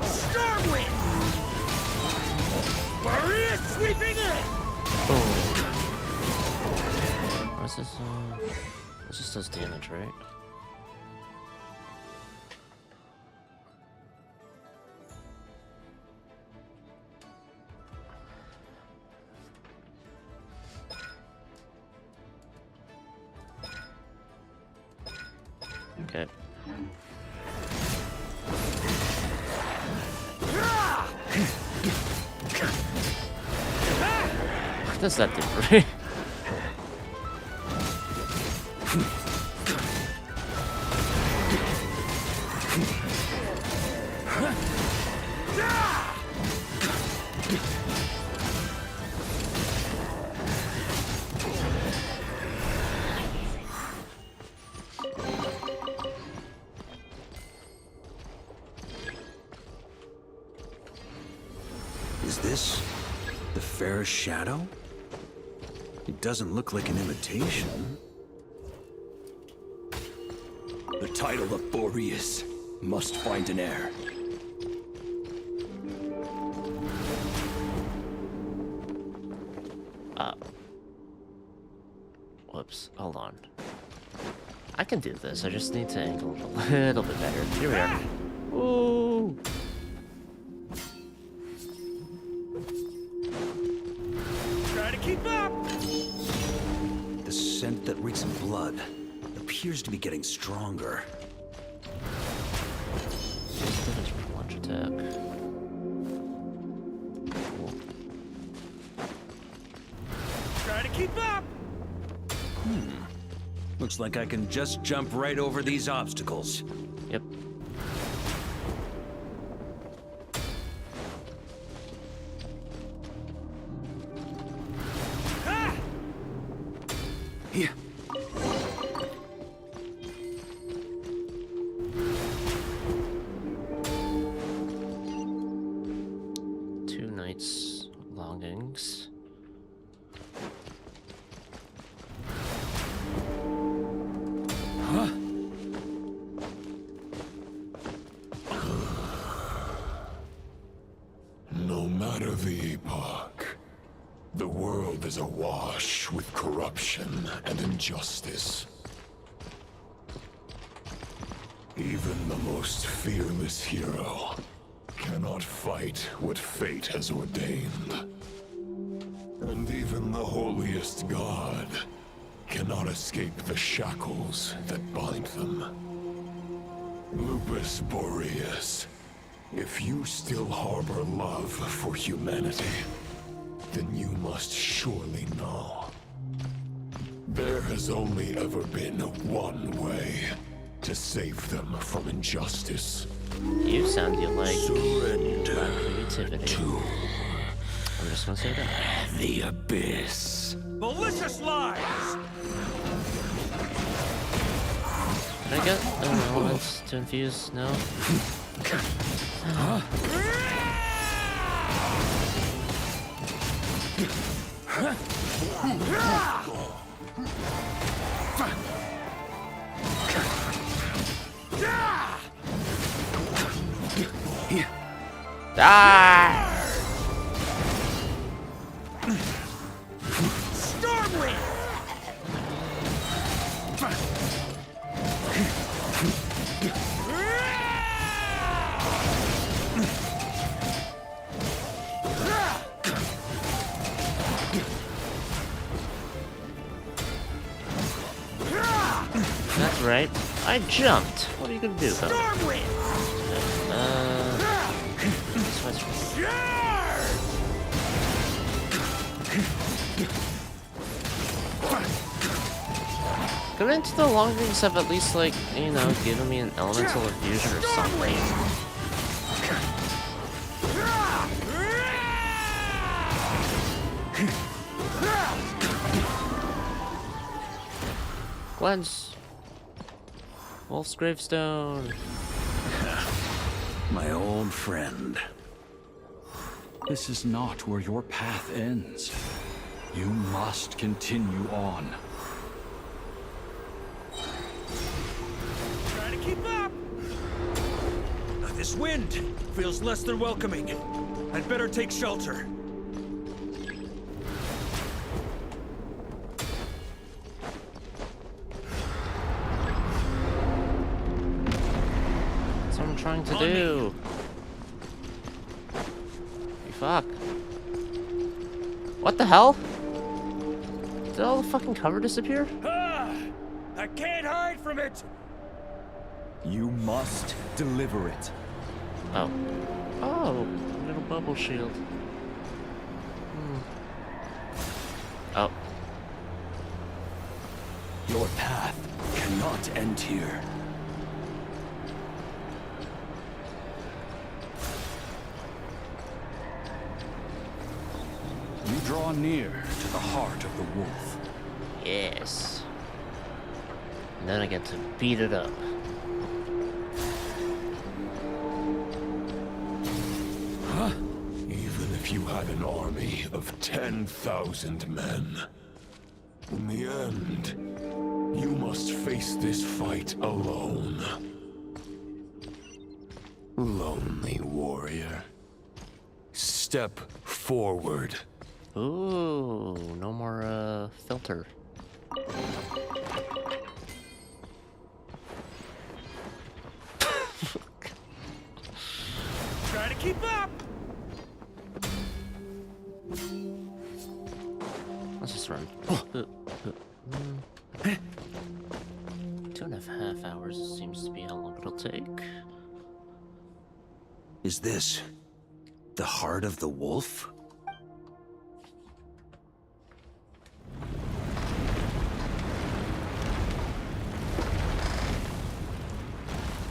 S6: Stormwind! Boreas sweeping in!
S1: What's this? This just does damage, right? Okay. What does that do, right?
S16: Is this the fair shadow? It doesn't look like an imitation.
S11: The title of Boreas must find an heir.
S1: Whoops, hold on. I can do this, I just need to angle it a little bit better. Here we are. Ooh!
S16: Try to keep up! The scent that reeks of blood appears to be getting stronger.
S1: Launch attack. Cool.
S16: Try to keep up! Looks like I can just jump right over these obstacles.
S1: Yep.
S16: Ah! Yeah.
S1: Two nights longings.
S11: No matter the epoch, the world is awash with corruption and injustice. Even the most fearless hero cannot fight what fate has ordained. And even the holiest god cannot escape the shackles that bind them. Lupus Boreas, if you still harbor love for humanity, then you must surely know. There has only ever been one way to save them from injustice.
S1: You sound like
S11: surrender
S1: creativity. I'm just gonna say that.
S11: The abyss.
S16: Malicious lies!
S1: Can I get elements to infuse? No? Die!
S16: Stormwind!
S1: That's right. I jumped. What are you gonna do about it? Couldn't the long rings have at least, like, you know, given me an elemental infusion or something? Cleanse. Wolf's gravestone.
S16: My old friend.
S10: This is not where your path ends. You must continue on.
S16: Try to keep up! This wind feels less than welcoming. I'd better take shelter.
S1: That's what I'm trying to do. Fuck. What the hell? Did all the fucking cover disappear?
S16: Ah! I can't hide from it!
S14: You must deliver it.
S1: Oh. Oh, little bubble shield. Oh.
S11: Your path cannot end here.
S10: You draw near to the heart of the wolf.
S1: Yes. And then I get to beat it up.
S11: Huh? Even if you had an army of 10,000 men, in the end, You must face this fight alone. Lonely warrior. Step forward.
S1: Ooh, no more filter.
S6: Try to keep up!
S1: Let's just run. 2.5 hours seems to be how long it'll take.
S16: Is this the heart of the wolf?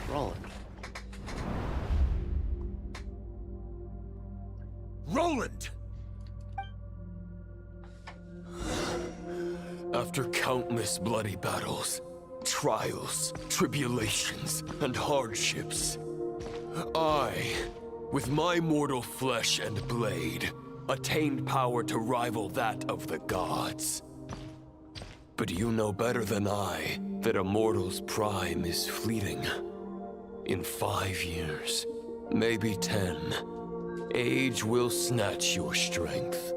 S1: Roland.
S16: Roland!
S11: After countless bloody battles, trials, tribulations, and hardships, I, with my mortal flesh and blade, attained power to rival that of the gods. But you know better than I that a mortal's prime is fleeting. In 5 years, maybe 10, age will snatch your strength.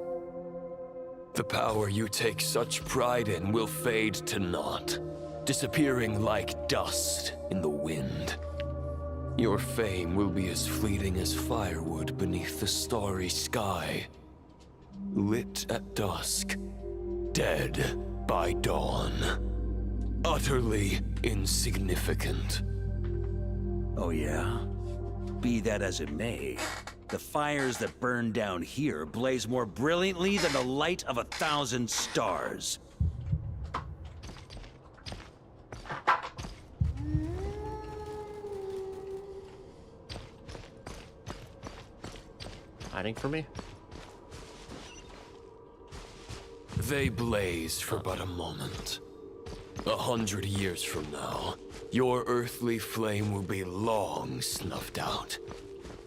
S11: The power you take such pride in will fade to naught, disappearing like dust in the wind. Your fame will be as fleeting as firewood beneath the starry sky, lit at dusk, dead by dawn, utterly insignificant.
S16: Oh yeah? Be that as it may, the fires that burn down here blaze more brilliantly than the light of 1,000 stars.
S1: Hiding from me?
S11: They blaze for but a moment. 100 years from now, your earthly flame will be long snuffed out.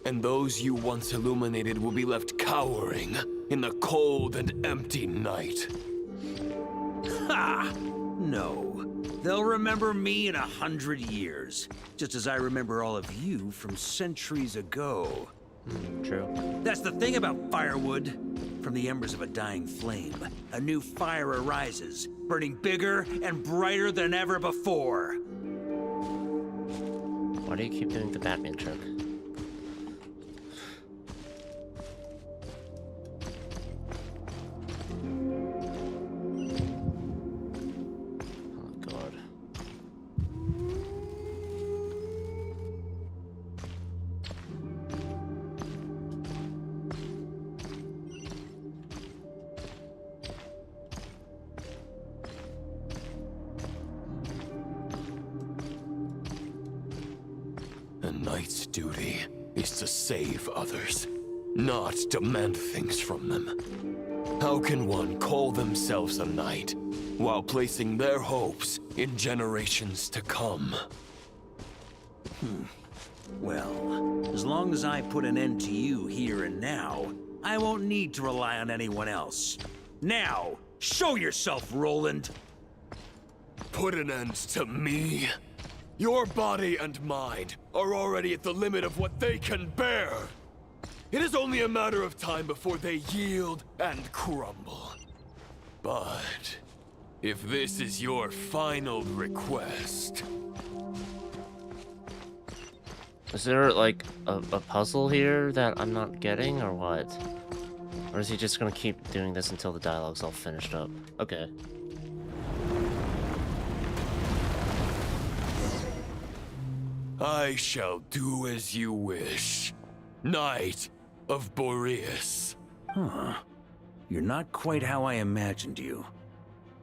S11: And those you once illuminated will be left cowering in the cold and empty night.
S16: Ha! No. They'll remember me in 100 years, just as I remember all of you from centuries ago.
S1: True.
S16: That's the thing about firewood. From the embers of a dying flame, a new fire arises, burning bigger and brighter than ever before.
S1: Why do you keep doing the Batman trick? Oh god.
S11: A knight's duty is to save others, not demand things from them. How can one call themselves a knight while placing their hopes in generations to come?
S16: Well, as long as I put an end to you here and now, I won't need to rely on anyone else. Now, show yourself, Roland!
S11: Put an end to me? Your body and mind are already at the limit of what they can bear. It is only a matter of time before they yield and crumble. But if this is your final request...
S1: Is there, like, a puzzle here that I'm not getting, or what? Or is he just gonna keep doing this until the dialogue's all finished up? Okay.
S11: I shall do as you wish, Knight of Boreas.
S16: Huh. You're not quite how I imagined you.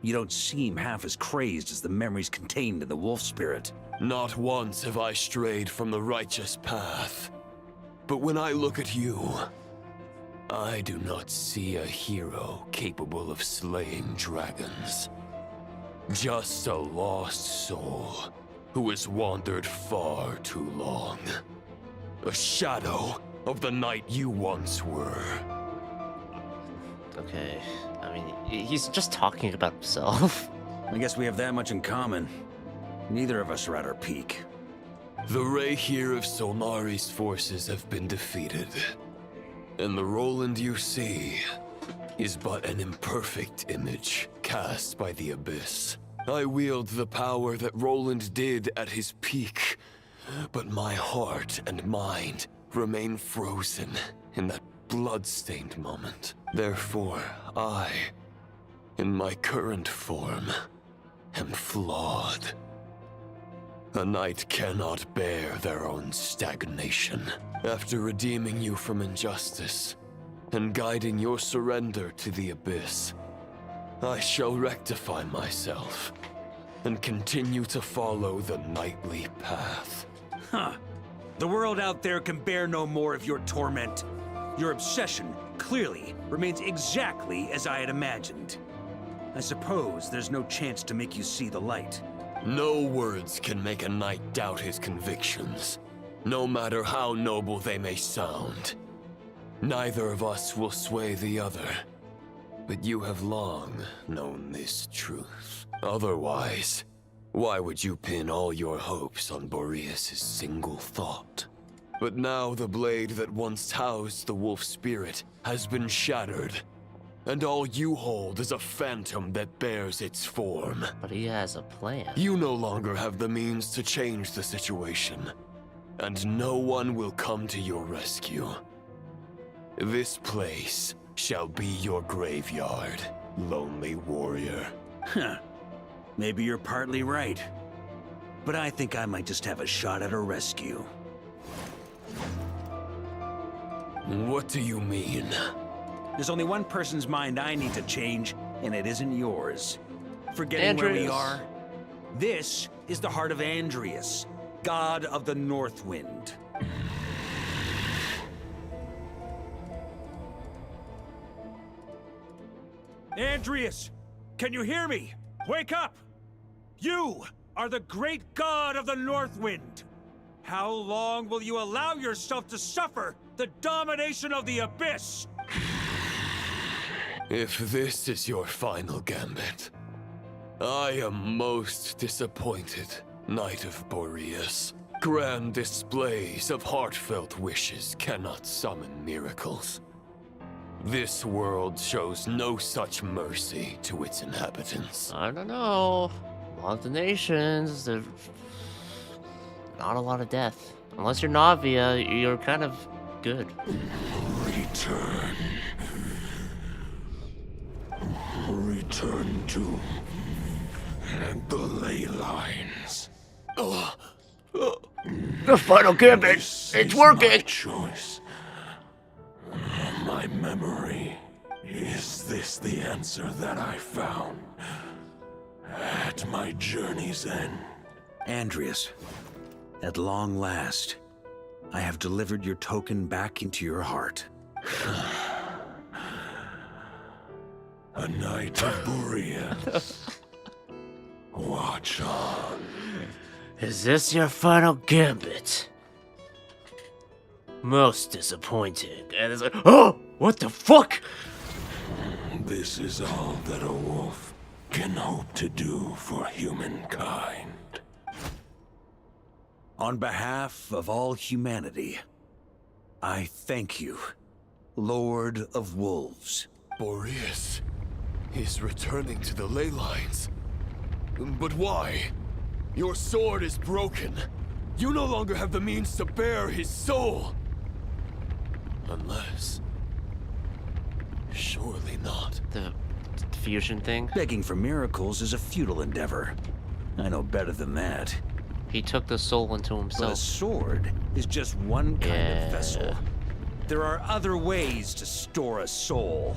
S16: You don't seem half as crazed as the memories contained in the wolf spirit.
S11: Not once have I strayed from the righteous path. But when I look at you, I do not see a hero capable of slaying dragons. Just a lost soul who has wandered far too long. A shadow of the knight you once were.
S1: Okay, I mean, he's just talking about himself.
S16: I guess we have that much in common. Neither of us are at our peak.
S7: The ray here of Solnari's forces have been defeated. And the Roland you see is but an imperfect image cast by the Abyss. I wield the power that Roland did at his peak, but my heart and mind remain frozen in that blood-stained moment. Therefore, I, in my current form, am flawed. A knight cannot bear their own stagnation. After redeeming you from injustice and guiding your surrender to the Abyss, I shall rectify myself and continue to follow the knightly path.
S6: Huh. The world out there can bear no more of your torment. Your obsession, clearly, remains exactly as I had imagined. I suppose there's no chance to make you see the light.
S7: No words can make a knight doubt his convictions, no matter how noble they may sound. Neither of us will sway the other, but you have long known this truth. Otherwise, why would you pin all your hopes on Boreas' single thought? But now the blade that once housed the wolf spirit has been shattered, and all you hold is a phantom that bears its form.
S1: But he has a plan.
S7: You no longer have the means to change the situation, and no one will come to your rescue. This place shall be your graveyard, lonely warrior.
S6: Huh. Maybe you're partly right. But I think I might just have a shot at a rescue.
S7: What do you mean?
S6: There's only one person's mind I need to change, and it isn't yours. Forgetting where we are? This is the heart of Andrias, god of the North Wind. Andrias! Can you hear me? Wake up! You are the great god of the North Wind! How long will you allow yourself to suffer the domination of the Abyss?
S7: If this is your final gambit, I am most disappointed, Knight of Boreas. Grand displays of heartfelt wishes cannot summon miracles. This world shows no such mercy to its inhabitants.
S1: I don't know. A lot of the nations, there's not a lot of death. Unless you're Navia, you're kind of good.
S11: Return. Return to the ley lines.
S1: The final gambit! It's working!
S11: My choice. My memory. Is this the answer that I found at my journey's end?
S16: Andrias, at long last, I have delivered your token back into your heart.
S11: A Knight of Boreas. Watch on.
S1: Is this your final gambit? Most disappointing. And it's like, oh, what the fuck?
S11: This is all that a wolf can hope to do for humankind.
S16: On behalf of all humanity, I thank you, Lord of Wolves.
S7: Boreas is returning to the ley lines. But why? Your sword is broken. You no longer have the means to bear his soul. Unless... surely not.
S1: The fusion thing?
S16: Begging for miracles is a futile endeavor. I know better than that.
S1: He took the soul into
S6: But a
S1: himself.
S6: sword is just one kind of vessel. There are other ways to store a soul.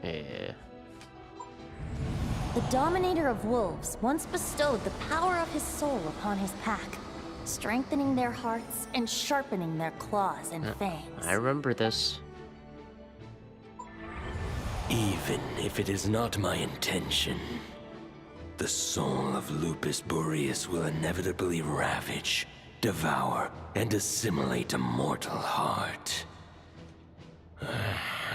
S1: Yeah.
S4: The Dominator of Wolves once bestowed the power of his soul upon his pack, strengthening their hearts and sharpening their claws and fangs.
S1: I remember this.
S11: Even if it is not my intention, the soul of Lupus Boreas will inevitably ravage, devour, and assimilate a mortal heart.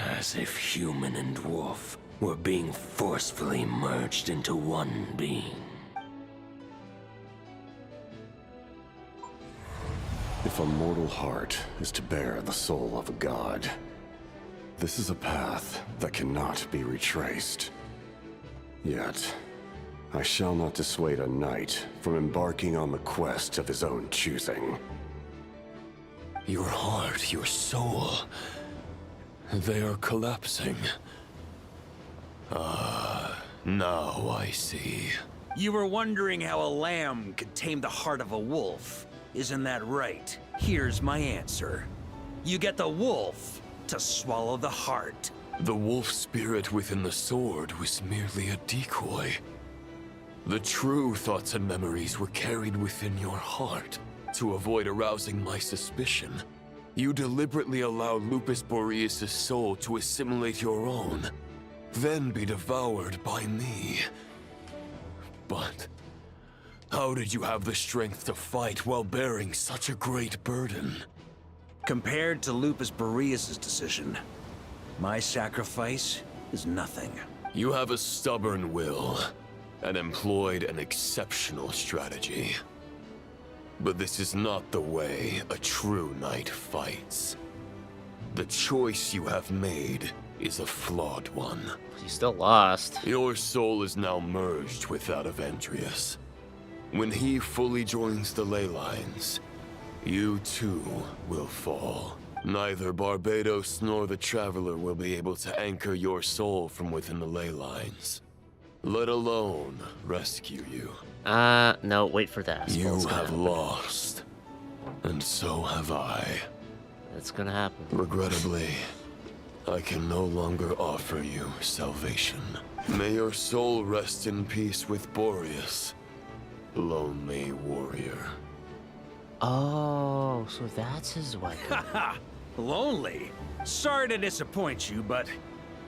S11: As if human and wolf We're being forcefully merged into one being.
S7: If a mortal heart is to bear the soul of a god, this is a path that cannot be retraced. Yet, I shall not dissuade a knight from embarking on the quest of his own choosing.
S11: Your heart, your soul, they are collapsing. Now I see.
S6: You were wondering how a lamb could tame the heart of a wolf. Isn't that right? Here's my answer. You get the wolf to swallow the heart.
S11: The wolf spirit within the sword was merely a decoy. The true thoughts and memories were carried within your heart. To avoid arousing my suspicion, you deliberately allowed Lupus Boreas' soul to assimilate your own, then be devoured by me. But how did you have the strength to fight while bearing such a great burden?
S6: Compared to Lupus Boreas' decision, my sacrifice is nothing.
S11: You have a stubborn will, and employed an exceptional strategy. But this is not the way a true knight fights. The choice you have made is a flawed one.
S1: You still lost.
S11: Your soul is now merged with that of Andreas. When he fully joins the ley lines, you too will fall. Neither Barbados nor the Traveler will be able to anchor your soul from within the ley lines, let alone rescue you.
S1: No, wait for that.
S11: You have lost, and so have I.
S1: It's gonna happen.
S11: Regrettably, I can no longer offer you salvation. May your soul rest in peace with Boreas, lonely warrior.
S1: Oh, so that's his weapon.
S6: Haha! Lonely? Sorry to disappoint you, but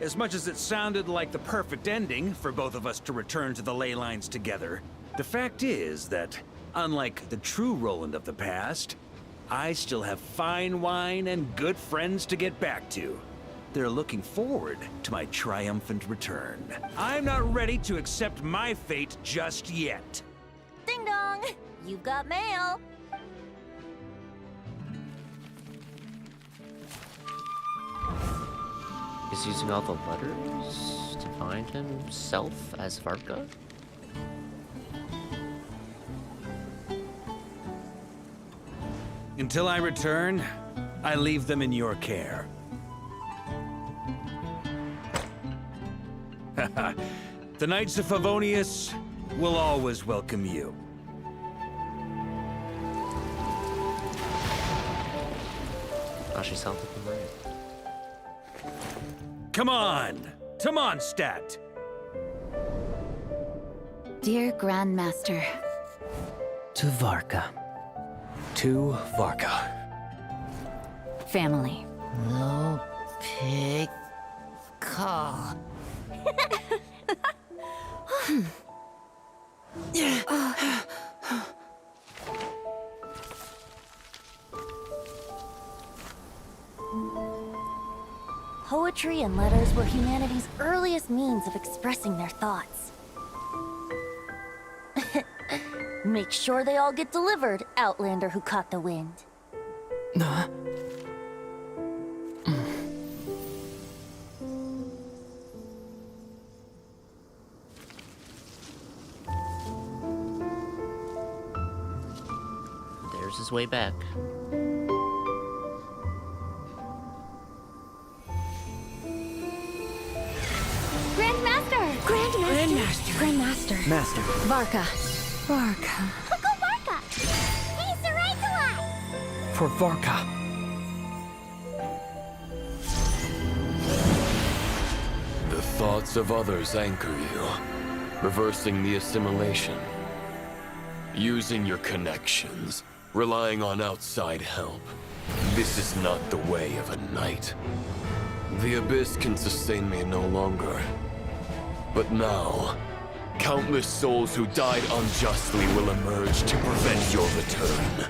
S6: as much as it sounded like the perfect ending for both of us to return to the ley lines together, the fact is that, unlike the true Roland of the past, I still have fine wine and good friends to get back to. They're looking forward to my triumphant return. I'm not ready to accept my fate just yet.
S4: Ding dong! You've got mail!
S1: He's using all the letters to find himself as Varka?
S6: Until I return, I leave them in your care. The Knights of Favonius will always welcome you.
S1: Oh, she sounds like him right.
S6: Come on! To Mondstadt!
S5: Dear Grandmaster.
S16: To Varka. To Varka.
S5: Family.
S17: No pig call.
S4: Poetry and letters were humanity's earliest means of expressing their thoughts. Make sure they all get delivered, Outlander who caught the wind.
S1: There's his way back.
S18: Grandmaster!
S3: Grandmaster.
S20: Master.
S3: Varka. Varka.
S2: Uncle Varka! He's the right to us!
S20: For Varka.
S11: The thoughts of others anchor you, reversing the assimilation. Using your connections, relying on outside help. This is not the way of a knight. The Abyss can sustain me no longer. But now, countless souls who died unjustly will emerge to prevent your return.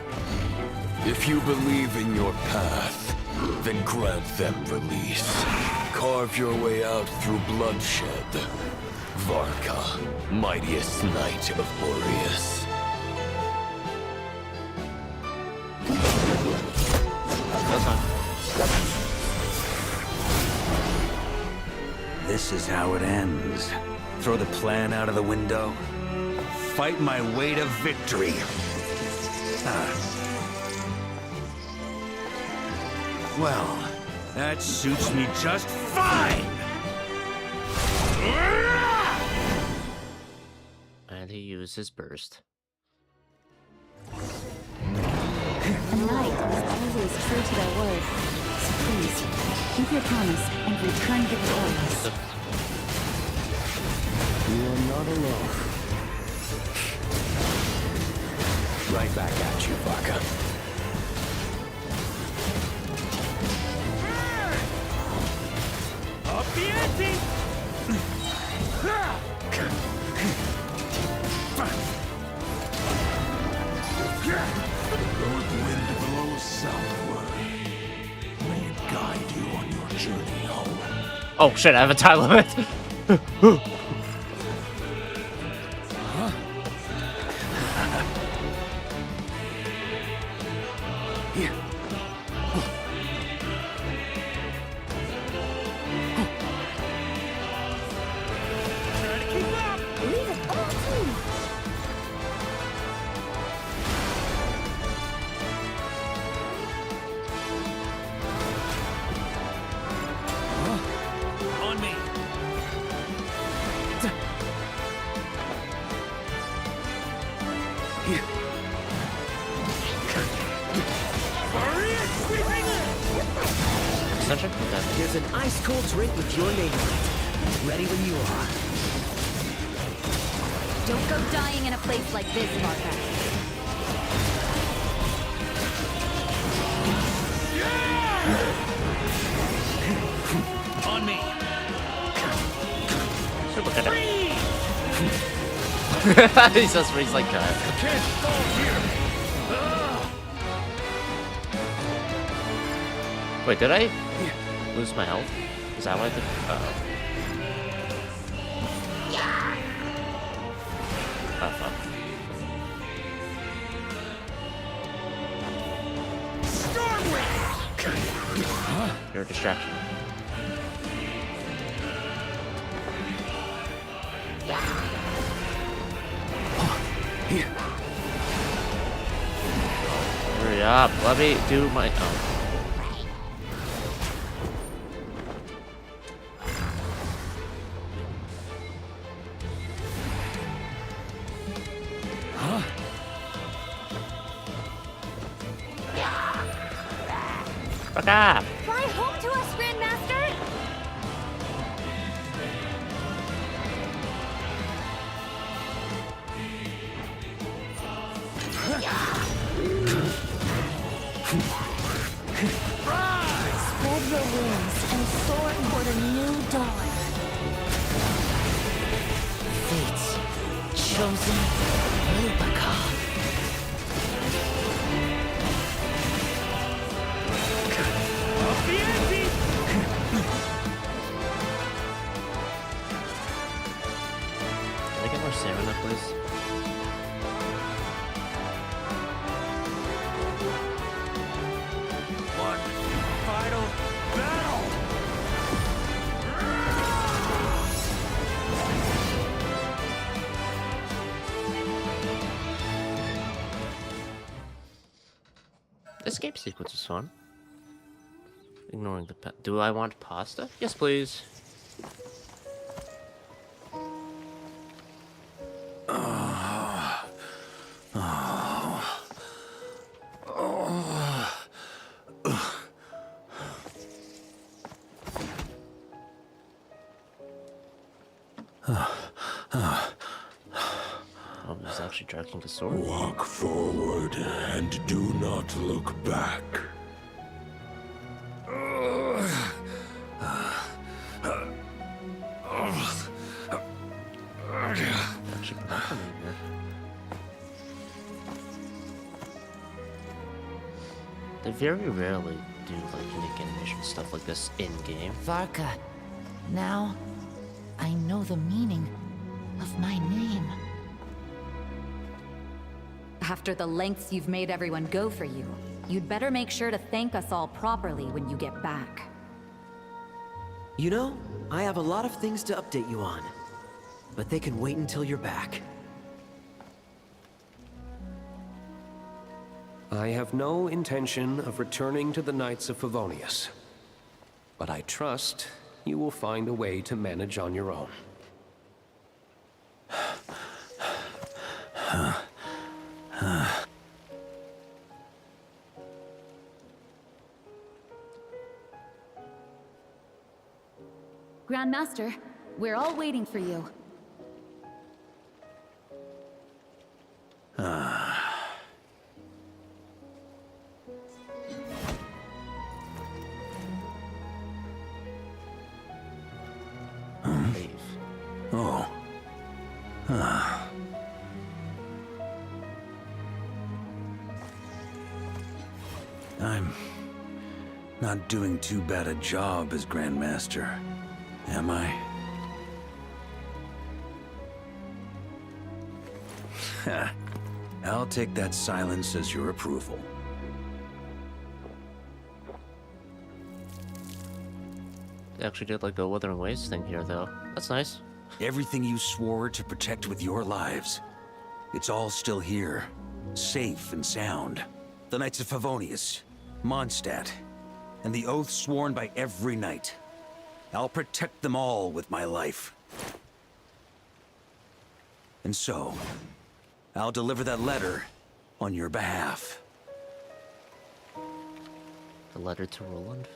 S11: If you believe in your path,
S7: Then grant them release. Carve your way out through bloodshed. Varka, mightiest knight of Boreas.
S16: This is how it ends. Throw the plan out of the window. Fight my way to victory. Well, that suits me just fine!
S1: And he used his burst.
S9: A knight is always true to their word. So please, keep your promise and return victorious.
S13: You are not alone.
S16: Right back at you, Varka.
S6: Up the ante!
S11: North wind blows southward. May it guide you on your journey home.
S1: Oh shit, I have a time limit.
S6: On me!
S1: Sunshine? Okay.
S21: There's an ice-cold drink with your name on it. Ready when you are.
S5: Don't go dying in a place like this, Varka.
S6: On me!
S1: He says freeze like that.
S6: Can't fall here!
S1: Wait, did I lose my health? Is that why the... Oh, fuck. You're a distraction. Hurry up, let me do my... Oh. Fuck up!
S2: Fly home to us, Grandmaster!
S4: Spread your wings and soar toward a new dawn.
S17: Fate's chosen Luuk.
S6: Up the ante!
S1: Can I get more stamina, please?
S6: One final battle!
S1: Escape sequence is fun. Ignoring the pet. Do I want pasta? Yes, please. Oh, he's actually dragging the sword.
S11: Walk forward and do not look back.
S1: Actually, welcome in here. They very rarely do like unique animation stuff like this in-game.
S17: Varka, now I know the meaning of my name.
S5: After the lengths you've made everyone go for you, you'd better make sure to thank us all properly when you get back.
S21: You know, I have a lot of things to update you on, but they can wait until you're back.
S19: I have no intention of returning to the Knights of Favonius, but I trust you will find a way to manage on your own.
S5: Grandmaster, we're all waiting for you.
S16: Oh. I'm not doing too bad a job as Grandmaster, am I? I'll take that silence as your approval.
S1: They actually did like a Wuthering Waves thing here, though. That's nice.
S16: Everything you swore to protect with your lives, it's all still here, safe and sound. The Knights of Favonius, Mondstadt, and the oath sworn by every knight. I'll protect them all with my life. And so, I'll deliver that letter on your behalf.
S1: The letter to Roland?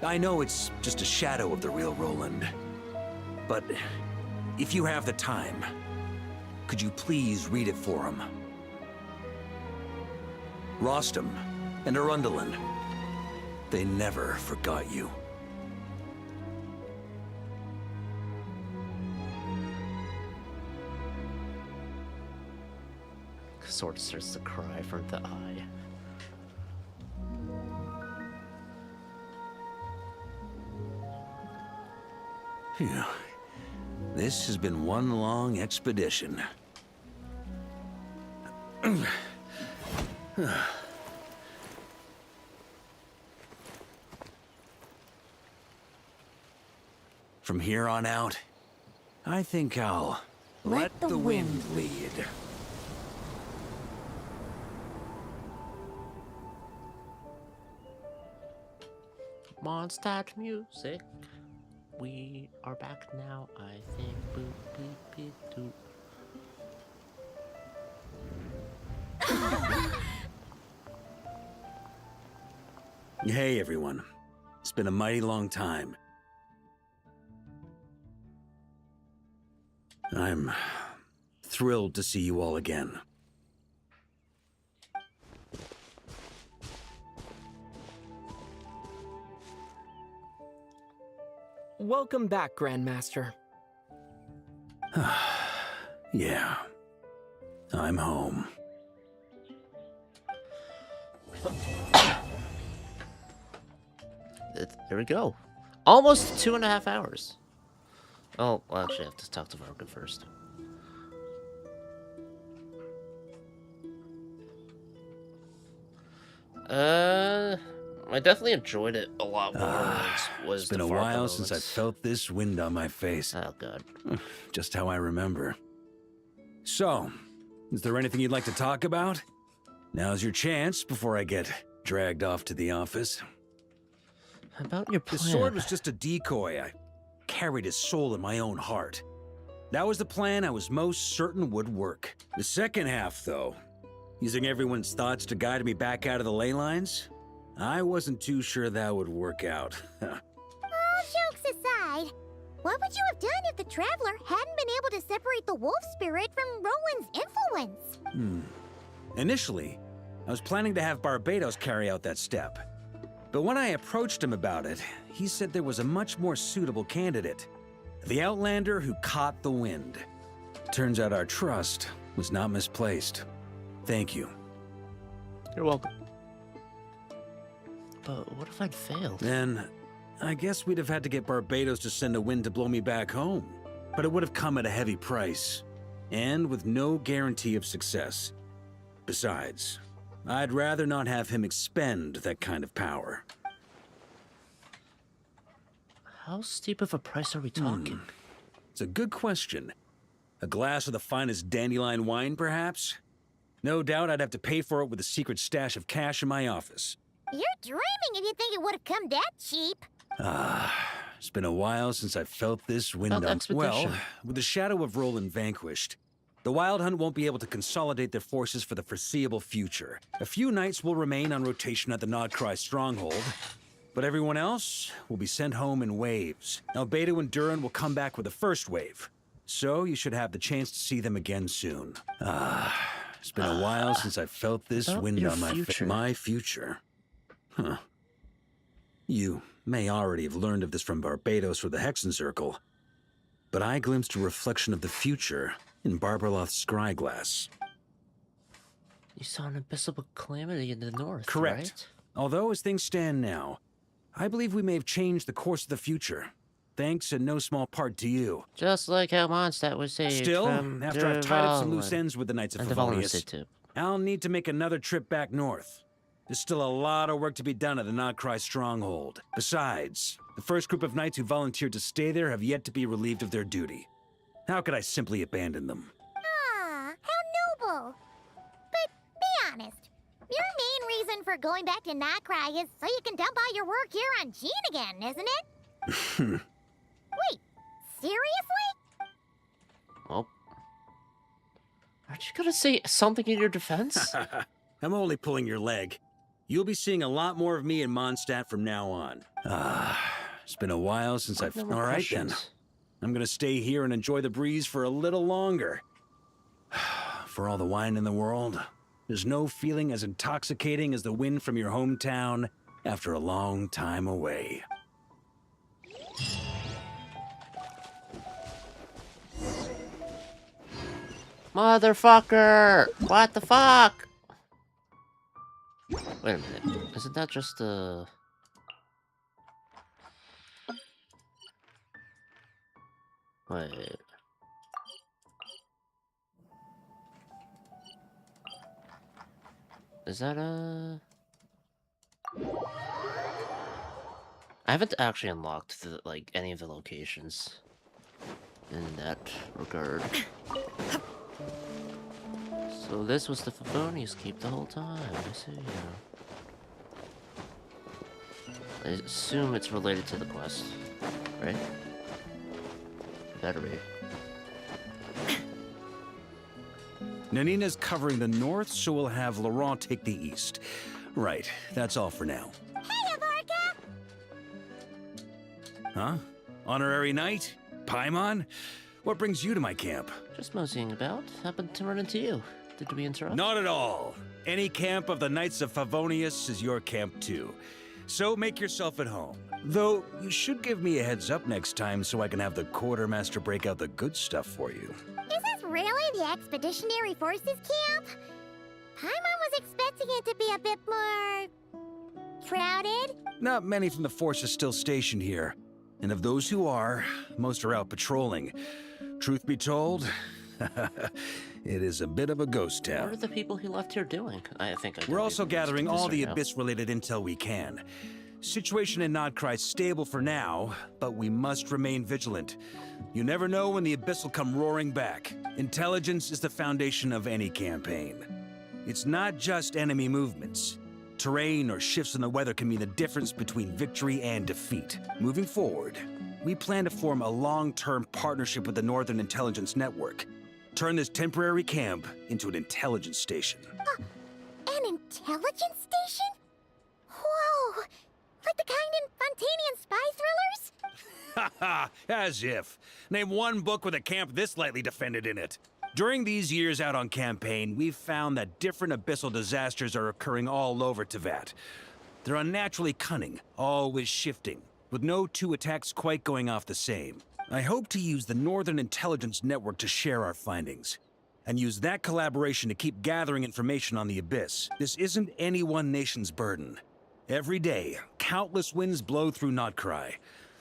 S16: I know it's just a shadow of the real Roland, but if you have the time, could you please read it for him? Rostam and Arundel, they never forgot you.
S1: Sword starts to cry for the eye.
S16: Phew. This has been one long expedition. From here on out, I think I'll let the wind lead.
S1: Mondstadt music. We are back now, I think. Boop, beep, beep, doop.
S16: Hey, everyone. It's been a mighty long time. I'm thrilled to see you all again.
S21: Welcome back, Grandmaster.
S16: Yeah. I'm home.
S1: There we go. Almost 2.5 hours. Oh, well, actually, I have to talk to Varka first. I definitely enjoyed it a lot more.
S16: It's been a while since I felt this wind on my face.
S1: Oh, God.
S16: Just how I remember. So, is there anything you'd like to talk about? Now's your chance before I get dragged off to the office.
S1: About your plan.
S16: The sword was just a decoy. I carried his soul in my own heart. That was the plan I was most certain would work. The second half, though, using everyone's thoughts to guide me back out of the ley lines, I wasn't too sure that would work out.
S2: All jokes aside, What would you have done if the Traveler hadn't been able to separate the wolf spirit from Roland's influence?
S6: Initially, I was planning to have Barbatos carry out that step. But when I approached him about it, he said there was a much more suitable candidate. The Outlander who caught the wind. Turns out our trust was not misplaced. Thank you.
S1: You're welcome. But what if I'd failed?
S6: Then, I guess we'd have had to get Barbatos to send a wind to blow me back home. But it would have come at a heavy price. And with no guarantee of success. Besides, I'd rather not have him expend that kind of power.
S1: How steep of a price are we talking?
S6: It's a good question. A glass of the finest dandelion wine, perhaps? No doubt I'd have to pay for it with a secret stash of cash in my office.
S2: You're dreaming if you think it would have come that cheap.
S6: It's been a while since I felt this wind on. Well, with the shadow of Roland vanquished, the Wild Hunt won't be able to consolidate their forces for the foreseeable future. A few knights will remain on rotation at the Nodcry stronghold, but everyone else will be sent home in waves. Albedo and Durin will come back with the first wave, so you should have the chance to see them again soon. It's been a while since I felt this wind on my face. My future? Huh. You may already have learned of this from Barbatos or the Hexen Circle, but I glimpsed a reflection of the future in Barbarloth's scryglass.
S1: You saw an abyssal calamity in the north,
S6: Correct.
S1: Right?
S6: Although, as things stand now, I believe we may have changed the course of the future. Thanks in no small part to you.
S1: Just like how Mondstadt was saved
S6: Still,
S1: from
S6: after I've tied up some
S1: Dervahl
S6: loose ends with the Knights of
S1: and Dervahl
S6: Favonius,
S1: too.
S6: I'll need to make another trip back north. There's still a lot of work to be done at the Nodcry stronghold. Besides, the first group of knights who volunteered to stay there have yet to be relieved of their duty. How could I simply abandon them?
S2: Ah, how noble. But be honest, your main reason for going back to Nodcry is so you can dump all your work here on Jean again, isn't it? Wait, seriously?
S1: Well, aren't you gonna say something in your defense?
S6: I'm only pulling your leg. You'll be seeing a lot more of me in Mondstadt from now on. It's been a while since I've... All right, then. I'm gonna stay here and enjoy the breeze for a little longer. For all the wine in the world, there's no feeling as intoxicating as the wind from your hometown after a long time away.
S1: Motherfucker! What the fuck? Wait a minute. Isn't that just a... Wait. Is that a... I haven't actually unlocked the, like, any of the locations in that regard. So this was the Favonius Keep the whole time, I see, I assume it's related to the quest, right? Better be.
S6: Nanina's covering the north, so we'll have Laurent take the east. Right, that's all for now.
S2: Hey, Varka!
S6: Huh? Honorary knight? Paimon? What brings you to my camp?
S1: Just moseying about. Happened to run into you. Did we interrupt?
S6: Not at all. Any camp of the Knights of Favonius is your camp too. So make yourself at home. Though, you should give me a heads up next time so I can have the quartermaster break out the good stuff for you.
S2: Is this really the Expeditionary Forces camp? Paimon was expecting it to be a bit more... crowded?
S6: Not many from the force are still stationed here. And of those who are, most are out patrolling. Truth be told, it is a bit of a ghost town.
S1: What are the people he left here doing? I think
S6: We're also gathering all the Abyss-related intel we can. Situation in Nodcry is stable for now, but we must remain vigilant. You never know when the Abyss will come roaring back. Intelligence is the foundation of any campaign. It's not just enemy movements. Terrain or shifts in the weather can mean the difference between victory and defeat. Moving forward, we plan to form a long-term partnership with the Northern Intelligence Network. Turn this temporary camp into an intelligence station.
S2: An intelligence station? Whoa! Like the kind in Fontanian spy
S6: Ha! As if. Name one book with a camp this lightly defended in it. During these years out on campaign, we've found that different abyssal disasters are occurring all over Teyvat. They're unnaturally cunning, always shifting, with no two attacks quite going off the same. I hope to use the Northern Intelligence Network to share our findings, and use that collaboration to keep gathering information on the Abyss. This isn't any one nation's burden. Every day, countless winds blow through Notcry.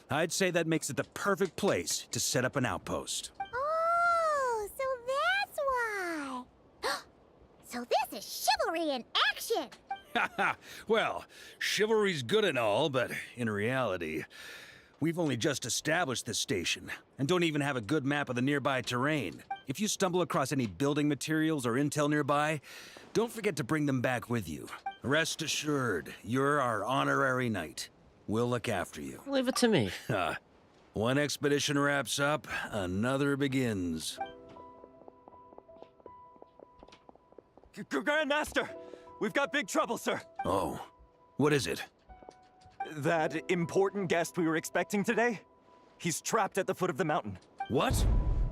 S6: I'd say that makes it the perfect place to set up an outpost.
S2: Oh, so that's why. So this is chivalry in action.
S6: Haha, well, chivalry's good and all, but in reality, we've only just established this station, and don't even have a good map of the nearby terrain. If you stumble across any building materials or intel nearby, don't forget to bring them back with you. Rest assured, you're our honorary knight. We'll look after you.
S1: Leave it to me.
S6: One expedition wraps up, another begins.
S14: Grandmaster! We've got big trouble, sir.
S6: Oh, what is it?
S14: That important guest we were expecting today? He's trapped at the foot of the mountain.
S6: What?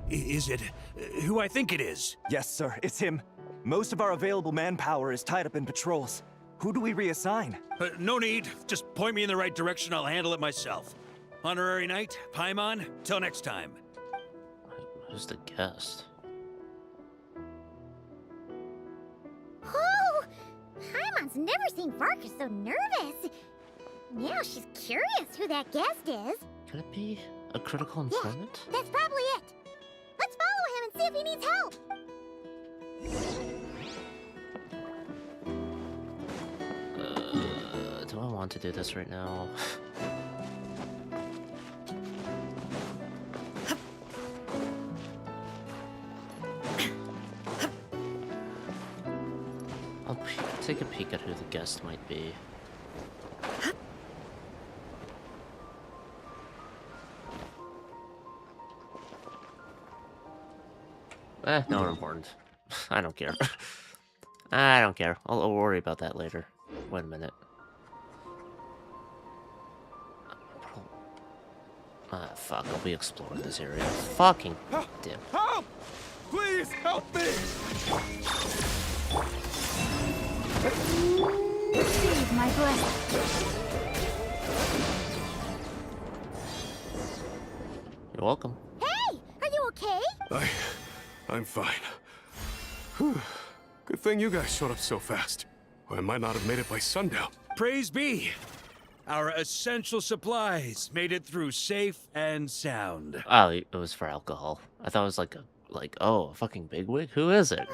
S6: Is it who I think it is?
S14: Yes, sir, it's him. Most of our available manpower is tied up in patrols. Who do we reassign?
S6: No need. Just point me in the right direction. I'll handle it myself. Honorary Knight, Paimon, till next time.
S1: Who's the guest?
S2: Oh, Paimon's never seen Varka so nervous. Now she's curious who that guest is.
S1: Could it be a critical informant?
S2: Yeah, that's probably it. Let's follow him and see if he needs help.
S1: Do I want to do this right now? I'll take a peek at who the guest might be. Not important. I don't care. I don't care. I'll worry about that later. Wait a minute. Fuck, I'll be exploring this area. Fucking dip.
S7: Help! Please help me!
S18: Receive my blessing.
S1: You're welcome.
S2: Hey, are you okay?
S7: I'm fine. Whew. Good thing you guys showed up so fast. Or I might not have made it by sundown.
S6: Praise be! Our essential supplies made it through safe and sound.
S1: Oh, it was for alcohol. I thought it was a fucking bigwig? Who is it?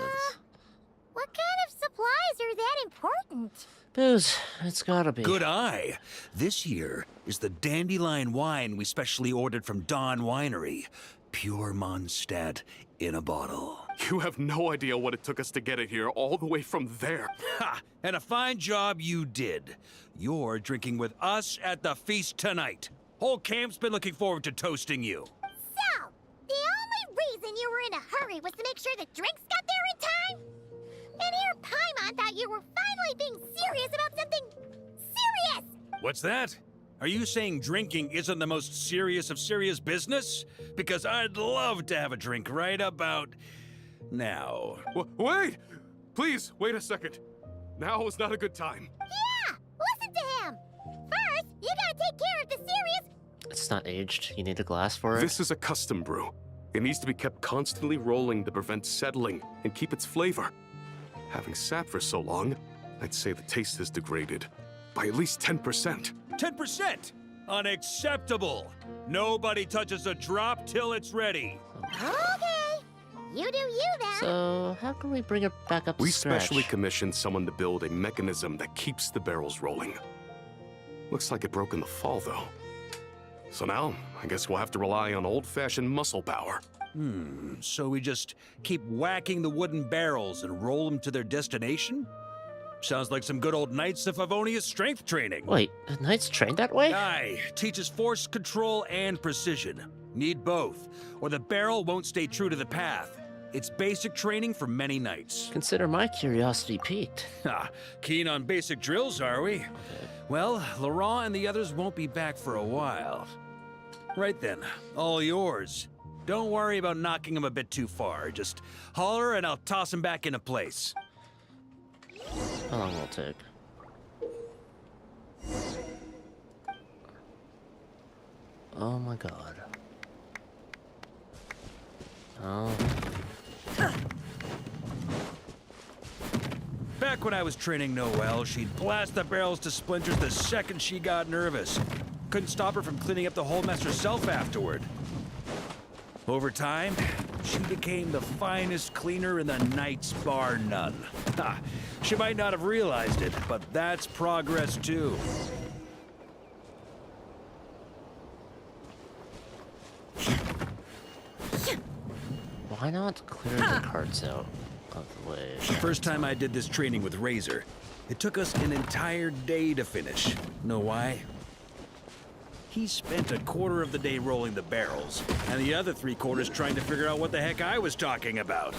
S2: What kind of supplies are that important?
S1: Booze. It's gotta be.
S6: Good eye. This here is the dandelion wine we specially ordered from Dawn Winery. Pure Mondstadt in a bottle.
S7: You have no idea what it took us to get it here, all the way from there.
S6: Ha! And a fine job you did. You're drinking with us at the feast tonight. Whole camp's been looking forward to toasting you.
S2: So, the only reason you were in a hurry was to make sure the drinks got there in time? And here Paimon thought you were finally being serious about something serious!
S6: What's that? Are you saying drinking isn't the most serious of serious business? Because I'd love to have a drink right about now.
S7: Wait! Please, wait a second. Now is not a good time.
S2: Yeah! Listen to him! First, you gotta take care of the serious...
S1: It's not aged. You need a glass for it?
S7: This is a custom brew. It needs to be kept constantly rolling to prevent settling and keep its flavor. Having sat for so long, I'd say the taste has degraded by at least 10%.
S6: 10%? Unacceptable! Nobody touches a drop till it's ready.
S2: Okay, you do you then.
S1: So, how can we bring it back up to
S7: We
S1: scratch?
S7: specially commissioned someone to build a mechanism that keeps the barrels rolling. Looks like it broke in the fall, though. So now, I guess we'll have to rely on old-fashioned muscle power.
S6: So we just keep whacking the wooden barrels and roll them to their destination? Sounds like some good old Knights of Favonius strength training.
S1: Wait, Knights train that way?
S6: Aye, teaches force control and precision. Need both, or the barrel won't stay true to the path. It's basic training for many knights.
S1: Consider my curiosity piqued.
S6: Keen on basic drills, are we? Well, Laurent and the others won't be back for a while. Right then, all yours. Don't worry about knocking him a bit too far. Just holler and I'll toss him back into place.
S1: How long will it take? Oh my god. Oh.
S6: Back when I was training Noelle, she'd blast the barrels to splinters the second she got nervous. Couldn't stop her from cleaning up the whole mess herself afterward. Over time, she became the finest cleaner in the Knights, bar none. Ha! She might not have realized it, but that's progress too.
S1: Why not clear the carts out of the way?
S6: First time I did this training with Razor, it took us an entire day to finish. Know why? He spent a quarter of the day rolling the barrels, and the other 3/4 trying to figure out what the heck I was talking about.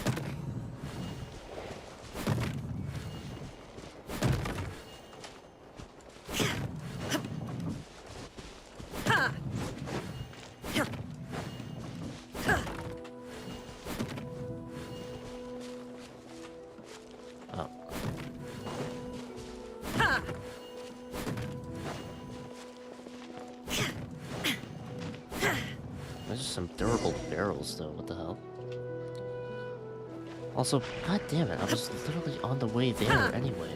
S1: There's just some durable barrels, though. What the hell? Also, god damn it, I was literally on the way there anyway.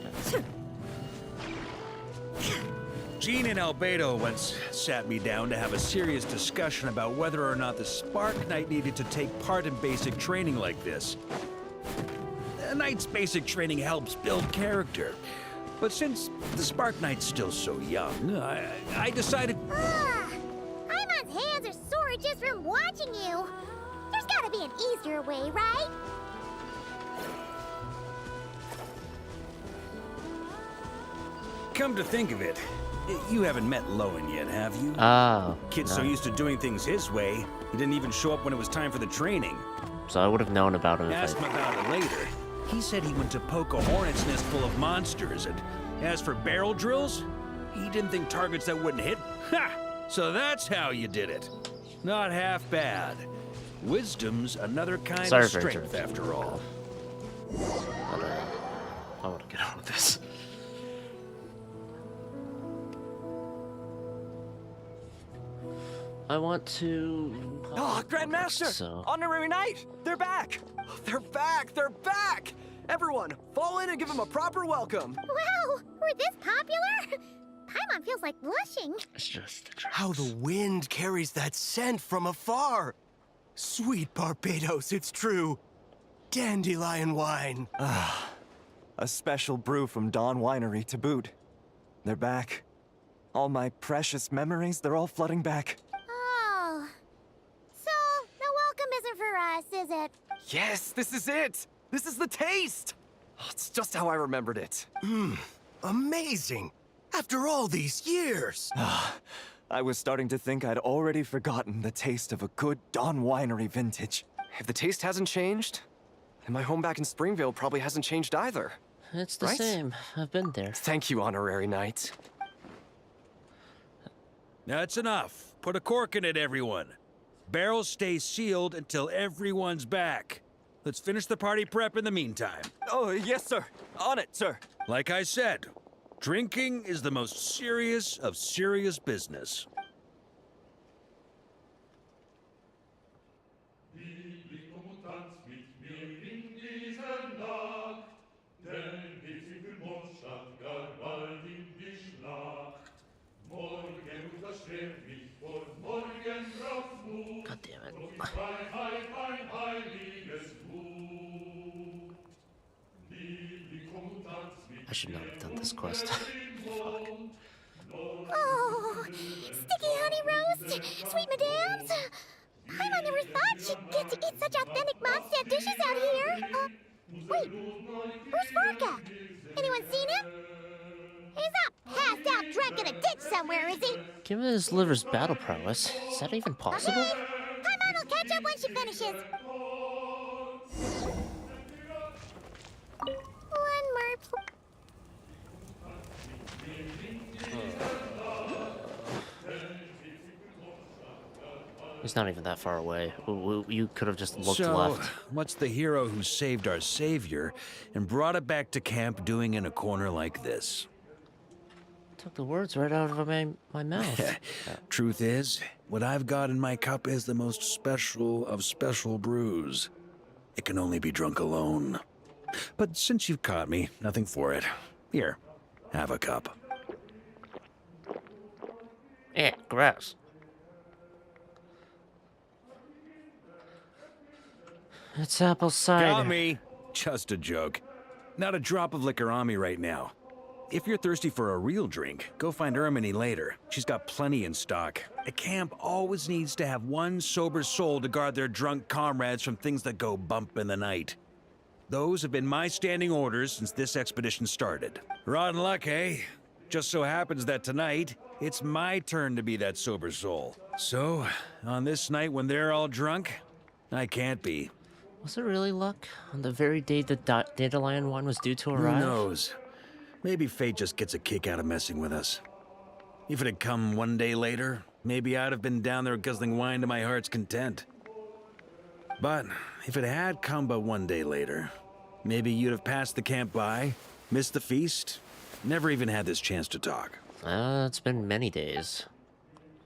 S6: Gene and Albedo once sat me down to have a serious discussion about whether or not the Spark Knight needed to take part in basic training like this. A Knight's basic training helps build character. But since the Spark Knight's still so young, I decided...
S2: Paimon's hands are sore just from watching you. There's gotta be an easier way, right?
S6: Come to think of it, you haven't met Lowen yet, have you?
S1: Oh.
S6: Kid's so used to doing things his way, he didn't even show up when it was time for the training.
S1: So I would have known about him if
S6: Asked him about it later. He said he went to poke a hornet's nest full of monsters, and as for barrel drills, he didn't think targets that wouldn't hit. Ha! So that's how you did it. Not half bad. Wisdom's another kind of strength, after all.
S1: I want to get on with this. I want to...
S8: Oh, Grandmaster!
S1: So.
S8: Honorary Knight! They're back! They're back! They're back! Everyone, fall in and give them a proper welcome!
S2: Wow, we're this popular? Paimon feels like blushing.
S1: It's just
S13: how the wind carries that scent from afar. Sweet Barbados, it's true. Dandelion wine.
S14: Ah, a special brew from Dawn Winery to boot. They're back. All my precious memories, they're all flooding back.
S2: Oh. So, the welcome isn't for us, is it?
S8: Yes, this is it! This is the taste! Oh, it's just how I remembered it.
S13: Amazing! After all these years!
S14: I was starting to think I'd already forgotten the taste of a good Dawn Winery vintage.
S8: If the taste hasn't changed, then my home back in Springvale probably hasn't changed either.
S1: It's the same. I've been there.
S8: Thank you, Honorary Knight.
S6: That's enough. Put a cork in it, everyone. Barrels stay sealed until everyone's back. Let's finish the party prep in the meantime.
S14: Oh, yes, sir. On it, sir.
S6: Like I said, drinking is the most serious of serious business.
S1: God damn it. I should not have done this quest. Fuck.
S2: Oh, sticky honey roast, sweet madams. Paimon never thought she'd get to eat such authentic Mondstadt dishes out here. Wait, where's Varka? Anyone seen him? He's not passed out drunk in a ditch somewhere, is he?
S1: Given his liver's battle prowess, is that even possible?
S2: Paimon will catch up when she finishes. One more.
S1: He's not even that far away. You could have just looked
S6: So,
S1: left.
S6: what's the hero who saved our savior and brought it back to camp doing in a corner like this?
S1: Took the words right out of my mouth.
S6: Truth is, what I've got in my cup is the most special of special brews. It can only be drunk alone. But since you've caught me, nothing for it. Here, have a cup.
S1: Yeah, gross. It's apple cider.
S6: Got me. Just a joke. Not a drop of liquor on me right now. If you're thirsty for a real drink, go find Erminy later. She's got plenty in stock. A camp always needs to have one sober soul to guard their drunk comrades from things that go bump in the night. Those have been my standing orders since this expedition started. Rotten luck, eh? Just so happens that tonight, it's my turn to be that sober soul. So, on this night when they're all drunk, I can't be.
S1: Was it really luck? On the very day the dandelion wine was due to arrive?
S6: Who knows? Maybe fate just gets a kick out of messing with us. If it had come one day later, maybe I'd have been down there guzzling wine to my heart's content. But if it had come but one day later, maybe you'd have passed the camp by, missed the feast, never even had this chance to talk.
S1: It's been many days.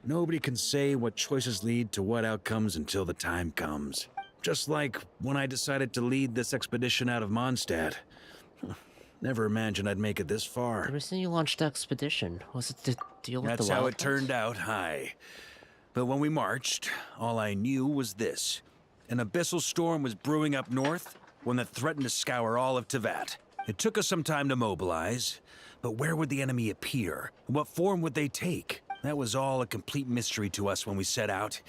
S6: Nobody can say what choices lead to what outcomes until the time comes. Just like when I decided to lead this expedition out of Mondstadt. Never imagined I'd make it this far.
S1: The reason you launched expedition was it to deal with the
S6: That's how it
S1: wildcats?
S6: turned out, aye. But when we marched, all I knew was this. An abyssal storm was brewing up north, one that threatened to scour all of Tevat. It took us some time to mobilize, but where would the enemy appear? What form would they take? That was all a complete mystery to us when we set out.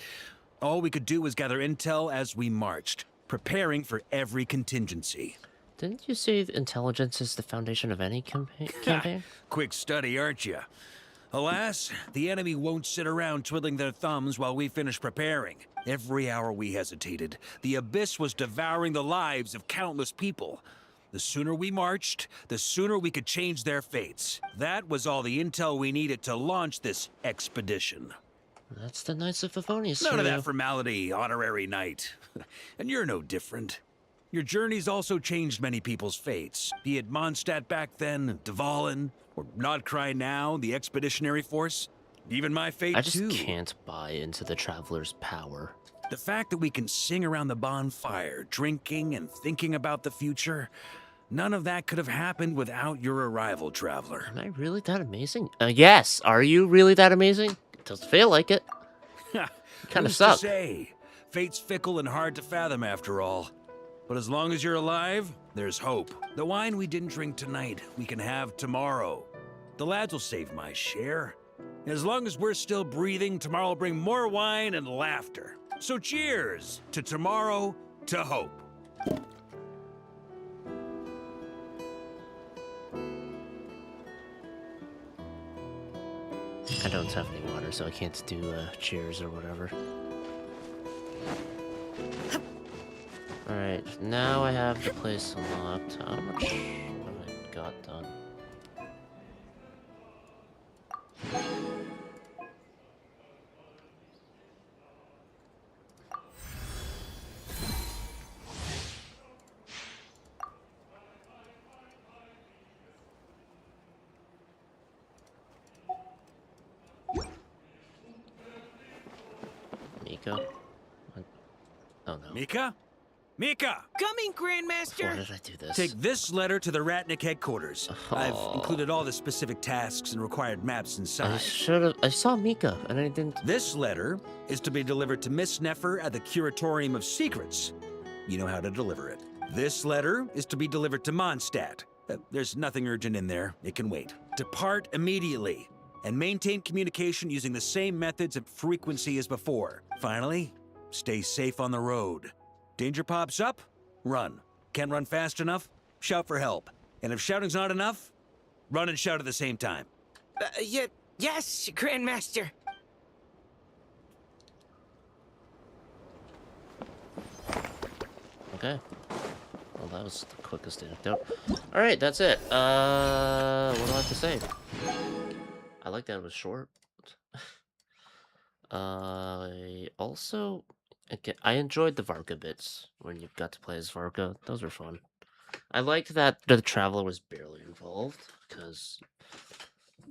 S6: All we could do was gather intel as we marched, preparing for every contingency.
S1: Didn't you say intelligence is the foundation of any campaign?
S6: Quick study, aren't you? Alas, the enemy won't sit around twiddling their thumbs while we finish preparing. Every hour we hesitated, the abyss was devouring the lives of countless people. The sooner we marched, the sooner we could change their fates. That was all the intel we needed to launch this expedition.
S1: That's the Knights of Favonius.
S6: None of that formality, honorary knight. And you're no different. Your journey's also changed many people's fates, be it Mondstadt back then, Dvalin, or Nodcry now, the Expeditionary Force. Even my fate,
S1: I just
S6: too.
S1: can't buy into the Traveler's power.
S6: The fact that we can sing around the bonfire, drinking and thinking about the future, none of that could have happened without your arrival, Traveler.
S1: Am I really that amazing? Yes. Are you really that amazing? It doesn't feel like it. Kind of
S6: Who's
S1: suck.
S6: to say? Fate's fickle and hard to fathom, after all. But as long as you're alive, there's hope. The wine we didn't drink tonight, we can have tomorrow. The lads will save my share. As long as we're still breathing, tomorrow will bring more wine and laughter. So cheers to tomorrow, to hope.
S1: I don't have any water, so I can't do cheers or whatever. Alright, now I have the place unlocked. How much have I got done? Mika? What? Oh no.
S6: Mika? Mika!
S12: Coming, Grandmaster!
S1: Why did I do this?
S6: Take this letter to the Ratnik headquarters. I've
S1: Oh.
S6: included all the specific tasks and required maps
S1: I
S6: inside.
S1: should've. I saw Mika, and I didn't.
S6: This letter is to be delivered to Miss Neffer at the Curatorium of Secrets. You know how to deliver it. This letter is to be delivered to Mondstadt. There's nothing urgent in there. It can wait. Depart immediately and maintain communication using the same methods and frequency as before. Finally, stay safe on the road. Danger pops up? Run. Can't run fast enough? Shout for help. And if shouting's not enough, run and shout at the same time.
S12: Yes, Grandmaster.
S1: Okay. Well, that was the quickest anecdote. Alright, that's it. What do I have to say? I like that it was short. I also, again, I enjoyed the Varka bits when you got to play as Varka. Those were fun. I liked that the Traveler was barely involved, because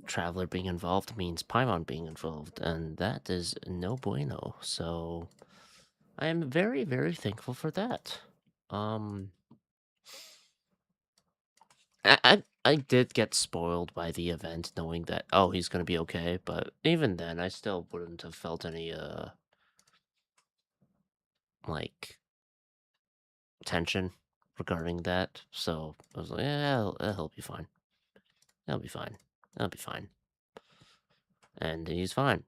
S1: Traveler being involved means Paimon being involved, and that is no bueno. So I am very, very thankful for that. I did get spoiled by the event, knowing that, oh, he's gonna be okay, but even then, I still wouldn't have felt any, like, tension regarding that, so I was like, "Yeah, he'll be fine. He'll be fine. He'll be fine." And he's fine.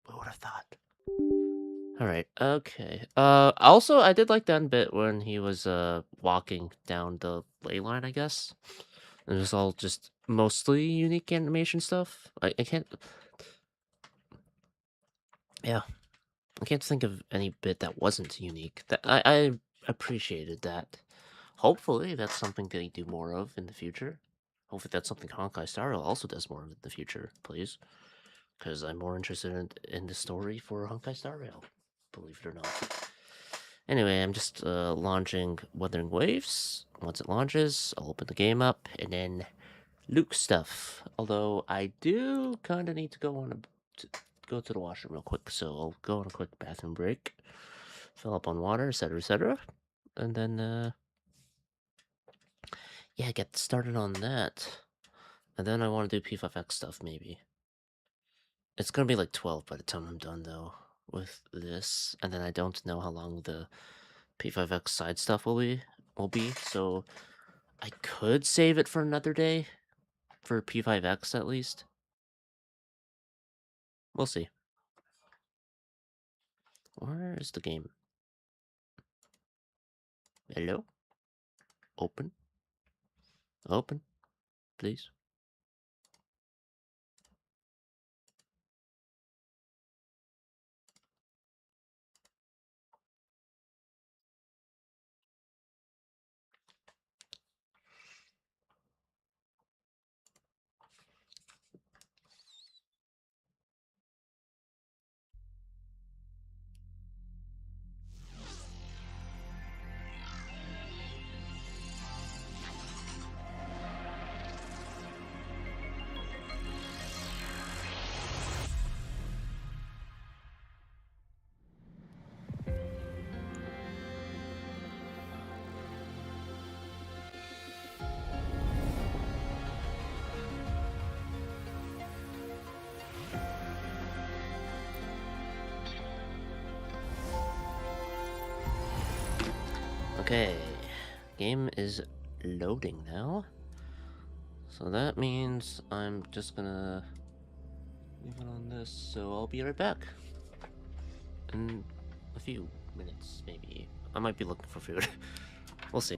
S1: Who would have thought? Alright, okay. Also, I did like that bit when he was, walking down the ley line, I guess. It was all just mostly unique animation stuff. I can't... Yeah. I can't think of any bit that wasn't unique. That I appreciated that. Hopefully, that's something they do more of in the future. Hopefully, that's something Honkai Star Rail also does more of in the future, please. Because I'm more interested in the story for Honkai Star Rail, believe it or not. Anyway, I'm just launching Wuthering Waves. Once it launches, I'll open the game up, and then Luke stuff. Although I do kind of need to go go to the washroom real quick, so I'll go on a quick bathroom break, fill up on water, etc., and then yeah, get started on that. And then I want to do P5X stuff, maybe. It's gonna be like 12 by the time I'm done, though, with this. And then I don't know how long the P5X side stuff will be, so I could save it for another day, for P5X at least. We'll see. Where is the game? Hello? Open? Open, please. Okay, game is loading now. So that means I'm just gonna leave it on this, so I'll be right back. In a few minutes, maybe. I might be looking for food. We'll see.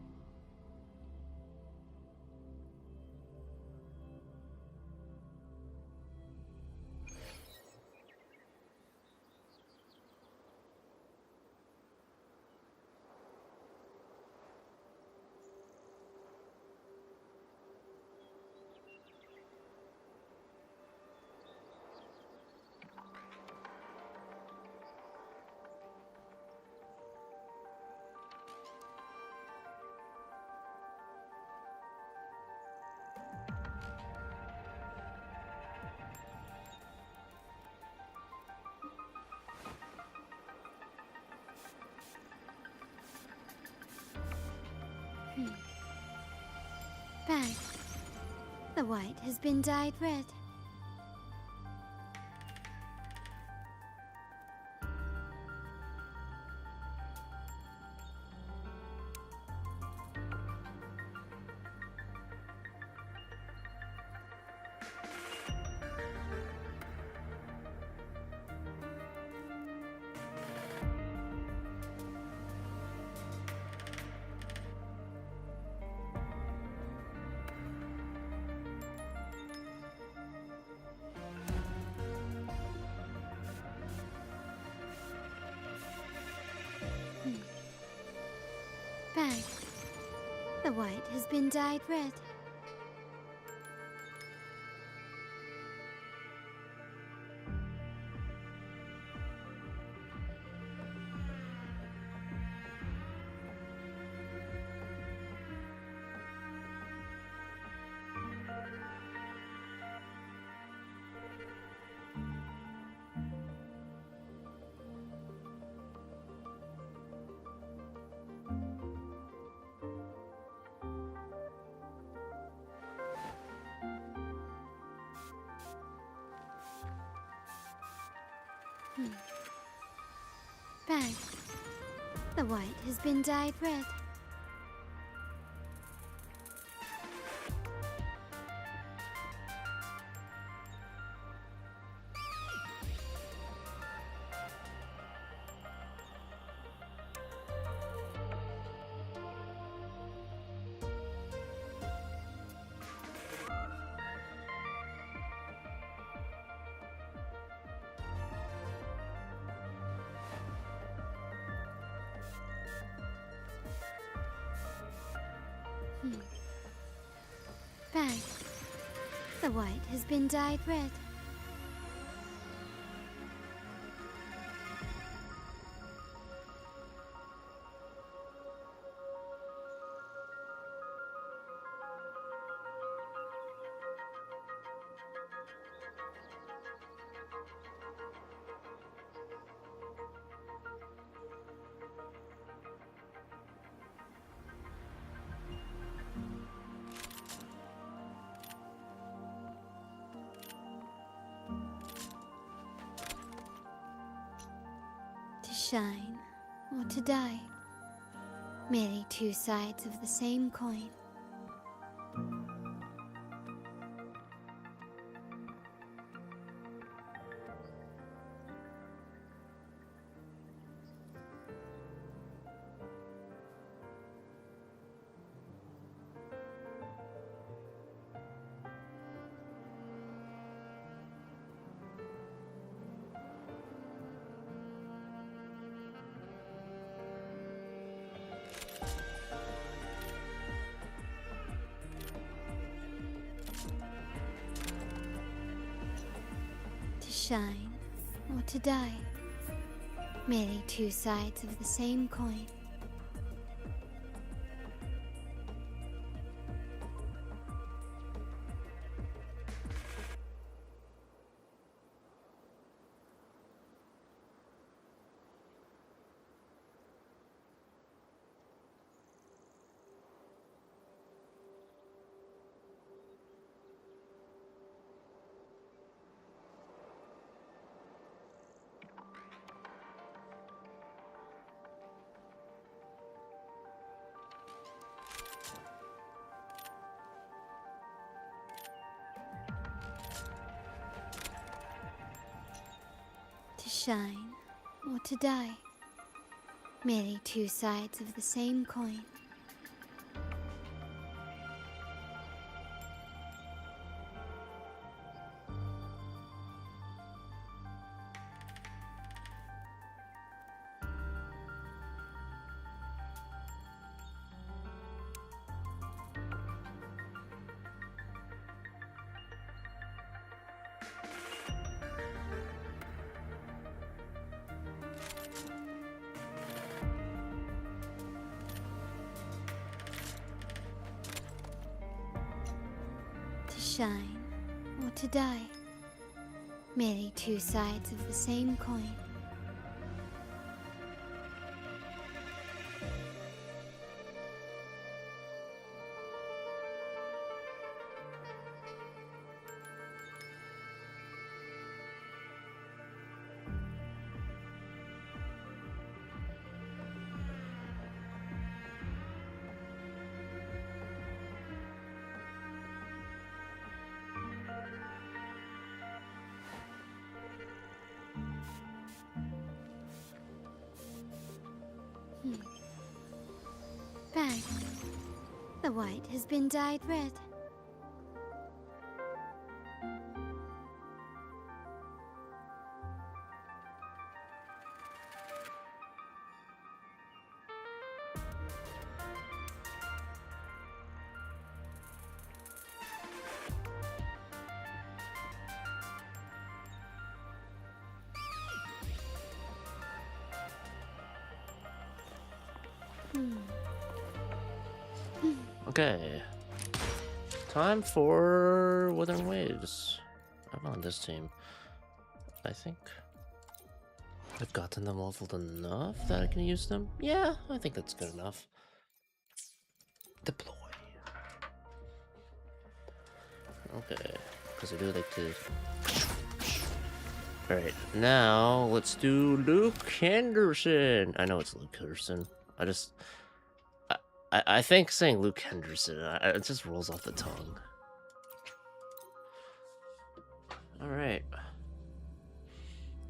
S15: Bang. The white has been dyed red. Bang. The white has been dyed red. Bag. The white has been dyed red. Bag. The white has been dyed red. To shine or to die. Merely two sides of the same coin. To shine or to die. Merely two sides of the same coin. To shine or to die. Merely two sides of the same coin. To shine or to die. Merely two sides of the same coin. Bag. The white has been dyed red.
S1: Okay. Time for Wuthering Waves. I'm on this team. I think I've gotten them leveled enough that I can use them. Yeah, I think that's good enough. Deploy. Okay, because I do like to Alright, now let's do Luke Henderson. I know it's Luke Henderson. I think saying Luke Henderson, it just rolls off the tongue. Alright.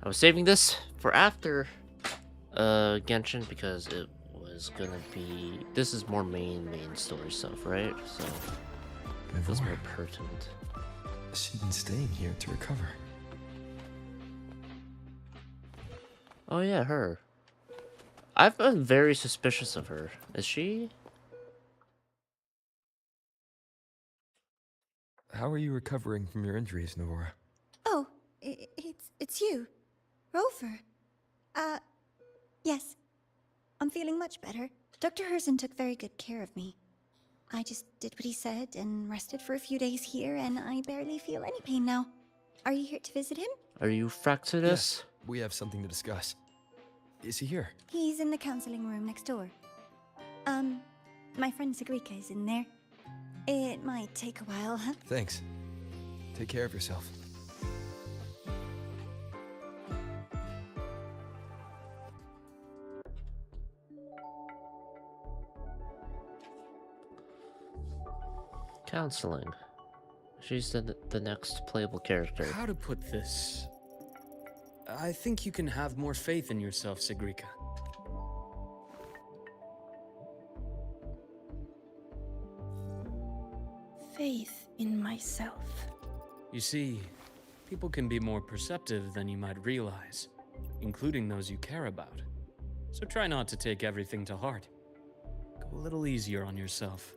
S1: I was saving this for after Genshin because it was gonna be... This is more main story stuff, right? So it feels more pertinent.
S10: She's been staying here to recover.
S1: Oh yeah, her. I've been very suspicious of her. Is she?
S10: How are you recovering from your injuries, Navora?
S22: Oh, it's you. Rover. Yes. I'm feeling much better. Dr. Henderson took very good care of me. I just did what he said and rested for a few days here, and I barely feel any pain now. Are you here to visit him?
S1: Are you Fractus?
S10: Yes, we have something to discuss. Is he here?
S22: He's in the counseling room next door. My friend Sigrika is in there. It might take a while.
S10: Thanks. Take care of yourself.
S1: Counseling. She's the next playable character.
S23: How to put this? I think you can have more faith in yourself, Sigrika.
S24: Faith in myself.
S23: You see, people can be more perceptive than you might realize, including those you care about. So try not to take everything to heart. Go a little easier on yourself.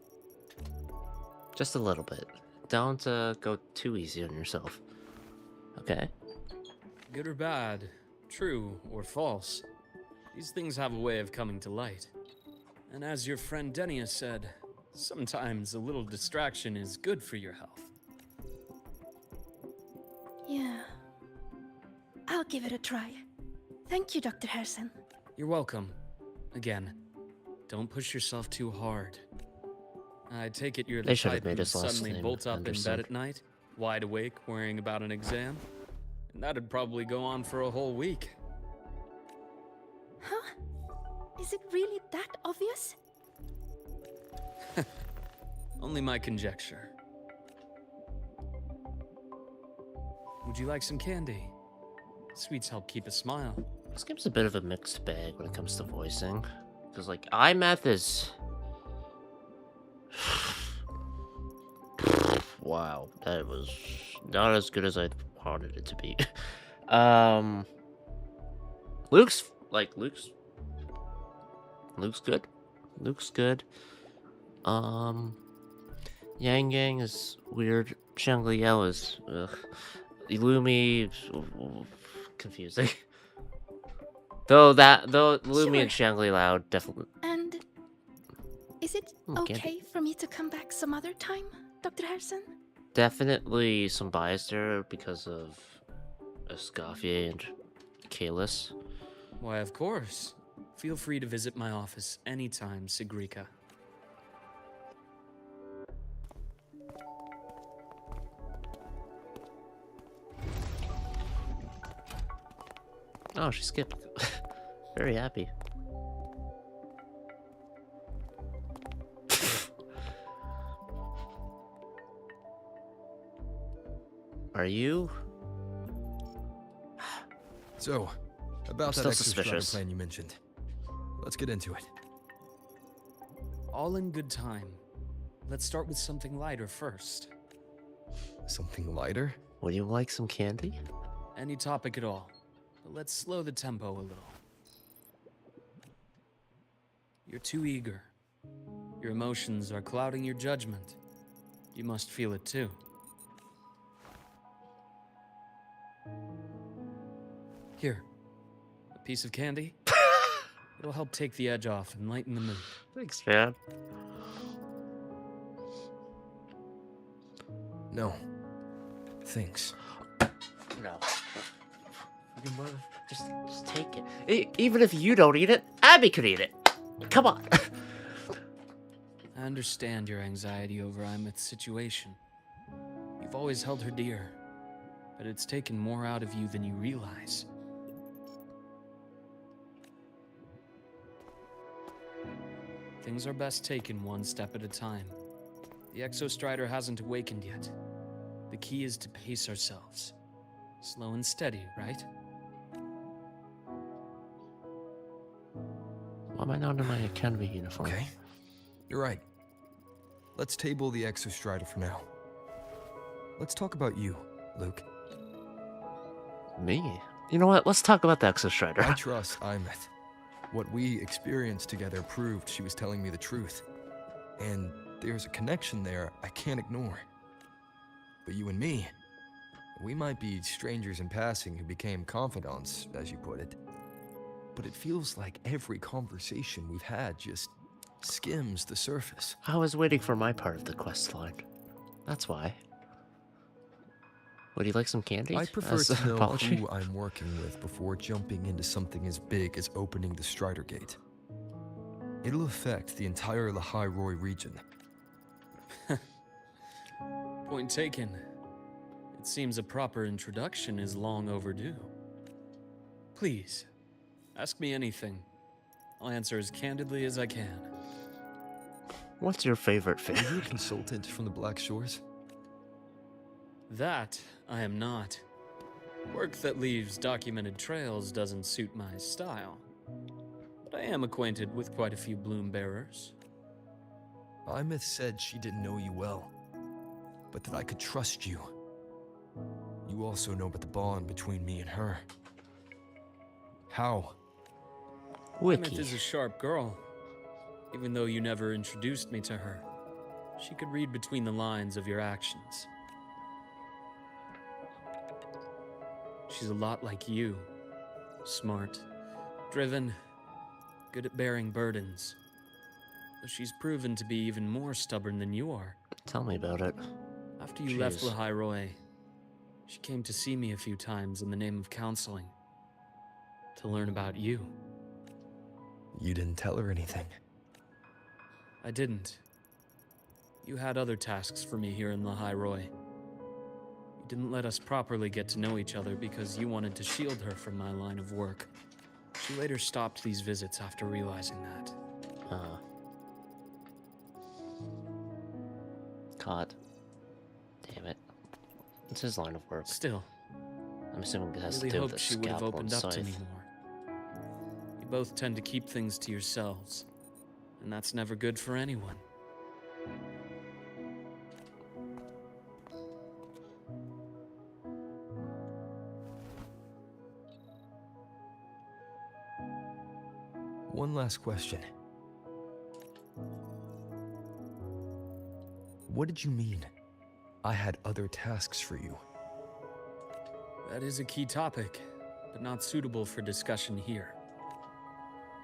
S1: Just a little bit. Don't go too easy on yourself. Okay.
S23: Good or bad, true or false, these things have a way of coming to light. And as your friend Denia said, sometimes a little distraction is good for your health.
S24: Yeah. I'll give it a try. Thank you, Dr. Henderson.
S23: You're welcome. Again, don't push yourself too hard. I take it you're the type who suddenly bolts up in bed at night, wide awake, worrying about an exam? And that'd probably go on for a whole week.
S24: Huh? Is it really that obvious?
S23: Only my conjecture. Would you like some candy? Sweets help keep a smile.
S1: This game's a bit of a mixed bag when it comes to voicing. Because, like, iMath is... Wow, that was not as good as I wanted it to be. Luke's good. Luke's good. Yang Yang is weird. Changliao is Illumi confusing. though Illumi and Changliao definitely.
S24: And is it
S1: Okay.
S24: okay for me to come back some other time, Dr. Henderson?
S1: Definitely some bias there because of Escoffier and Kalis.
S23: Why, of course. Feel free to visit my office anytime, Sigrika.
S1: Oh, she skipped. Very happy. Are you?
S10: So, about
S1: Still
S10: that extra
S1: suspicious.
S10: plan you mentioned. Let's get into it.
S23: All in good time. Let's start with something lighter first.
S10: Something lighter?
S1: Would you like some candy?
S23: Any topic at all. But let's slow the tempo a little. You're too eager. Your emotions are clouding your judgment. You must feel it too. Here, a piece of candy. It'll help take the edge off and lighten the mood.
S1: Thanks, man.
S10: No. Thanks.
S1: No. Just take it. Even if you don't eat it, Abby could eat it. Come on.
S23: I understand your anxiety over Imeth's situation. You've always held her dear. but it's taken more out of you than you realize. Things are best taken one step at a time. The Exostrider hasn't awakened yet. The key is to pace ourselves. Slow and steady, right?
S1: Why am I not in my academy uniform?
S10: Okay. You're right. Let's table the Exostrider for now. Let's talk about you, Luke.
S1: Me? You know what? Let's talk about the Exostrider.
S10: I trust Imeth. What we experienced together proved she was telling me the truth. And there's a connection there I can't ignore. But you and me, we might be strangers in passing who became confidants, as you put it. But it feels like every conversation we've had just skims the surface.
S1: I was waiting for my part of the quest line. That's why. Would you like some candy?
S10: I prefer
S1: as
S10: to know
S1: apology?
S10: who I'm working with before jumping into something as big as opening the Strider Gate. It'll affect the entire Lahai-Roi region.
S23: Point taken. It seems a proper introduction is long overdue. Please, ask me anything. I'll answer as candidly as I can.
S1: What's your favorite fish?
S10: Are you a consultant from the Black Shores?
S23: That I am not. Work that leaves documented trails doesn't suit my style. But I am acquainted with quite a few bloom bearers.
S10: Imeth said she didn't know you well, but that I could trust you. You also know about the bond between me and her. How?
S23: Wiki. Imeth is a sharp girl. Even though you never introduced me to her, she could read between the lines of your actions. She's a lot like you. Smart, driven, good at bearing burdens. But she's proven to be even more stubborn than you are.
S1: Tell me about it.
S23: After you left Lahai-Roi, she came to see me a few times in the name of counseling. To learn about you.
S10: You didn't tell her anything?
S23: I didn't. You had other tasks for me here in Lahai-Roi. You didn't let us properly get to know each other because you wanted to shield her from my line of work. She later stopped these visits after realizing that.
S1: Caught. Damn it. It's his line of work.
S23: Still.
S1: I'm assuming it has
S23: I really
S1: to do with
S23: hoped
S1: the
S23: she would have
S1: scalpel
S23: opened
S1: and
S23: up to me
S1: scythe.
S23: more. You both tend to keep things to yourselves, and that's never good for anyone.
S10: One last question. What did you mean? I had other tasks for you.
S23: That is a key topic, but not suitable for discussion here.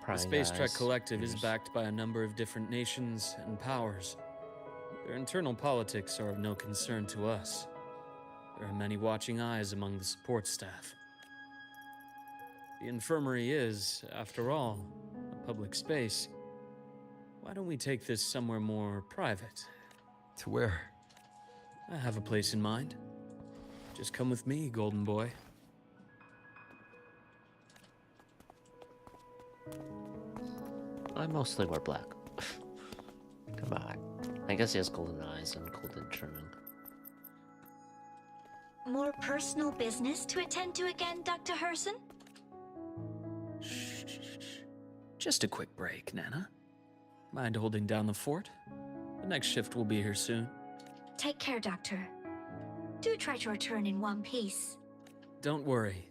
S23: The Space Trek Collective is backed by a number of different nations and powers. Their internal politics are of no concern to us. There are many watching eyes among the support staff. The infirmary is, after all, a public space. Why don't we take this somewhere more private?
S10: To where?
S23: I have a place in mind. Just come with me, Golden Boy.
S1: I mostly wear black. Come on. I guess he has golden eyes and golden trimming.
S3: More personal business to attend to again, Dr. Herson?
S23: Just a quick break, Nana. Mind holding down the fort? The next shift will be here soon.
S3: Take care, Doctor. Do try to return in one piece.
S23: Don't worry.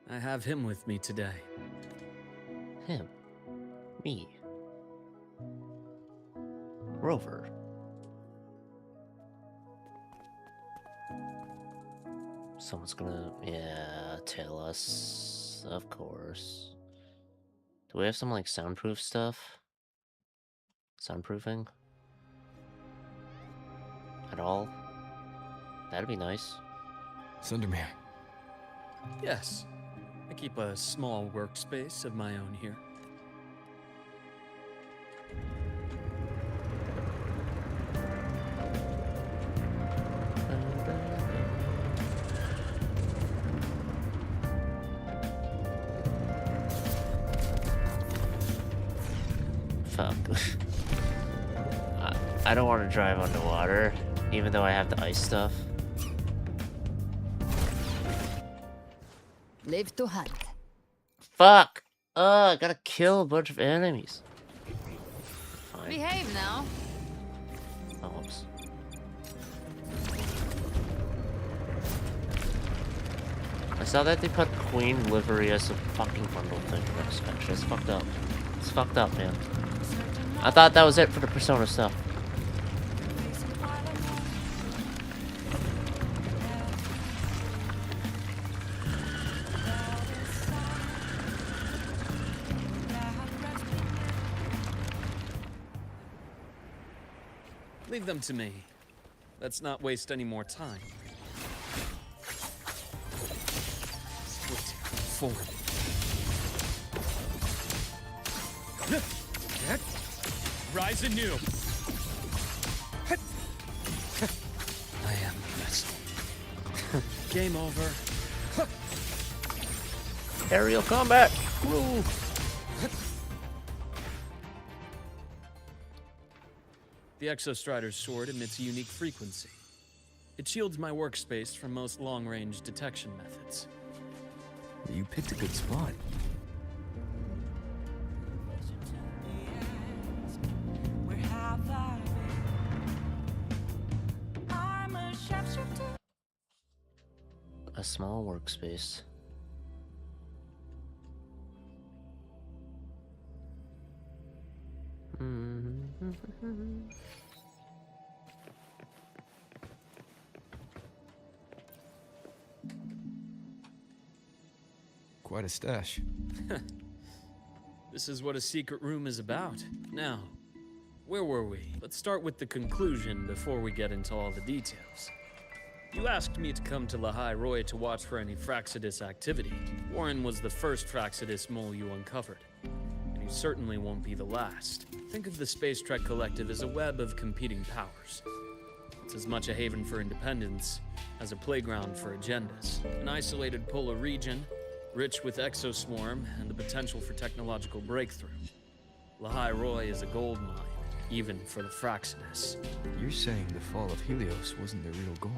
S23: I have him with me today.
S1: Him? Me? Rover? Someone's gonna, tell us, of course. Do we have some, like, soundproof stuff? Soundproofing? At all? That'd be nice.
S10: Sundermere.
S23: Yes. I keep a small workspace of my own here.
S1: Fuck. I don't want to drive underwater, even though I have the ice stuff.
S5: Live to hunt.
S1: Fuck! I gotta kill a bunch of enemies. Fine.
S5: Behave now.
S1: Oh, whoops. I saw that they put Queen livery as a fucking bundle thing for this country. It's fucked up. It's fucked up, man. I thought that was it for the Persona stuff.
S23: Leave them to me. Let's not waste any more time. Split forward. Rise anew. I am the vessel. Game over.
S1: Aerial combat. Woo.
S23: The Exostrider's sword emits a unique frequency. It shields my workspace from most long-range detection methods.
S10: You picked a good spot.
S1: A small workspace.
S10: Quite a stash.
S23: This is what a secret room is about. Now, where were we? Let's start with the conclusion before we get into all the details. You asked me to come to Lahai Roy to watch for any Fraxidus activity. Warren was the first Fraxidus mole you uncovered, and you certainly won't be the last. Think of the Space Trek Collective as a web of competing powers. It's as much a haven for independence as a playground for agendas. An isolated polar region, rich with exoswarm and the potential for technological breakthrough. Lahai Roy is a gold mine, even for the Fraxidus.
S10: You're saying the fall of Helios wasn't their real goal?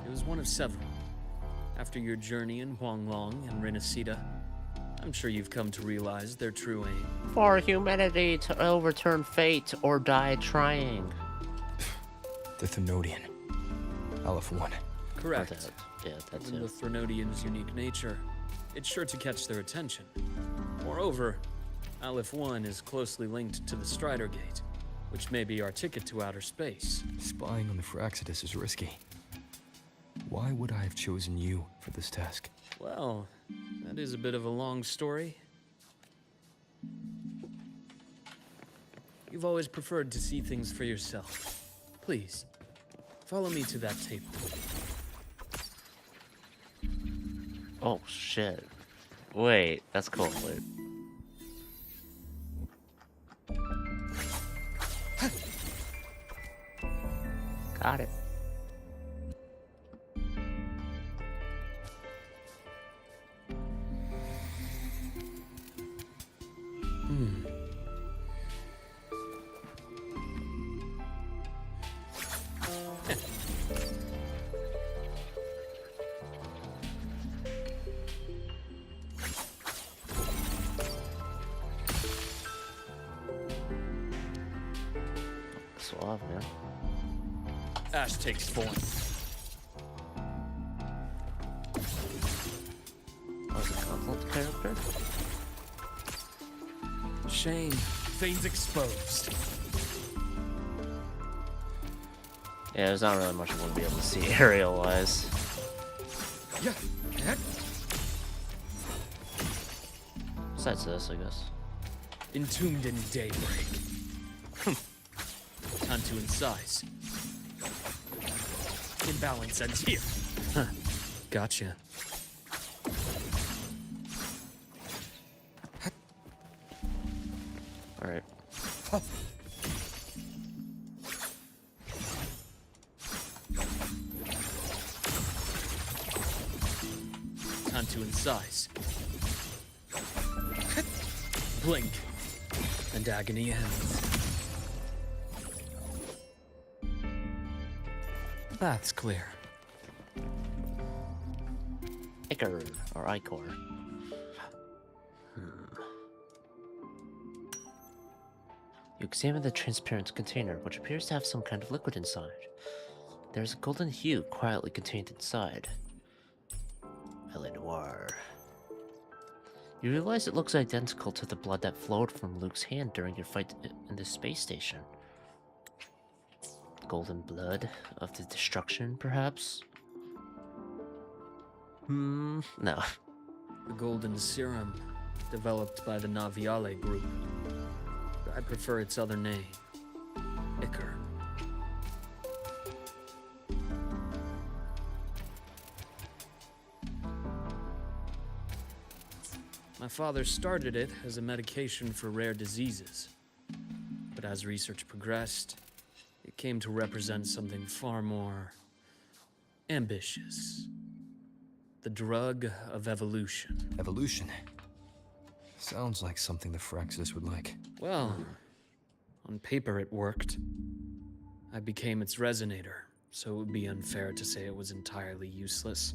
S23: It was one of several. After your journey in Huanglong and Renacida, I'm sure you've come to realize their true aim.
S1: For humanity to overturn fate or die trying.
S10: The Thenodian. Aleph 1.
S23: Correct.
S1: Yeah, that's
S23: Given
S1: it.
S23: the Thenodian's unique nature, it's sure to catch their attention. Moreover, Aleph 1 is closely linked to the Strider Gate, which may be our ticket to outer space.
S10: Spying on the Fraxidus is risky. Why would I have chosen you for this task?
S23: Well, that is a bit of a long story. You've always preferred to see things for yourself. Please, follow me to that table.
S1: Oh shit. Wait, that's cool. Wait. Got it. Suave, man.
S23: Ash takes form.
S1: Was a consult character?
S23: Shame. Things exposed.
S1: Yeah, there's not really much I'm gonna be able to see aerial-wise.
S23: Yeah.
S1: Besides this, I guess.
S23: Entombed in daybreak. Time to incise. Imbalance ends here. Huh. Gotcha.
S1: Alright.
S23: Time to incise. Blink, and agony ends. path's clear.
S1: Ichor, or Ichor. You examine the transparent container, which appears to have some kind of liquid inside. There's a golden hue quietly contained inside. Ele Noir. You realize it looks identical to the blood that flowed from Luke's hand during your fight in the space station. Golden blood of the destruction, perhaps? No.
S23: The golden serum, developed by the Naviale group. I prefer its other name, Ichor. My father started it as a medication for rare diseases. But as research progressed, it came to represent something far more ambitious. The drug of evolution.
S10: Evolution? Sounds like something the Phyrexis would like.
S23: Well, on paper it worked. I became its resonator, so it would be unfair to say it was entirely useless.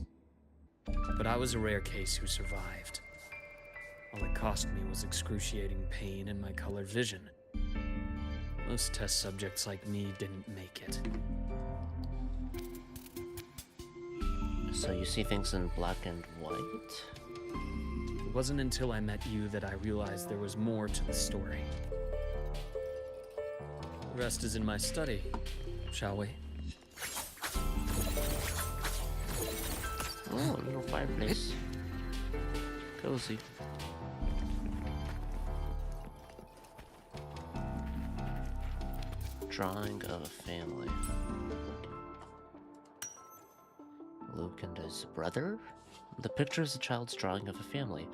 S23: But I was a rare case who survived. All it cost me was excruciating pain and my colored vision. Most test subjects like me didn't make it.
S1: So you see things in black and white?
S23: It wasn't until I met you that I realized there was more to the story. The rest is in my study, shall we?
S1: Oh, a little fireplace. Cozy. Drawing of a family. Luke and his brother? The picture is a child's drawing of a family,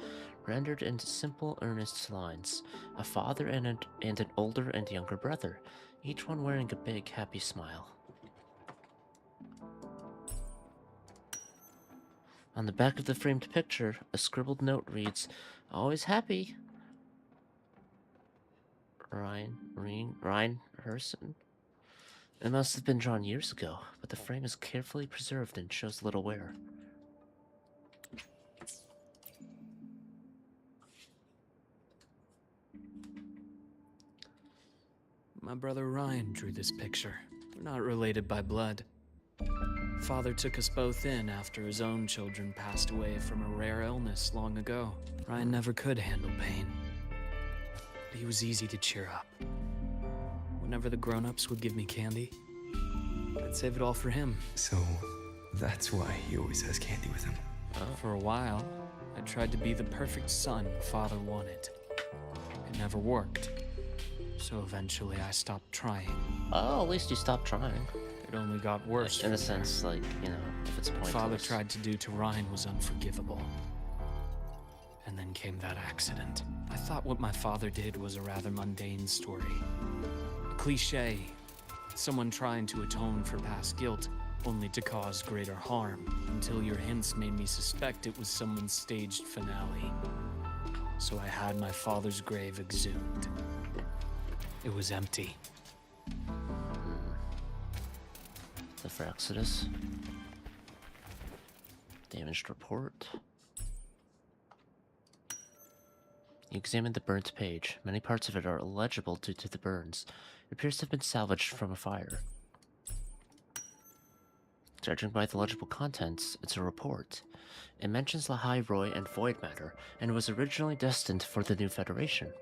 S1: rendered into simple, earnest lines. A father and an older and younger brother, each one wearing a big, happy smile. On the back of the framed picture, a scribbled note reads, "Always happy. Ryan Henderson." It must have been drawn years ago, but the frame is carefully preserved and shows little wear.
S23: My brother Ryan drew this picture. We're not related by blood. Father took us both in after his own children passed away from a rare illness long ago. Ryan never could handle pain. But he was easy to cheer up. Whenever the grown-ups would give me candy, I'd save it all for him.
S10: So, that's why he always has candy with him.
S23: For a while, I tried to be the perfect son Father wanted. It never worked. So eventually I stopped trying.
S1: Oh, at least you stopped trying.
S23: It only got worse.
S1: In a sense, like, you know, if it's pointless.
S23: What Father tried to do to Ryan was unforgivable. And then came that accident. I thought what my father did was a rather mundane story. A cliché. Someone trying to atone for past guilt, only to cause greater harm, until your hints made me suspect it was someone's staged finale. So I had my father's grave exhumed. It was empty.
S1: The Phyrexis. Damaged report. You examine the burnt page. Many parts of it are illegible due to the burns. It appears to have been salvaged from a fire. Judging by the legible contents, it's a report. It mentions Lahai Roy and Void Matter, and was originally destined for the new Federation.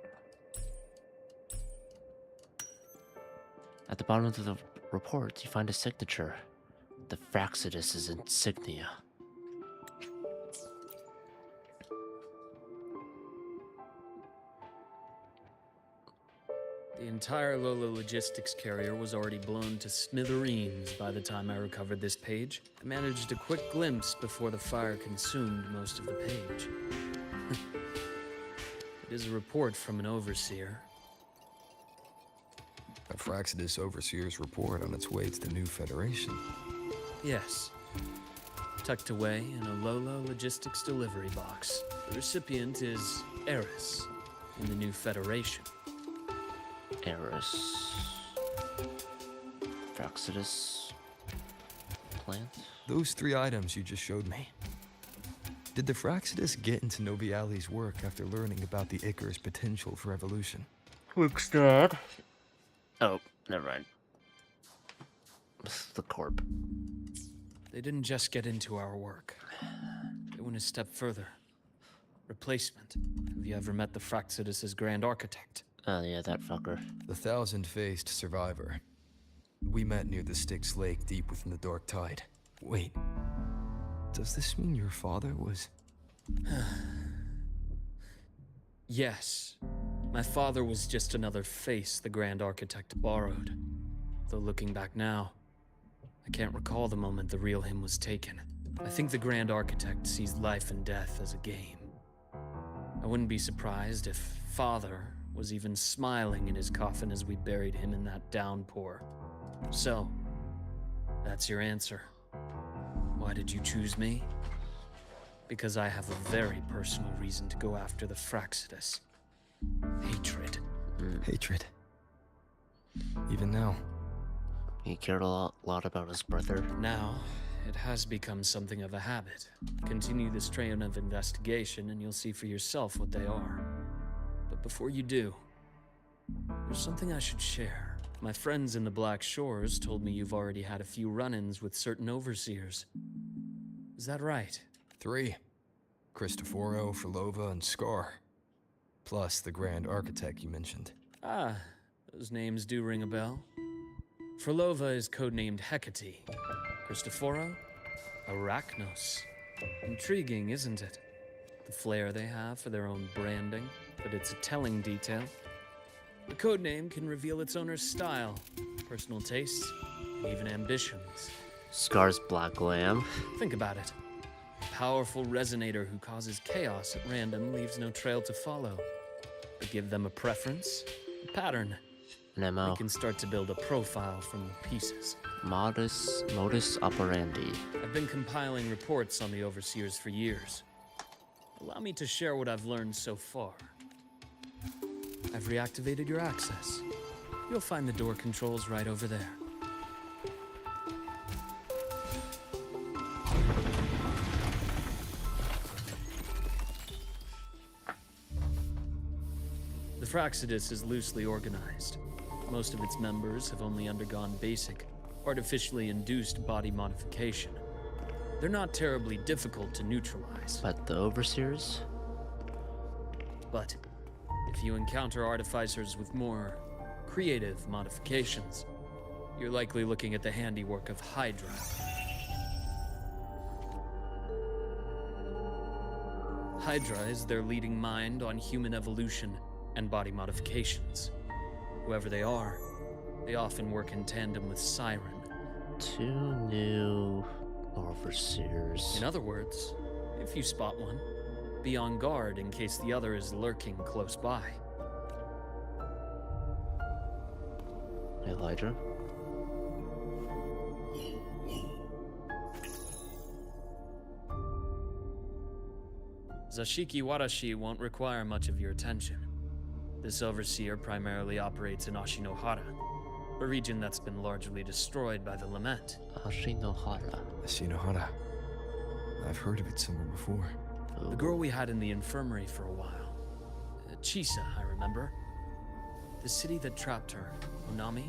S1: At the bottom of the report, you find a signature. The Phyrexis' insignia.
S23: The entire Lola logistics carrier was already blown to smithereens by the time I recovered this page. I managed a quick glimpse before the fire consumed most of the page. It is a report from an overseer.
S10: A Phyrexis Overseer's report on its way to the new Federation.
S23: Yes. Tucked away in a Lola logistics delivery box. The recipient is Eris in the new Federation.
S1: Eris. Phyrexis. plant.
S10: Those 3 items you just showed me. Did the Fraxidus get into Noviali's work after learning about the Icar's potential for evolution?
S1: Luke's dad. Oh, never mind. The corp.
S23: They didn't just get into our work. They went a step further. Replacement. Have you ever met the Fraxidus' Grand Architect?
S1: Oh yeah, that fucker.
S10: The thousand-faced survivor. We met near the Styx Lake deep within the Dark Tide. Wait. Does this mean your father was...
S23: Yes. My father was just another face the Grand Architect borrowed. Though looking back now, I can't recall the moment the real him was taken. I think the Grand Architect sees life and death as a game. I wouldn't be surprised if Father was even smiling in his coffin as we buried him in that downpour. So, that's your answer. Why did you choose me? Because I have a very personal reason to go after the Fraxidus. Hatred.
S10: Hatred. Even now.
S1: He cared a lot about his brother.
S23: Now, it has become something of a habit. Continue this train of investigation and you'll see for yourself what they are. But before you do, there's something I should share. My friends in the Black Shores told me you've already had a few run-ins with certain overseers. Is that right?
S10: 3. Cristoforo, Frolova, and Scar. Plus the Grand Architect you mentioned.
S23: Ah, those names do ring a bell. Frolova is codenamed Hecate. Cristoforo? Arachnos. Intriguing, isn't it? The flair they have for their own branding, but it's a telling detail. The codename can reveal its owner's style, personal tastes, and even ambitions.
S1: Scar's Black Glam.
S23: Think about it. A powerful resonator who causes chaos at random leaves no trail to follow. But give them a preference, a pattern.
S1: An MO.
S23: They can start to build a profile from the pieces.
S1: Modus operandi.
S23: I've been compiling reports on the Overseers for years. Allow me to share what I've learned so far. I've reactivated your access. You'll find the door controls right over there. The Fraxidus is loosely organized. Most of its members have only undergone basic, artificially induced body modification. They're not terribly difficult to neutralize.
S1: But the Overseers?
S23: But if you encounter artificers with more creative modifications, you're likely looking at the handiwork of Hydra. Hydra is their leading mind on human evolution and body modifications. Whoever they are, they often work in tandem with Siren.
S1: 2 new Overseers.
S23: In other words, if you spot one, be on guard in case the other is lurking close by.
S1: Hey, Elijah.
S23: Zashiki Warashi won't require much of your attention. This overseer primarily operates in Ashinohara, a region that's been largely destroyed by the Lament.
S1: Ashinohara.
S10: Ashinohara. I've heard of it somewhere before.
S23: The girl we had in the infirmary for a while. Chisa, I remember. The city that trapped her, Onami,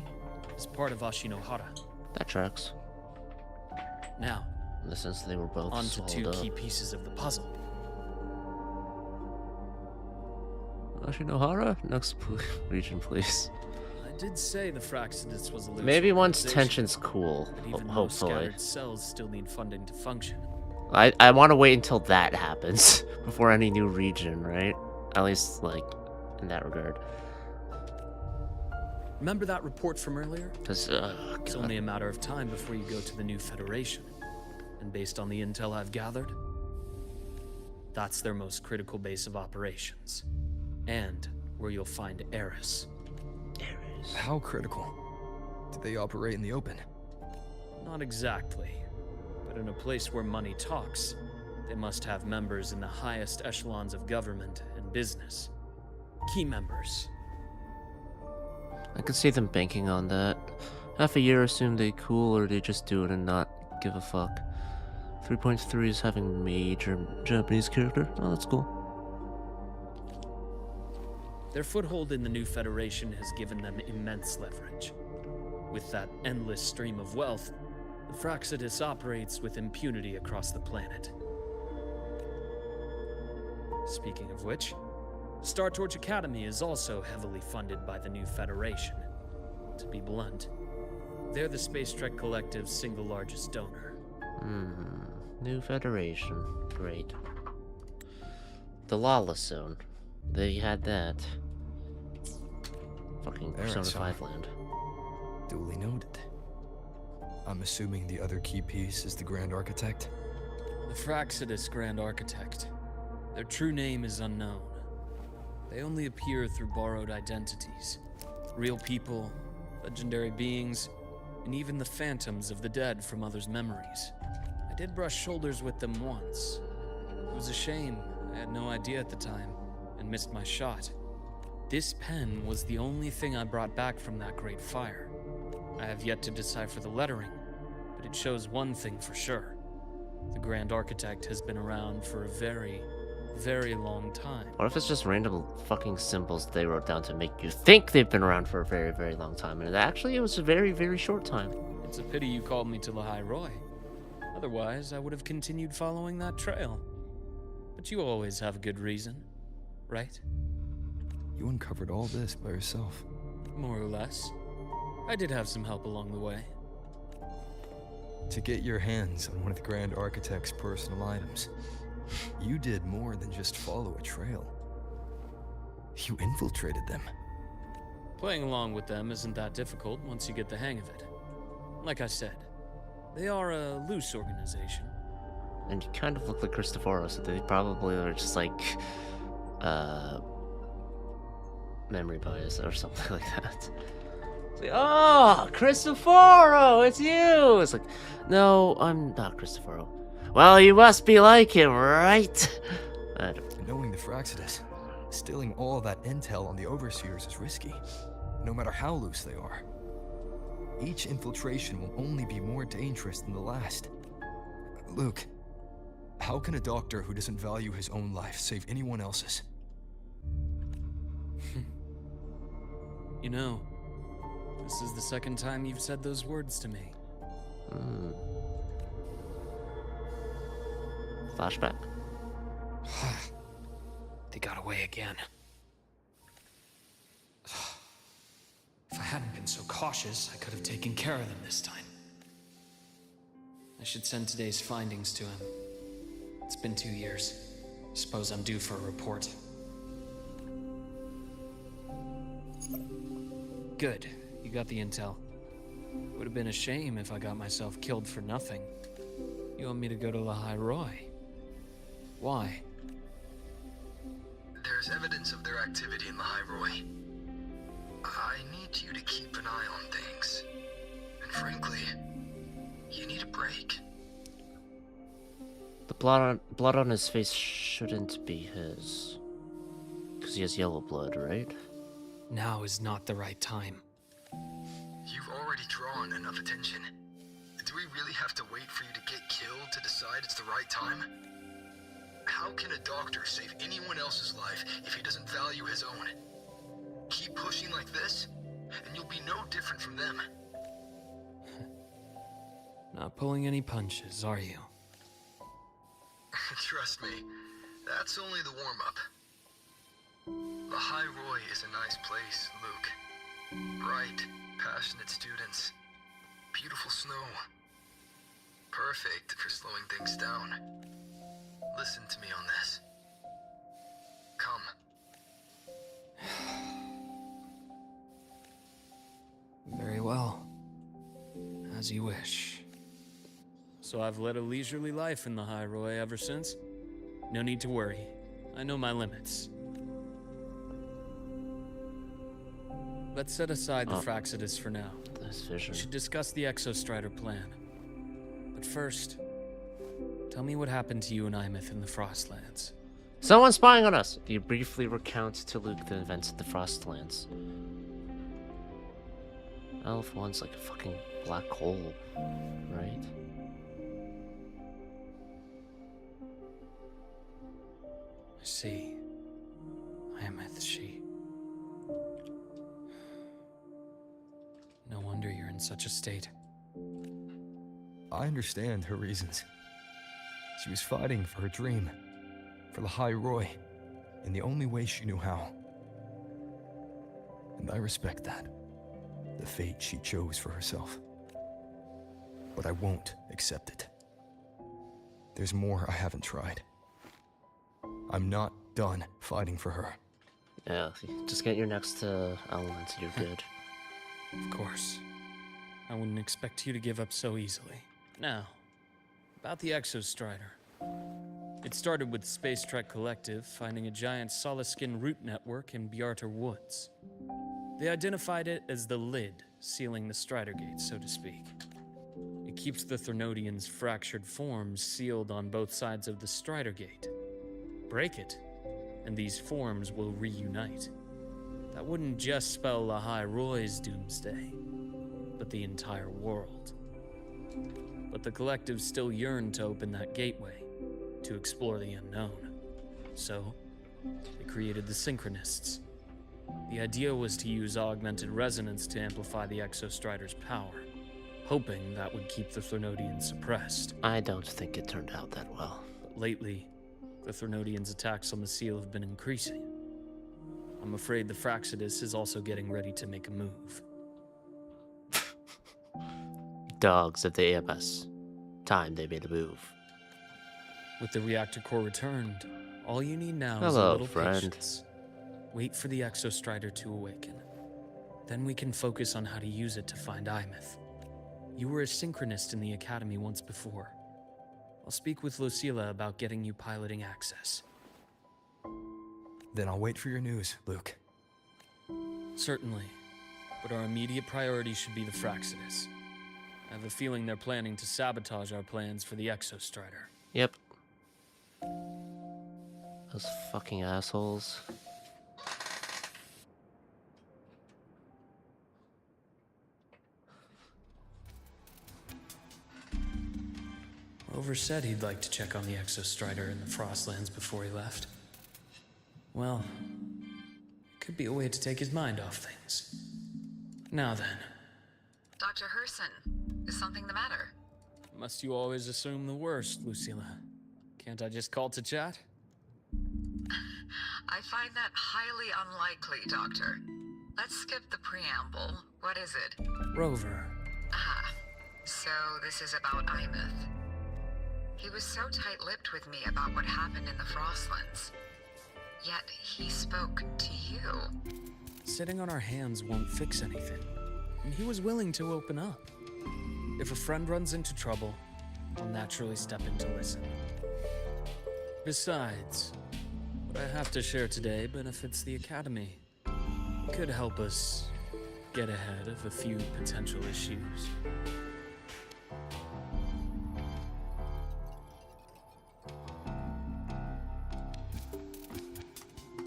S23: is part of Ashinohara.
S1: That tracks.
S23: Now,
S1: in the sense they were both
S23: on to 2
S1: up.
S23: key pieces of the puzzle.
S1: Ashinohara? Next region, please.
S23: I did say the Fraxidus was a loose
S1: Maybe once
S23: organization,
S1: tension's cool,
S23: but even
S1: hopefully.
S23: those scattered cells still need funding to function.
S1: I want to wait until that happens before any new region, right? At least, like, in that regard.
S23: Remember that report from earlier?
S1: Because,
S23: it's only a matter of time before you go to the new Federation. And based on the intel I've gathered, that's their most critical base of operations. And where you'll find Eris.
S1: Eris.
S10: How critical? Do they operate in the open?
S23: Not exactly. But in a place where money talks, they must have members in the highest echelons of government and business. Key members.
S1: I could see them banking on that. Half a year assume they cool or they just do it and not give a fuck. 3.3 is having major Japanese character. Oh, that's cool.
S23: Their foothold in the new Federation has given them immense leverage. With that endless stream of wealth, the Fraxidus operates with impunity across the planet. Speaking of which, Star Torch Academy is also heavily funded by the new Federation. To be blunt, they're the Space Trek Collective's single largest donor.
S1: New Federation. Great. The Lawless Zone. They had that. Fucking Persona 5 land.
S10: Duly noted. I'm assuming the other key piece is the Grand Architect?
S23: The Fraxidus Grand Architect. Their true name is unknown. They only appear through borrowed identities. Real people, legendary beings, and even the phantoms of the dead from others' memories. I did brush shoulders with them once. It was a shame. I had no idea at the time, and missed my shot. This pen was the only thing I brought back from that great fire. I have yet to decipher the lettering, but it shows one thing for sure. The Grand Architect has been around for a very, very long time.
S1: What if it's just random fucking symbols they wrote down to make you think they've been around for a very, very long time, and actually it was a very, very short time.
S23: It's a pity you called me to Lahai Roi. Otherwise, I would have continued following that trail. But you always have a good reason, right?
S10: You uncovered all this by yourself.
S23: More or less. I did have some help along the way.
S10: To get your hands on one of the Grand Architect's personal items, you did more than just follow a trail. You infiltrated them.
S23: Playing along with them isn't that difficult once you get the hang of it. Like I said, they are a loose organization.
S1: And you kind of look like Cristoforo, so they probably are just like, memory bias or something like that. It's like, oh, Cristoforo, it's you! It's like, no, I'm not Cristoforo. Well, you must be like him, right? I don't...
S10: Knowing the Fraxidus, stealing all that intel on the Overseers is risky, no matter how loose they are. Each infiltration will only be more dangerous than the last. Luke, how can a doctor who doesn't value his own life save anyone else's?
S23: You know, this is the second time you've said those words to me.
S1: Flashback?
S23: They got away again. If I hadn't been so cautious, I could have taken care of them this time. I should send today's findings to him. It's been 2 years. Suppose I'm due for a report. Good. You got the intel. Would have been a shame if I got myself killed for nothing. You want me to go to Lahai Roi? Why?
S4: There's evidence of their activity in Lahai Roi. I need you to keep an eye on things. And frankly, you need a break.
S1: The blood on his face shouldn't be his. Because he has yellow blood, right?
S23: Now is not the right time.
S4: You've already drawn enough attention. Do we really have to wait for you to get killed to decide it's the right time? How can a doctor save anyone else's life if he doesn't value his own? Keep pushing like this, and you'll be no different from them.
S23: Not pulling any punches, are you?
S4: Trust me, that's only the warm-up. Lahai Roi is a nice place, Luke. Bright, passionate students. Beautiful snow. Perfect for slowing things down. Listen to me on this. Come.
S23: Very well. As you wish. So I've led a leisurely life in the High Roi ever since. No need to worry. I know my limits. Let's set aside the Fraxidus for now. We should discuss the Exostrider plan. But first, tell me what happened to you and Imeth in the Frostlands.
S1: Someone's spying on us! You briefly recount to Luke the events at the Frostlands. Elf one's like a fucking black hole, right?
S23: see. Ameth, she... No wonder you're in such a state.
S10: I understand her reasons. She was fighting for her dream, for the High Roy, in the only way she knew how. And I respect that, the fate she chose for herself. But I won't accept it. There's more I haven't tried. I'm not done fighting for her.
S1: Yeah, just get your next element, you're good.
S23: Of course. I wouldn't expect you to give up so easily. Now, about the Exostrider. It started with Space Trek Collective finding a giant Solaskin root network in Bjartar Woods. They identified it as the lid, sealing the Strider Gate, so to speak. It keeps the Threnodians' fractured forms sealed on both sides of the Strider Gate. Break it, and these forms will reunite. That wouldn't just spell the High Roy's doomsday, but the entire world. But the Collective still yearned to open that gateway, to explore the unknown. So, they created the Synchronists. The idea was to use augmented resonance to amplify the Exostrider's power, hoping that would keep the Threnodians suppressed.
S1: I don't think it turned out that well.
S23: But lately, the Threnodians' attacks on the seal have been increasing. I'm afraid the Fraxidus is also getting ready to make a move.
S1: Dogs at the AMS. Time they made a move.
S23: With the reactor core returned, all you need now is a
S1: Hello,
S23: little
S1: friend.
S23: patience. Wait for the Exostrider to awaken. Then we can focus on how to use it to find Imeth. You were a synchronist in the Academy once before. I'll speak with Lucilla about getting you piloting access.
S10: Then I'll wait for your news, Luke.
S23: Certainly. But our immediate priority should be the Fraxidus. I have a feeling they're planning to sabotage our plans for the Exostrider.
S1: Yep. Those fucking assholes.
S23: Rover said he'd like to check on the Exostrider in the Frostlands before he left. Well, could be a way to take his mind off things. Now then.
S9: Dr. Henderson, is something the matter?
S23: Must you always assume the worst, Lucilla? Can't I just call to chat?
S9: I find that highly unlikely, Doctor. Let's skip the preamble. What is it?
S23: Rover.
S9: Ah, so this is about Imeth. He was so tight-lipped with me about what happened in the Frostlands. Yet he spoke to you.
S23: Sitting on our hands won't fix anything. And he was willing to open up. If a friend runs into trouble, I'll naturally step in to listen. Besides, what I have to share today benefits the Academy. It could help us get ahead of a few potential issues.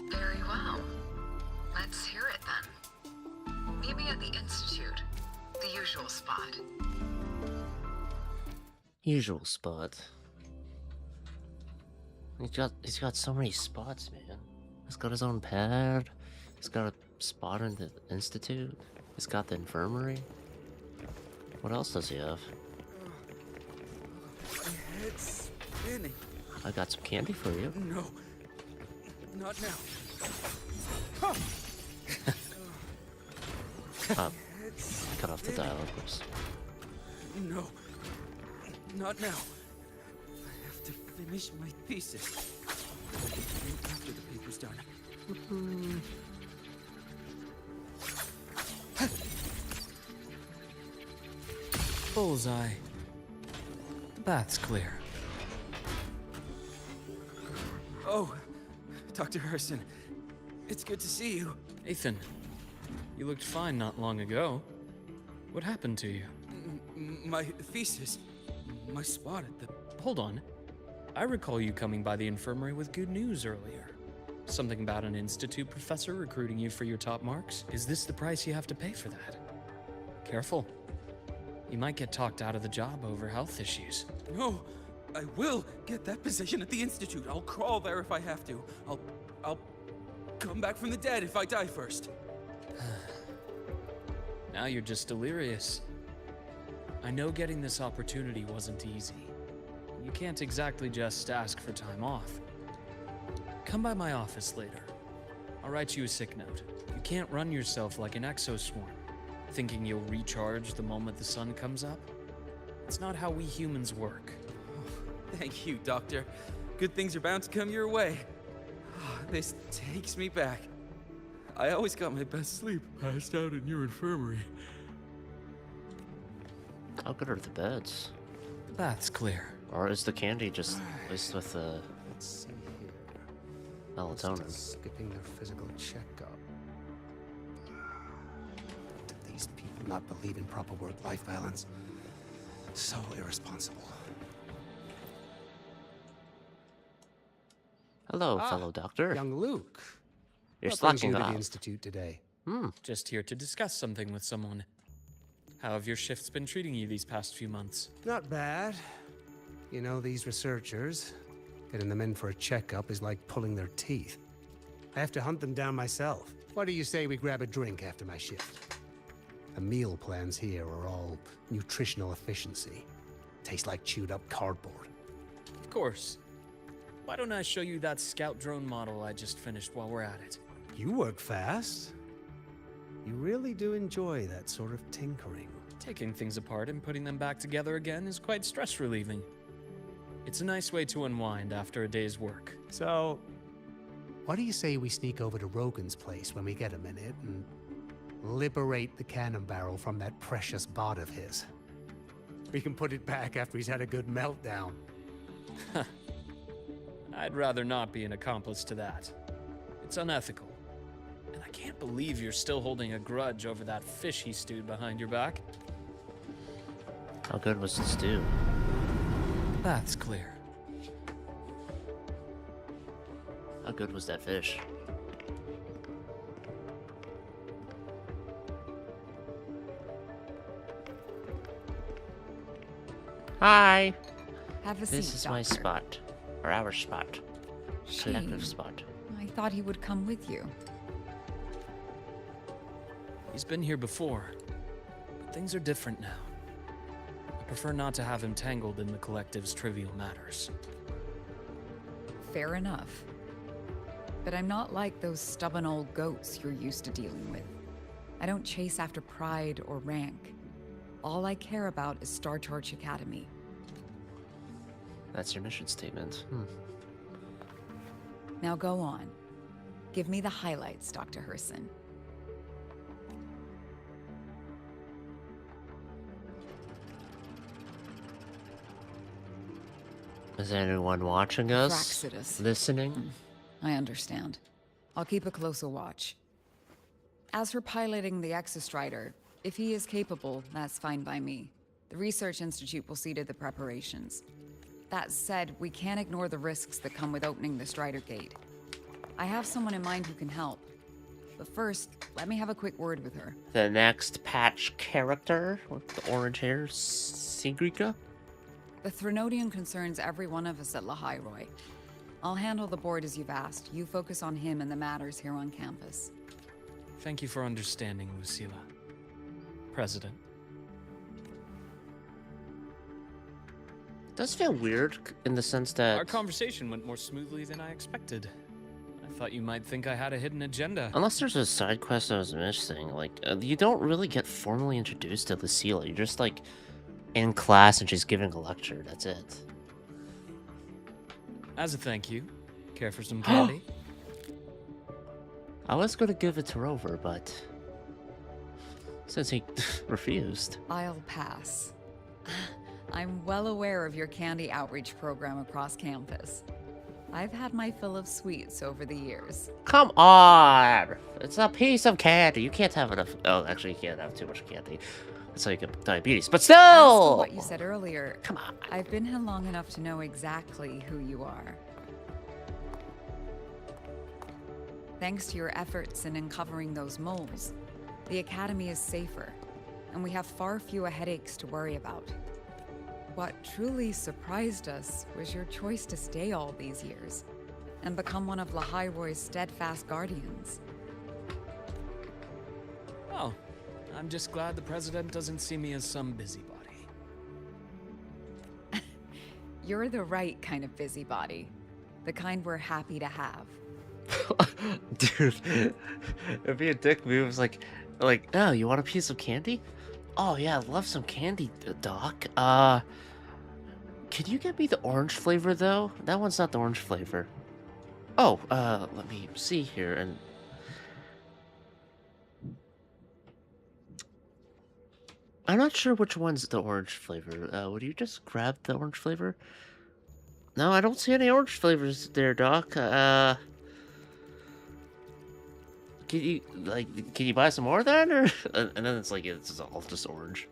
S9: Very well. Let's hear it then. Meet me at the Institute. The usual spot.
S1: Usual spot. He's got so many spots, man. He's got his own pad. He's got a spot in the Institute. He's got the infirmary. What else does he have?
S12: My head's spinning.
S1: I got some candy for you.
S12: No. Not now.
S1: Cut off the dialogue, please.
S12: No. Not now. I have to finish my thesis. After the paper's done.
S23: Bullseye. The bath's clear.
S12: Oh, Dr. Henderson. It's good to see you.
S23: Ethan, you looked fine not long ago. What happened to you?
S12: My thesis. My spot at the...
S23: Hold on. I recall you coming by the infirmary with good news earlier. Something about an institute professor recruiting you for your top marks? Is this the price you have to pay for that? Careful. You might get talked out of the job over health issues.
S12: No. I will get that position at the Institute. I'll crawl there if I have to. I'll come back from the dead if I die first.
S23: Now you're just delirious. I know getting this opportunity wasn't easy. You can't exactly just ask for time off. Come by my office later. I'll write you a sick note. You can't run yourself like an exoswarm, thinking you'll recharge the moment the sun comes up. It's not how we humans work.
S12: Oh, thank you, Doctor. Good things are bound to come your way. This takes me back. I always got my best sleep passed out in your infirmary.
S1: How good are the beds?
S23: The bath's clear.
S1: Or is the candy just laced with melatonin?
S11: Skipping their physical checkup. Do these people not believe in proper work-life balance? So irresponsible.
S1: Hello, fellow doctor.
S11: Young Luke.
S1: You're
S11: What brings
S1: slacking
S11: you to
S1: off.
S11: the Institute today?
S23: Just here to discuss something with someone. How have your shifts been treating you these past few months?
S11: Not bad. You know, these researchers, getting them in for a checkup is like pulling their teeth. I have to hunt them down myself. What do you say we grab a drink after my shift? The meal plans here are all nutritional efficiency. Taste like chewed up cardboard.
S23: Of course. Why don't I show you that scout drone model I just finished while we're at it?
S11: You work fast. You really do enjoy that sort of tinkering.
S23: Taking things apart and putting them back together again is quite stress relieving. It's a nice way to unwind after a day's work.
S11: So, what do you say we sneak over to Rogan's place when we get a minute and liberate the cannon barrel from that precious bot of his? We can put it back after he's had a good meltdown.
S23: I'd rather not be an accomplice to that. It's unethical. And I can't believe you're still holding a grudge over that fish he stewed behind your back.
S1: How good was the stew?
S23: That's clear.
S1: How good was that fish? Hi!
S5: Have a seat,
S1: This is my
S5: Doctor.
S1: spot. Or our spot. Collective
S5: Gee,
S1: spot.
S5: I thought he would come with you.
S23: He's been here before, but things are different now. I prefer not to have him tangled in the collective's trivial matters.
S5: Fair enough. But I'm not like those stubborn old goats you're used to dealing with. I don't chase after pride or rank. All I care about is Star Torch Academy.
S1: That's your mission statement.
S5: Now go on. Give me the highlights, Dr. Henderson.
S1: Is anyone watching us?
S5: Praxidus.
S1: Listening?
S5: I understand. I'll keep a closer watch. As for piloting the Exostrider, if he is capable, that's fine by me. The Research Institute will see to the preparations. That said, we can't ignore the risks that come with opening the Strider Gate. I have someone in mind who can help. But first, let me have a quick word with her.
S1: The next patch character with the orange hair, Sigrika?
S5: The Threnodian concerns every one of us at Lahairoi. I'll handle the board as you've asked. You focus on him and the matters here on campus.
S23: Thank you for understanding, Lucilla. President.
S1: It does feel weird in the sense that...
S23: Our conversation went more smoothly than I expected. I thought you might think I had a hidden agenda.
S1: Unless there's a side quest I was missing, like, you don't really get formally introduced to Lucilla. You're just, like, in class and she's giving a lecture. That's it.
S23: As a thank you, care for some candy?
S1: I was gonna give it to Rover, but... since he refused.
S5: I'll pass. I'm well aware of your candy outreach program across campus. I've had my fill of sweets over the years.
S1: Come on! It's a piece of candy. You can't have enough... Oh, actually, you can't have too much candy. It's like diabetes. But still!
S5: As for what you said earlier,
S1: come on.
S5: I've been here long enough to know exactly who you are. Thanks to your efforts in uncovering those moles, the Academy is safer, and we have far fewer headaches to worry about. What truly surprised us was your choice to stay all these years and become one of Lahai-Roy's steadfast guardians.
S23: Oh, I'm just glad the President doesn't see me as some busybody.
S5: You're the right kind of busybody. The kind we're happy to have.
S1: Dude, it'd be a dick move. It's like, oh, you want a piece of candy? Oh yeah, I'd love some candy, Doc. Could you get me the orange flavor though? That one's not the orange flavor. Oh, let me see here and. I'm not sure which one's the orange flavor. Would you just grab the orange flavor? No, I don't see any orange flavors there, Doc. Can you buy some more then, or and then it's like it's all just orange.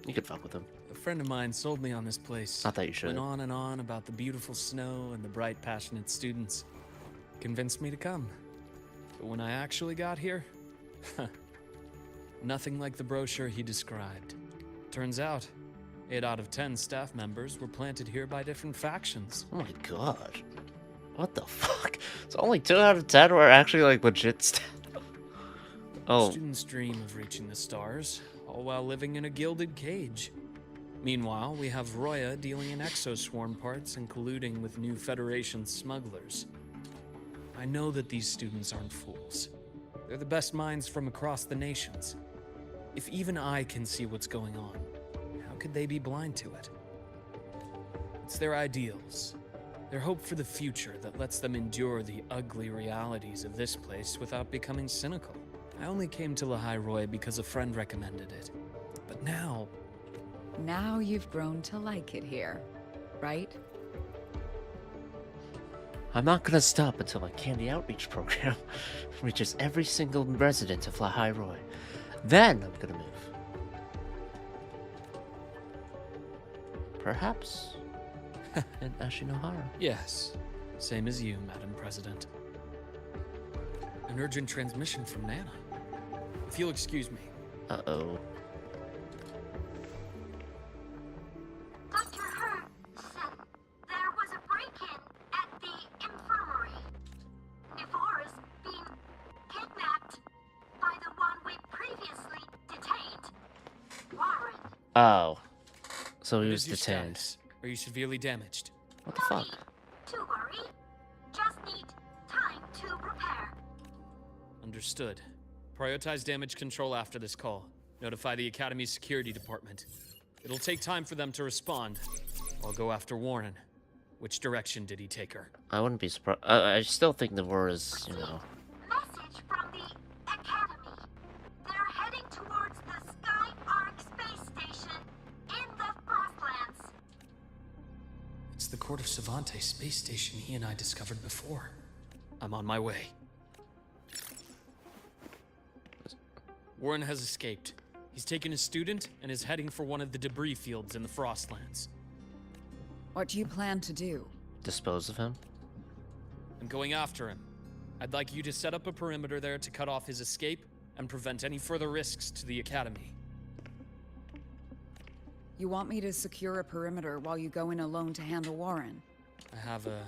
S1: You could fuck with them.
S23: A friend of mine sold me on this place.
S1: Not that you should.
S23: Went on and on about the beautiful snow and the bright, passionate students. Convinced me to come. But when I actually got here, nothing like the brochure he described. Turns out, 8 out of 10 staff members were planted here by different factions.
S1: Oh my god. What the fuck? It's only 2 out of 10 were actually like legit staff. Oh.
S23: Students dream of reaching the stars, all while living in a gilded cage. Meanwhile, we have Roya dealing in exoswarm parts and colluding with new Federation smugglers. I know that these students aren't fools. They're the best minds from across the nations. If even I can see what's going on, how could they be blind to it? It's their ideals, their hope for the future that lets them endure the ugly realities of this place without becoming cynical. I only came to Lahai-Roy because a friend recommended it. But now...
S5: Now you've grown to like it here, right?
S1: I'm not gonna stop until my candy outreach program reaches every single resident of Lahai-Roy. Then I'm gonna move. Perhaps in Ashinohara.
S23: Yes, same as you, Madam President. An urgent transmission from Nana. If you'll excuse me.
S1: Uh-oh.
S18: Dr. Hurd said there was a break-in at the infirmary. Ivor being kidnapped by the one we previously detained, Warren.
S1: Oh. So he
S23: What
S1: was
S23: is your
S1: detained.
S23: status? Are you severely damaged?
S1: What the fuck?
S18: To worry, just need time to repair.
S23: Understood. Prioritize damage control after this call. Notify the Academy's security department. It'll take time for them to respond. I'll go after Warren. Which direction did he take her?
S1: I wouldn't be surprised. I still think Navor is, you know.
S18: Message from the Academy. They're heading towards the Sky Arc space station in the Frostlands.
S23: It's the Court of Savante space station he and I discovered before. I'm on my way. Warren has escaped. He's taken a student and is heading for one of the debris fields in the Frostlands.
S5: What do you plan to do?
S1: Dispose of him?
S23: I'm going after him. I'd like you to set up a perimeter there to cut off his escape and prevent any further risks to the Academy.
S5: You want me to secure a perimeter while you go in alone to handle Warren?
S23: I have a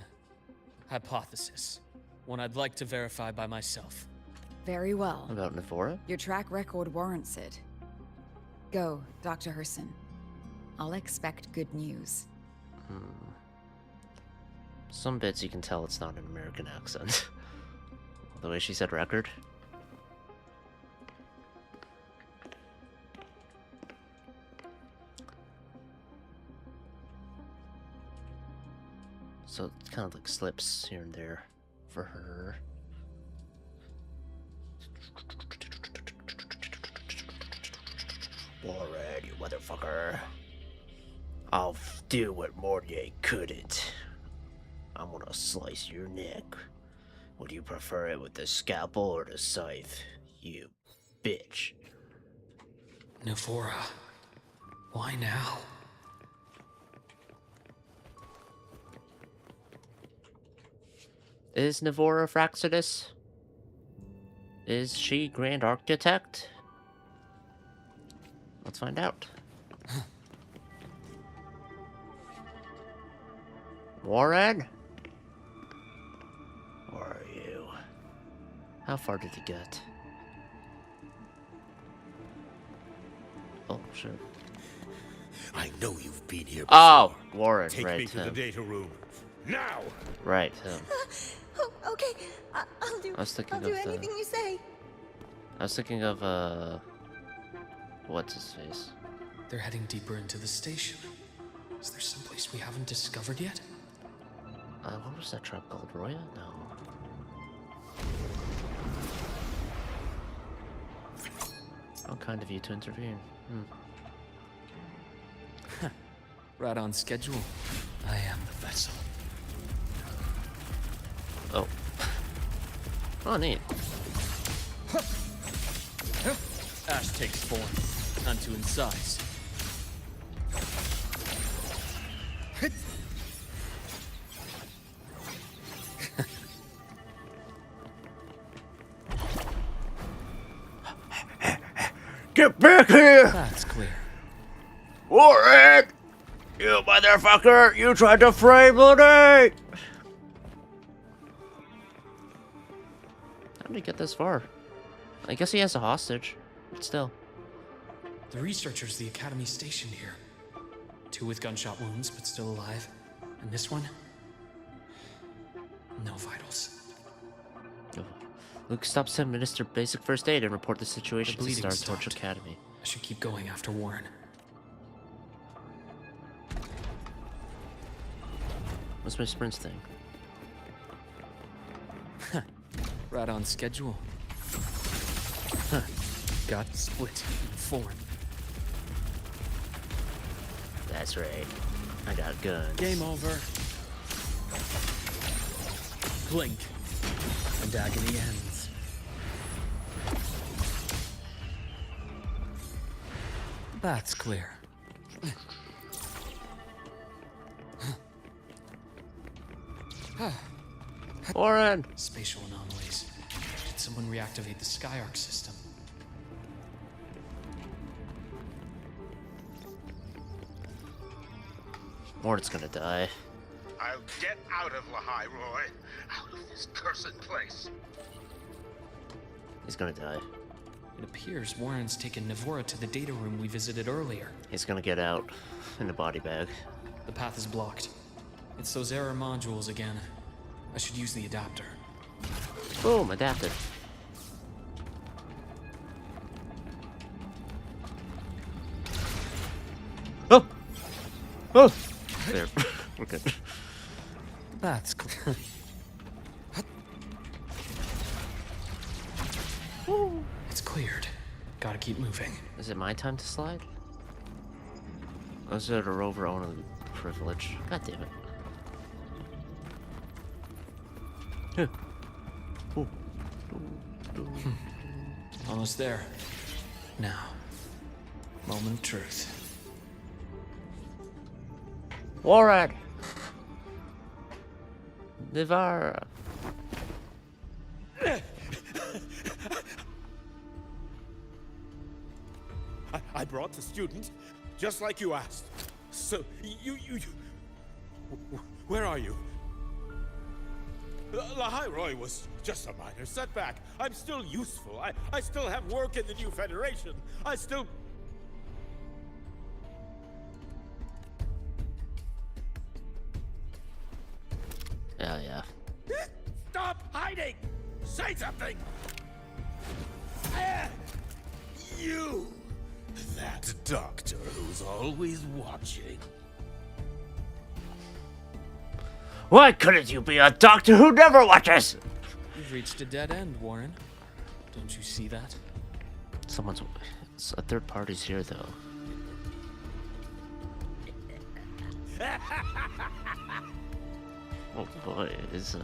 S23: hypothesis. One I'd like to verify by myself.
S5: Very well.
S1: About Navora?
S5: Your track record warrants it. Go, Dr. Henderson. I'll expect good news.
S1: Some bits you can tell it's not an American accent. The way she said record. So it kind of like slips here and there for her. Warren, you motherfucker. I'll do what Mortier couldn't. I'm gonna slice your neck. Would you prefer it with the scalpel or the scythe, you bitch?
S23: Navora. Why now?
S1: Is Navora Fraxidus? Is she Grand Architect? Let's find out. Warren? Where are you? How far did he get? Oh, shit.
S17: I know you've been here before.
S1: Oh, Warren,
S17: Take
S1: right,
S17: me to the data room. Now!
S1: Right, him.
S22: Oh, okay. I'll do.
S1: I was thinking
S22: I'll do
S1: of the-
S22: anything you say.
S1: I was thinking of, what's his face?
S23: They're heading deeper into the station. Is there someplace we haven't discovered yet?
S1: What was that trap called? Roya? No. How kind of you to intervene.
S23: Right on schedule. I am the vessel.
S1: Oh. Oh, neat.
S23: Ash takes form. Time to incise.
S1: Get back here!
S23: That's clear.
S1: Warren! You motherfucker! You tried to frame Looney! How did he get this far? I guess he has a hostage, but still.
S23: The researchers the Academy stationed here. 2 with gunshot wounds, but still alive. And this one? No vitals.
S1: Luke stops to administer basic first aid and report the situation to
S23: bleeding
S1: Star Torch
S23: stopped.
S1: Academy.
S23: I should keep going after Warren.
S1: What's my sprints thing?
S23: Right on schedule. Got split in form.
S1: That's right. I got guns.
S23: Game over. Blink. And agony ends. That's clear.
S1: Warren!
S23: Spatial anomalies. Did someone reactivate the Skyarc system?
S1: Warren's gonna die.
S17: I'll get out of Lahai, Roy. Out of this cursed place.
S1: He's gonna die.
S23: It appears Warren's taken Navora to the data room we visited earlier.
S1: He's gonna get out in a body bag.
S23: The path is blocked. It's those error modules again. I should use the adapter.
S1: Boom, adapted. Oh! Oh! There. We're good.
S23: That's clear. It's cleared. Gotta keep moving.
S1: Is it my time to slide? Or is it a rover only privilege? God damn it.
S23: Almost there. Now. Moment of truth.
S1: Warren! Navara.
S17: I brought the student, just like you asked. So, you... Where are you? Lahai Roy was just a minor setback. I'm still useful. I still have work in the new Federation. I still...
S1: Yeah.
S17: Stop hiding! Say something! You! That doctor who's always watching.
S1: Why couldn't you be a doctor who never watches?
S23: You've reached a dead end, Warren. Don't you see that?
S1: It's a third party's here, though. Oh boy, is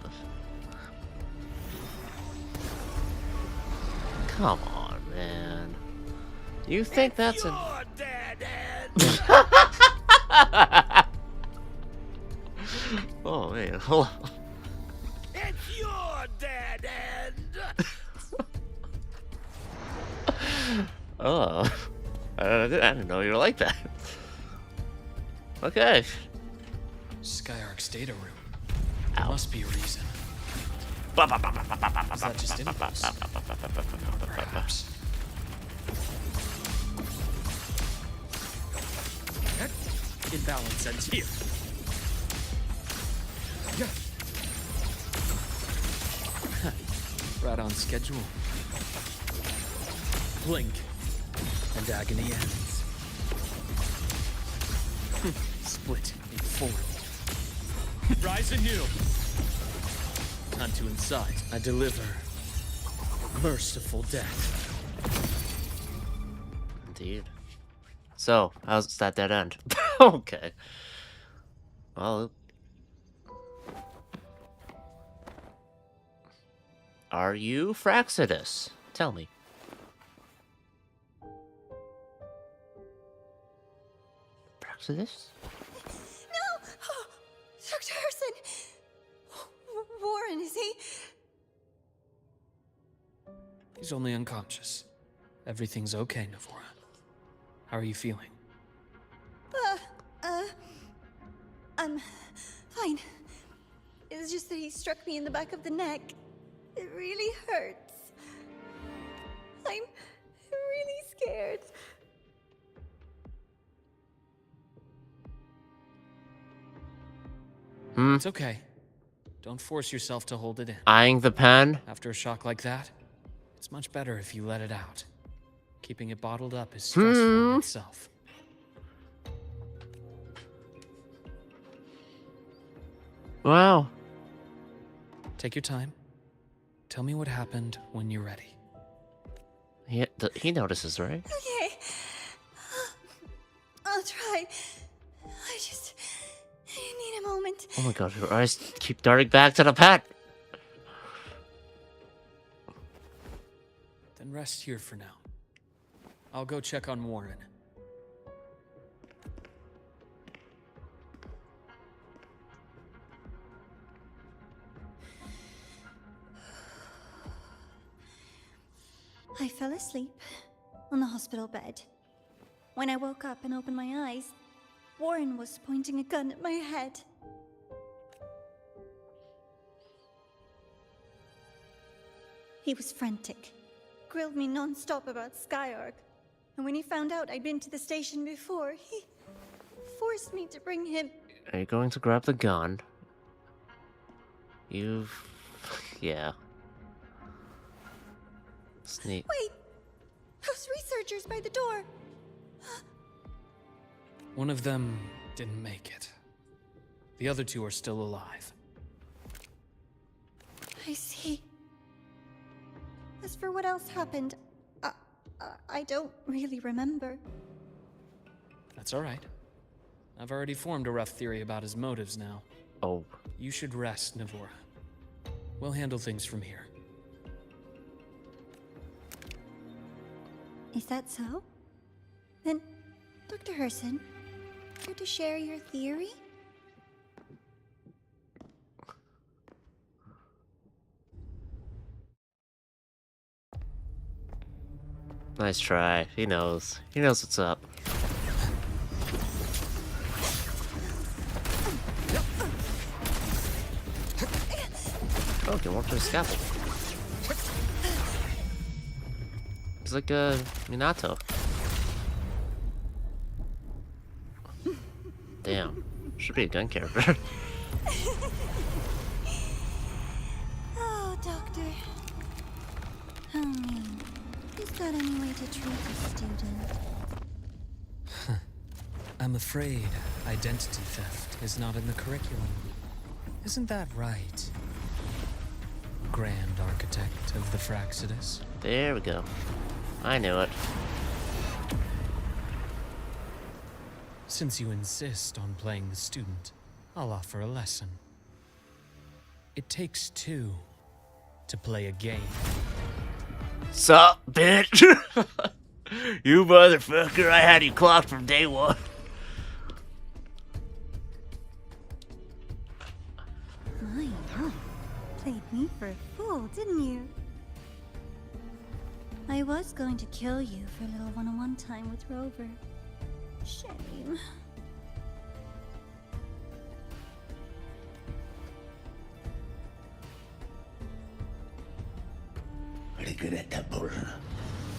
S1: Come on, man. You think that's a... Oh man, hold on.
S17: It's your dead end!
S1: Oh, I didn't know you were like that. Okay.
S23: Skyark's data room. There must be a reason. Is that just impulse? Perhaps. Imbalance ends here. Right on schedule. Blink, and agony ends. Split in four. Rise anew. Time to incite. I deliver merciful death.
S1: Indeed. So, how's that dead end? Okay. Well, are you Fraxidus? Tell me. Fraxidus?
S22: No! Oh, Dr. Henderson! Warren, is he?
S23: He's only unconscious. Everything's okay, Navora. How are you feeling?
S22: I'm fine. It's just that he struck me in the back of the neck. It really hurts. I'm really scared.
S23: It's okay. Don't force yourself to hold it in.
S1: Eyeing the pen?
S23: After a shock like that, it's much better if you let it out. Keeping it bottled up is stressful in itself.
S1: Wow.
S23: Take your time. Tell me what happened when you're ready.
S1: He notices, right?
S22: Okay. I'll try. I need a moment.
S1: Oh my god, your eyes keep darting back to the pet.
S23: Then rest here for now. I'll go check on Warren.
S22: I fell asleep on the hospital bed. When I woke up and opened my eyes, Warren was pointing a gun at my head. He was frantic, grilled me non-stop about Skyark, and when he found out I'd been to the station before, he forced me to bring him.
S1: Are you going to grab the gun? Yeah. Sneak.
S22: Wait! Those researchers by the door!
S23: One of them didn't make it. The other two are still alive.
S22: I see. As for what else happened, I don't really remember.
S23: That's all right. I've already formed a rough theory about his motives now.
S1: Oh.
S23: You should rest, Navora. We'll handle things from here.
S22: Is that so? Then, Dr. Henderson, care to share your theory?
S1: Nice try. He knows. He knows what's up. Oh, can walk to the scaffold. It's like a Minato. Damn. Should be a gun character.
S22: Oh, Doctor. How mean. Is that any way to treat a student?
S23: I'm afraid identity theft is not in the curriculum. Isn't that right? Grand Architect of the Fraxidus.
S1: There we go. I knew it.
S23: Since you insist on playing the student, I'll offer a lesson. It takes two to play a game.
S1: Sup, bitch? You motherfucker, I had you clocked from day one.
S22: My, played me for a fool, didn't you? I was going to kill you for a little one-on-one time with Rover. Shame.
S16: regrettable.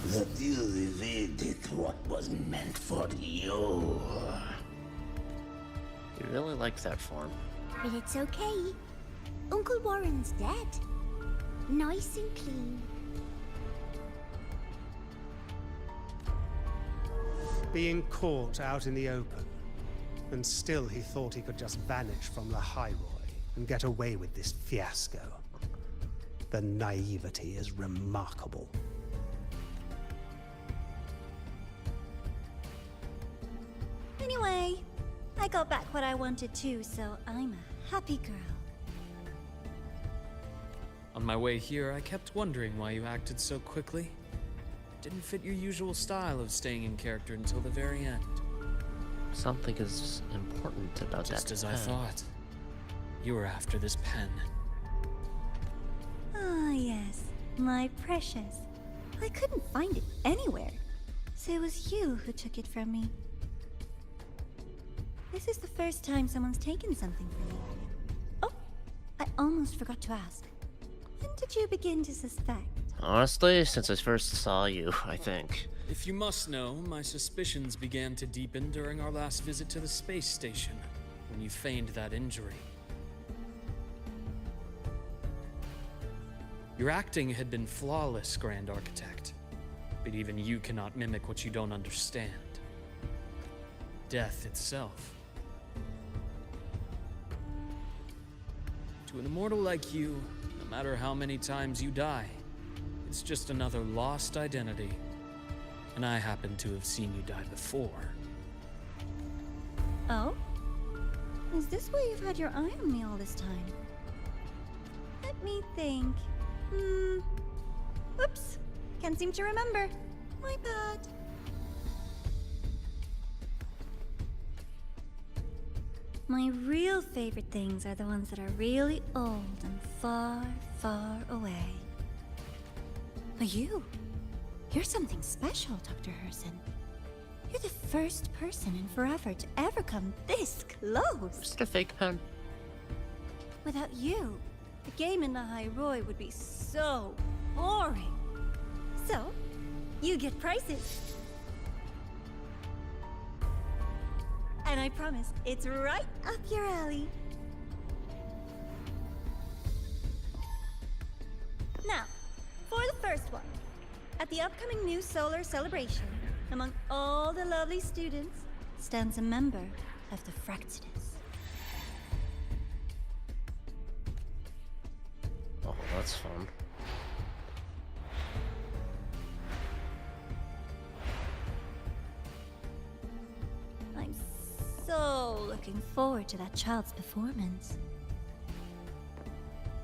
S16: That you evaded what was meant for you.
S1: You really like that form.
S2: But it's okay. Uncle Warren's dead. Nice and clean.
S11: Being caught out in the open. And still he thought he could just vanish from the High Roy and get away with this fiasco. The naivety is remarkable.
S22: Anyway, I got back what I wanted too, so I'm a happy girl.
S23: On my way here, I kept wondering why you acted so quickly. Didn't fit your usual style of staying in character until the very end.
S1: Something is important about that.
S23: Just as I thought. You were after this pen.
S22: Ah, yes, my precious. I couldn't find it anywhere, so it was you who took it from me. This is the first time someone's taken something from me. Oh, I almost forgot to ask. When did you begin to suspect?
S1: Honestly, since I first saw you, I think.
S23: If you must know, my suspicions began to deepen during our last visit to the space station, when you feigned that injury. Your acting had been flawless, Grand Architect, but even you cannot mimic what you don't understand. Death itself. To an immortal like you, no matter how many times you die, it's just another lost identity. And I happen to have seen you die before.
S22: Oh? Is this why you've had your eye on me all this time? Let me think. Oops. Can't seem to remember. My bad. My real favorite things are the ones that are really old and far, far away. But you're something special, Dr. Herson. You're the first person in forever to ever come this close.
S1: Just a fake pen.
S22: Without you, the game in the High Roy would be so boring. So, you get prizes. And I promise, it's right up your alley. Now, for the first one, at the upcoming new solar celebration, among all the lovely students, stands a member of the Fractidus.
S1: Oh, that's fun.
S22: I'm so looking forward to that child's performance.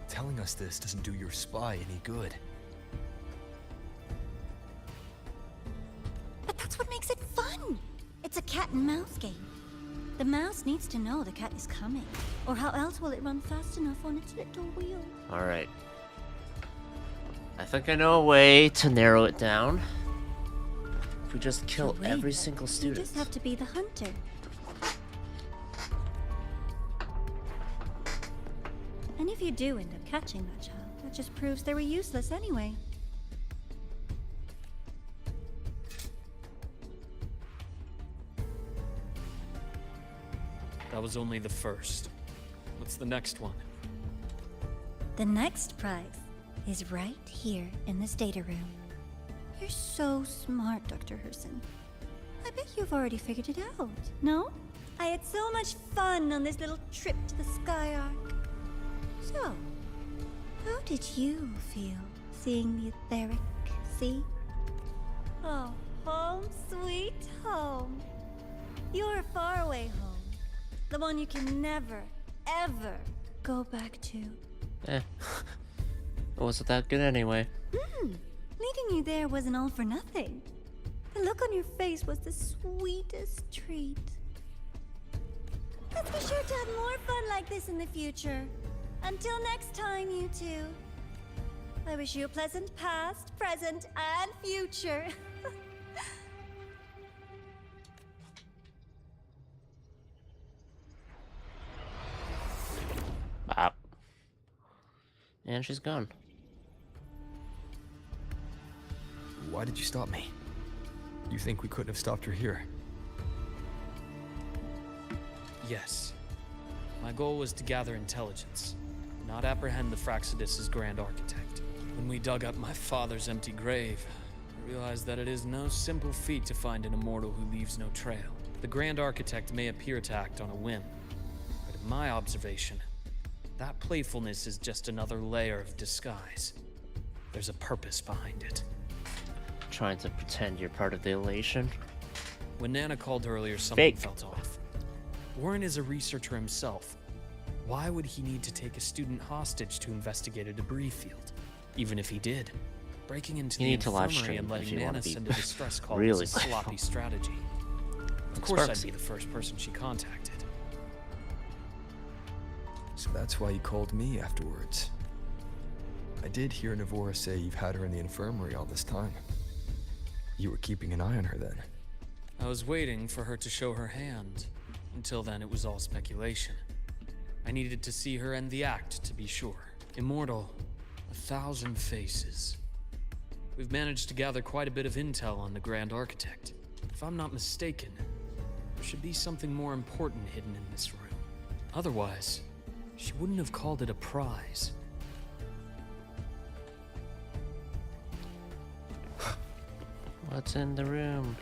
S10: Telling us this doesn't do your spy any good.
S22: But that's what makes it fun! It's a cat and mouse game. The mouse needs to know the cat is coming, or how else will it run fast enough on its little wheel?
S1: Alright. I think I know a way to narrow it down. If we just kill every single student.
S22: You just have to be the hunter. And if you do end up catching that child, that just proves they were useless anyway.
S23: That was only the first. What's the next one?
S22: The next prize is right here in this data room. You're so smart, Dr. Herson. I bet you've already figured it out, no? I had so much fun on this little trip to the Sky Arc. So, how did you feel seeing the etheric sea? Oh, home sweet home. Your faraway home. The one you can never, ever go back to.
S1: It wasn't that good anyway.
S22: Leading you there wasn't all for nothing. The look on your face was the sweetest treat. Let's be sure to have more fun like this in the future. Until next time, you two. I wish you a pleasant past, present, and future.
S1: Bop. And she's gone.
S10: Why did you stop me? You think we couldn't have stopped her here?
S23: Yes. My goal was to gather intelligence, not apprehend the Fraxidus' Grand Architect. When we dug up my father's empty grave, I realized that it is no simple feat to find an immortal who leaves no trail. The Grand Architect may appear to act on a whim, but in my observation, that playfulness is just another layer of disguise. There's a purpose behind it.
S1: Trying to pretend you're part of the elation?
S23: When Nana called earlier, something
S1: Fake.
S23: felt off. Warren is a researcher himself. Why would he need to take a student hostage to investigate a debris field? Even if he did, breaking into the infirmary and letting Nana send a distress call
S1: really
S23: was a sloppy strategy. Of course I'd be the first person she contacted.
S10: So that's why you called me afterwards. I did hear Navora say you've had her in the infirmary all this time. You were keeping an eye on her then.
S23: I was waiting for her to show her hand. Until then, it was all speculation. I needed to see her end the act to be sure. Immortal, 1,000 faces. We've managed to gather quite a bit of intel on the Grand Architect. If I'm not mistaken, there should be something more important hidden in this room. Otherwise, she wouldn't have called it a prize.
S1: What's in the room?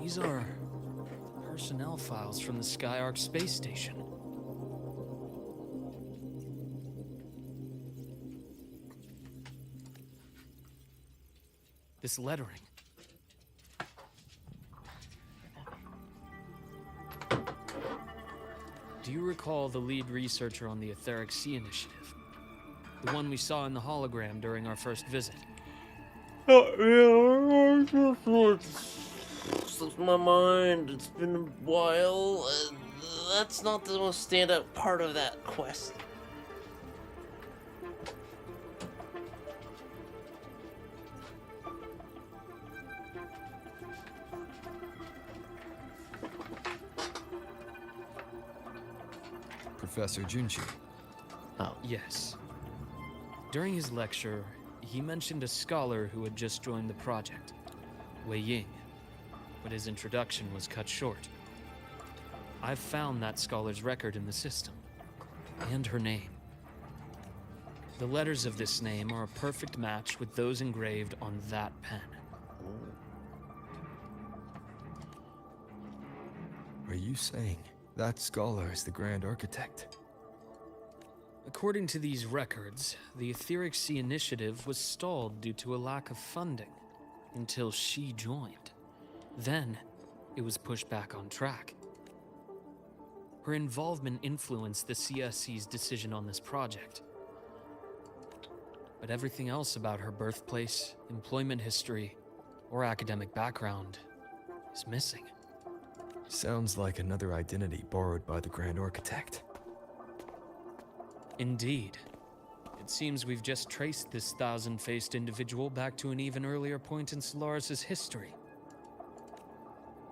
S23: These are personnel files from the Skyark space station. This lettering. Do you recall the lead researcher on the Etheric Sea Initiative? The one we saw in the hologram during our first visit?
S1: My mind, it's been a while. That's not the most standout part of that quest.
S10: Professor Junchi.
S1: Oh.
S23: Yes. During his lecture, he mentioned a scholar who had just joined the project, Wei Ying, but his introduction was cut short. I've found that scholar's record in the system, and her name. The letters of this name are a perfect match with those engraved on that pen.
S10: Are you saying that scholar is the Grand Architect?
S23: According to these records, the Etheric Sea Initiative was stalled due to a lack of funding until she joined. Then, it was pushed back on track. Her involvement influenced the CSC's decision on this project. But everything else about her birthplace, employment history, or academic background is missing.
S10: Sounds like another identity borrowed by the Grand Architect.
S23: Indeed. It seems we've just traced this thousand-faced individual back to an even earlier point in Solaris' history.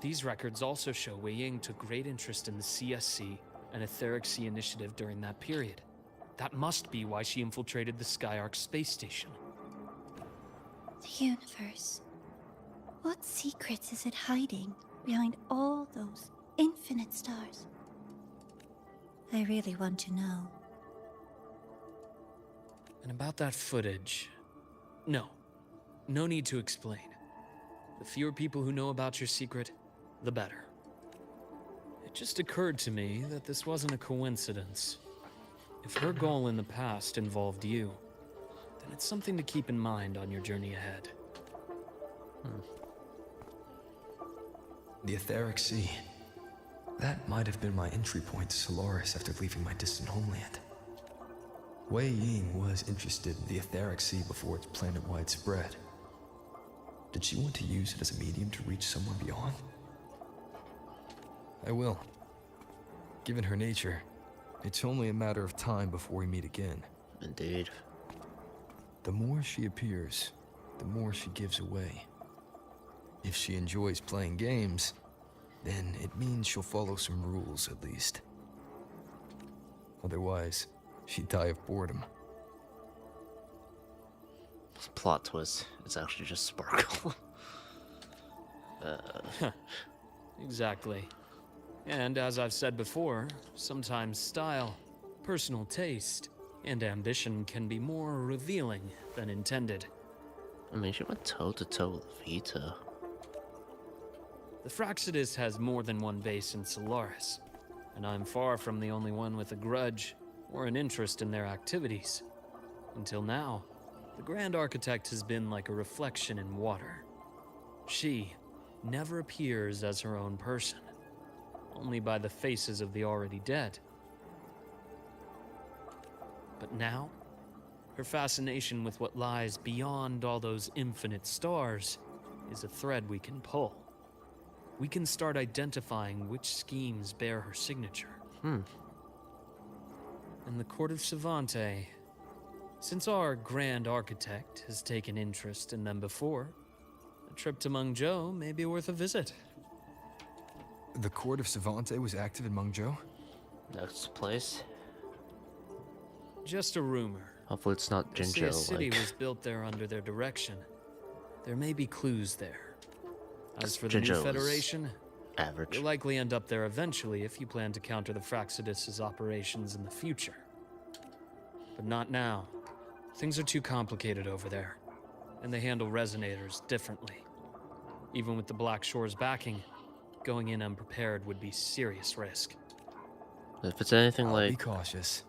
S23: These records also show Wei Ying took great interest in the CSC and Etheric Sea Initiative during that period. That must be why she infiltrated the Skyark space station.
S22: The universe. What secrets is it hiding behind all those infinite stars? I really want to know.
S23: And about that footage... No need to explain. The fewer people who know about your secret, the better. It just occurred to me that this wasn't a coincidence. If her goal in the past involved you, then it's something to keep in mind on your journey ahead.
S10: The Etheric Sea. That might have been my entry point to Solaris after leaving my distant homeland. Wei Ying was interested in the Etheric Sea before its planet-wide spread. Did she want to use it as a medium to reach someone beyond? I will. Given her nature, it's only a matter of time before we meet again.
S1: Indeed.
S10: The more she appears, the more she gives away. If she enjoys playing games, then it means she'll follow some rules at least. Otherwise, she'd die of boredom.
S1: Plot twist. It's actually just Sparkle.
S23: Exactly. And as I've said before, sometimes style, personal taste, and ambition can be more revealing than intended.
S1: I mean, she went toe-to-toe with Vita.
S23: The Fraxidus has more than one base in Solaris, and I'm far from the only one with a grudge or an interest in their activities. Until now, the Grand Architect has been like a reflection in water. She never appears as her own person, only by the faces of the already dead. But now, her fascination with what lies beyond all those infinite stars is a thread we can pull. We can start identifying which schemes bear her signature. In the Court of Savante, since our Grand Architect has taken interest in them before, a trip to Mengzhou may be worth a visit.
S10: The Court of Savante was active in Mengzhou?
S1: Next place.
S23: Just a rumor.
S1: Hopefully it's not
S23: They say a city
S1: Jinzhou,
S23: was built there under their direction. There may be clues there. As for the
S1: Jinzhou
S23: new
S1: is
S23: Federation,
S1: average.
S23: you'll likely end up there eventually if you plan to counter the Fraxidus' operations in the future. But not now. Things are too complicated over there, and they handle resonators differently. Even with the Black Shore's backing, going in unprepared would be serious risk.
S1: If it's anything
S10: I'll be
S1: like
S10: cautious.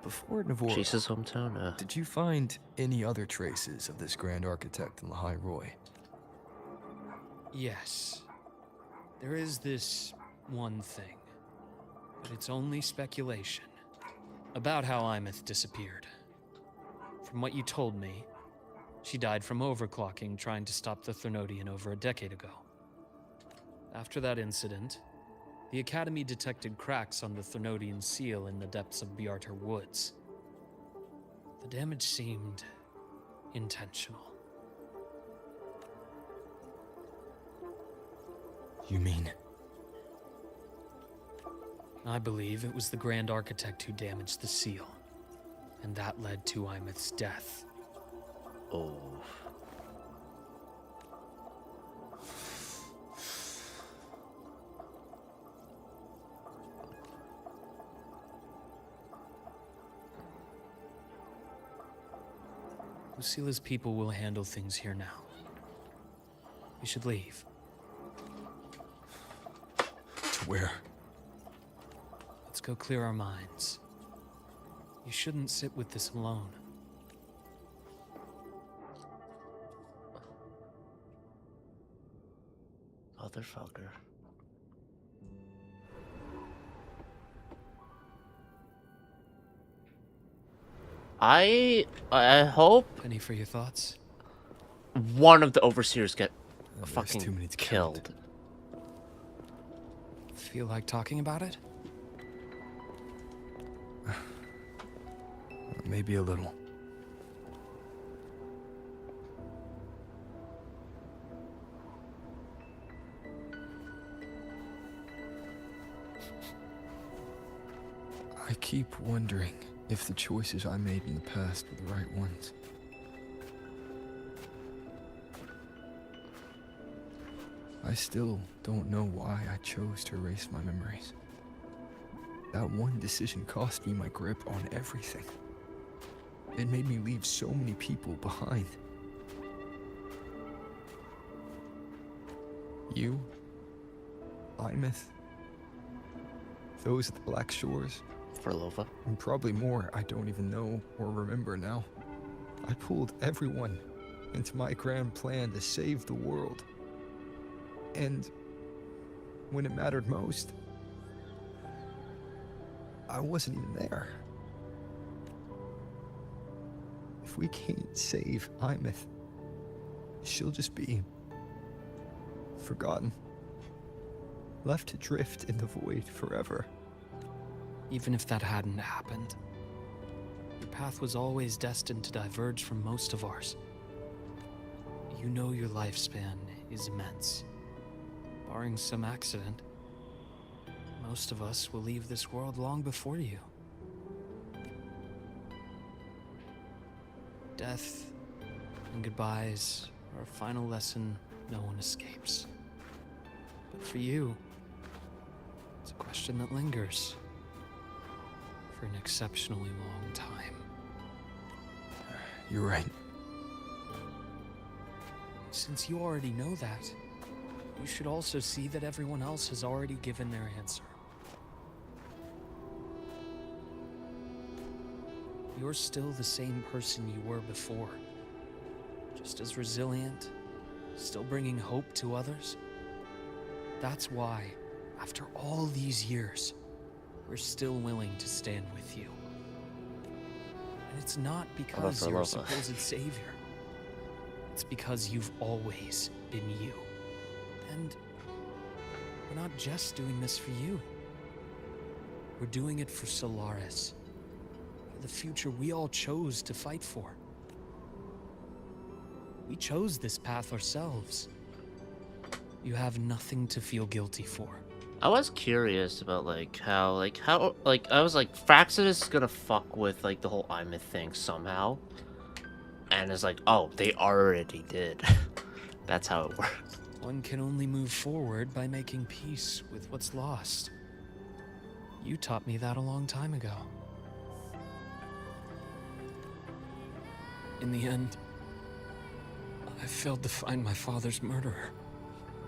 S10: Before Navora,
S1: Chase's hometown,
S10: did you find any other traces of this Grand Architect in the High Roy?
S23: Yes. There is this one thing, but it's only speculation, about how Imeth disappeared. From what you told me, she died from overclocking trying to stop the Threnodian over a decade ago. After that incident, the Academy detected cracks on the Threnodian seal in the depths of Biarter Woods. The damage seemed intentional.
S10: You mean?
S23: I believe it was the Grand Architect who damaged the seal, and that led to Imeth's death.
S1: Oh.
S23: Lucila's people will handle things here now. We should leave.
S10: To where?
S23: Let's go clear our minds. You shouldn't sit with this alone.
S1: Motherfucker. I hope
S23: Any for your thoughts?
S1: one of the overseers get
S10: There's
S1: fucking
S10: too many to
S1: killed.
S23: Feel like talking about it?
S10: Maybe a little. I keep wondering if the choices I made in the past were the right ones. I still don't know why I chose to erase my memories. That one decision cost me my grip on everything. It made me leave so many people behind. You, Imeth, those at the Black Shores,
S1: Farlova,
S10: and probably more I don't even know or remember now. I pulled everyone into my grand plan to save the world. And when it mattered most, I wasn't even there. If we can't save Imeth, she'll just be forgotten. left to drift in the void forever.
S23: Even if that hadn't happened, your path was always destined to diverge from most of ours. You know your lifespan is immense. Barring some accident, most of us will leave this world long before you. Death and goodbyes are a final lesson no one escapes. But for you, it's a question that lingers for an exceptionally long time.
S10: You're right.
S23: Since you already know that, you should also see that everyone else has already given their answer. You're still the same person you were before. Just as resilient, still bringing hope to others. That's why, after all these years, we're still willing to stand with you. And it's not because you're a supposed savior. It's because you've always been you. And we're not just doing this for you. We're doing it for Solaris. For the future we all chose to fight for. We chose this path ourselves. You have nothing to feel guilty for.
S1: I was curious about how I was like, Fraxidus is gonna fuck with like the whole Imith thing somehow. And it's like, oh, they already did. That's how it works.
S23: One can only move forward by making peace with what's lost. You taught me that a long time ago. In the end, I failed to find my father's murderer.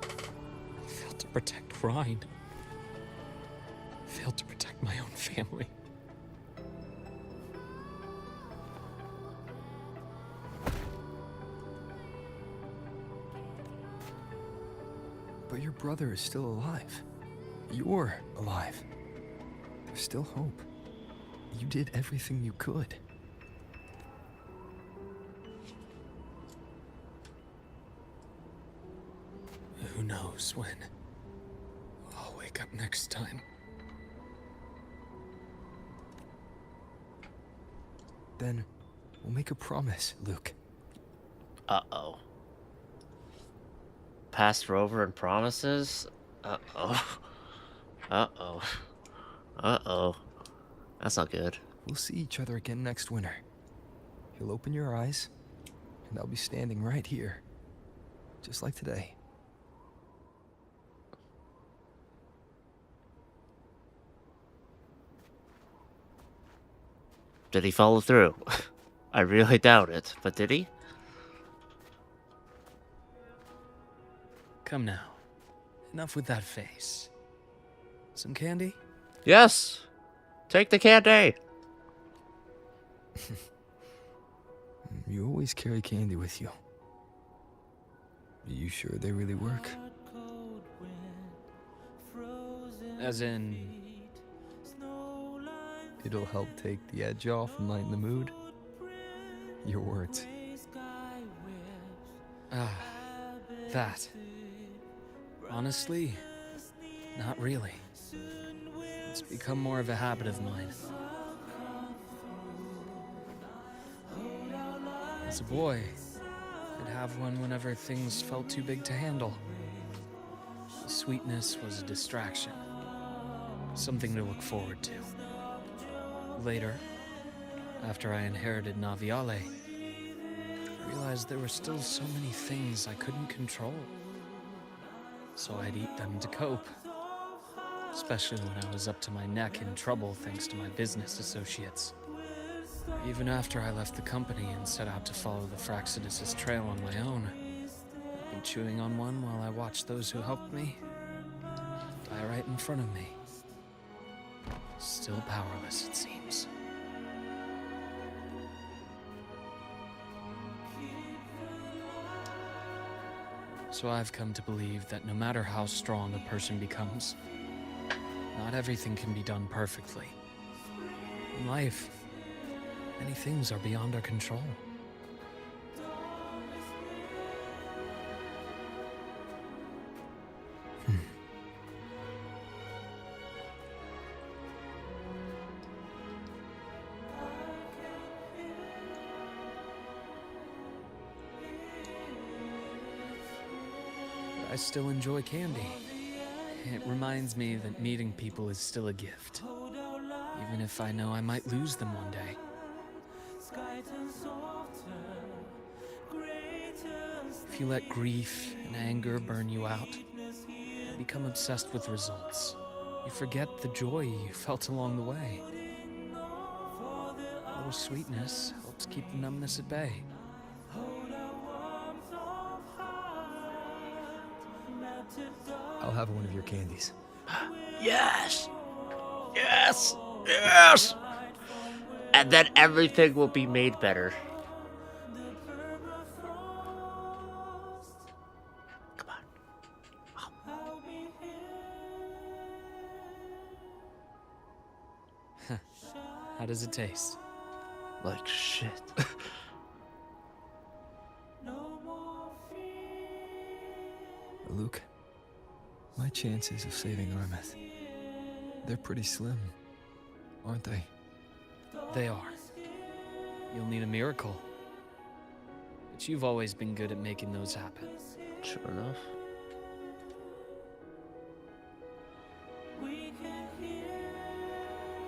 S23: I failed to protect Rhine. I failed to protect my own family.
S10: But your brother is still alive. You're alive. There's still hope. You did everything you could.
S23: Who knows when I'll wake up next time.
S10: Then we'll make a promise, Luke.
S1: Uh-oh. Past Rover and promises? Uh-oh. Uh-oh. Uh-oh. That's not good.
S10: We'll see each other again next winter. You'll open your eyes, and I'll be standing right here. Just like today.
S1: Did he follow through? I really doubt it, but did he?
S23: Come now. Enough with that face. Some candy?
S1: Yes! Take the candy!
S10: You always carry candy with you. Are you sure they really work?
S23: As in...
S10: It'll help take the edge off and lighten the mood? Your words.
S23: Ah, that. Honestly, not really. It's become more of a habit of mine. As a boy, I'd have one whenever things felt too big to handle. The sweetness was a distraction. Something to look forward to. Later, after I inherited Naviale, I realized there were still so many things I couldn't control. So I'd eat them to cope. Especially when I was up to my neck in trouble thanks to my business associates. Even after I left the company and set out to follow the Fraxidus' trail on my own, I'd be chewing on one while I watched those who helped me die right in front of me. Still powerless, it seems. So I've come to believe that no matter how strong a person becomes, not everything can be done perfectly. In life, many things are beyond our control. I still enjoy candy. It reminds me that meeting people is still a gift, even if I know I might lose them one day. If you let grief and anger burn you out, you become obsessed with results. You forget the joy you felt along the way. A little sweetness helps keep the numbness at bay.
S10: I'll have one of your candies.
S1: Yes! Yes! Yes! And then everything will be made better. Come on.
S23: Oh. How does it taste?
S1: Like shit.
S10: Luke, my chances of saving Armeth, they're pretty slim, aren't they?
S23: They are. You'll need a miracle. But you've always been good at making those happen.
S1: Sure enough.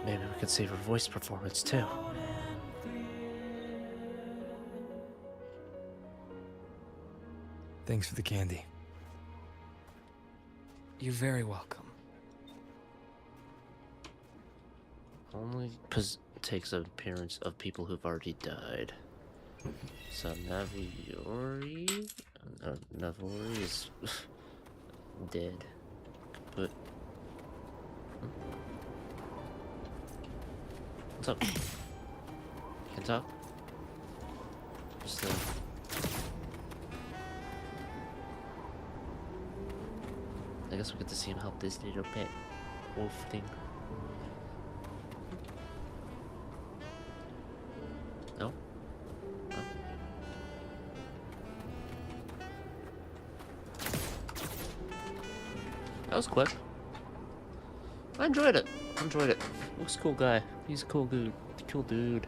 S1: Maybe we could save her voice performance too.
S10: Thanks for the candy.
S23: You're very welcome.
S1: Only takes an appearance of people who've already died. So Naviori? Naviori is dead. But what's up? Can talk? Just I guess we get to see him help this little pet wolf thing. No? No? That was quick. I enjoyed it. Luke's a cool guy. He's a cool dude. Cool dude.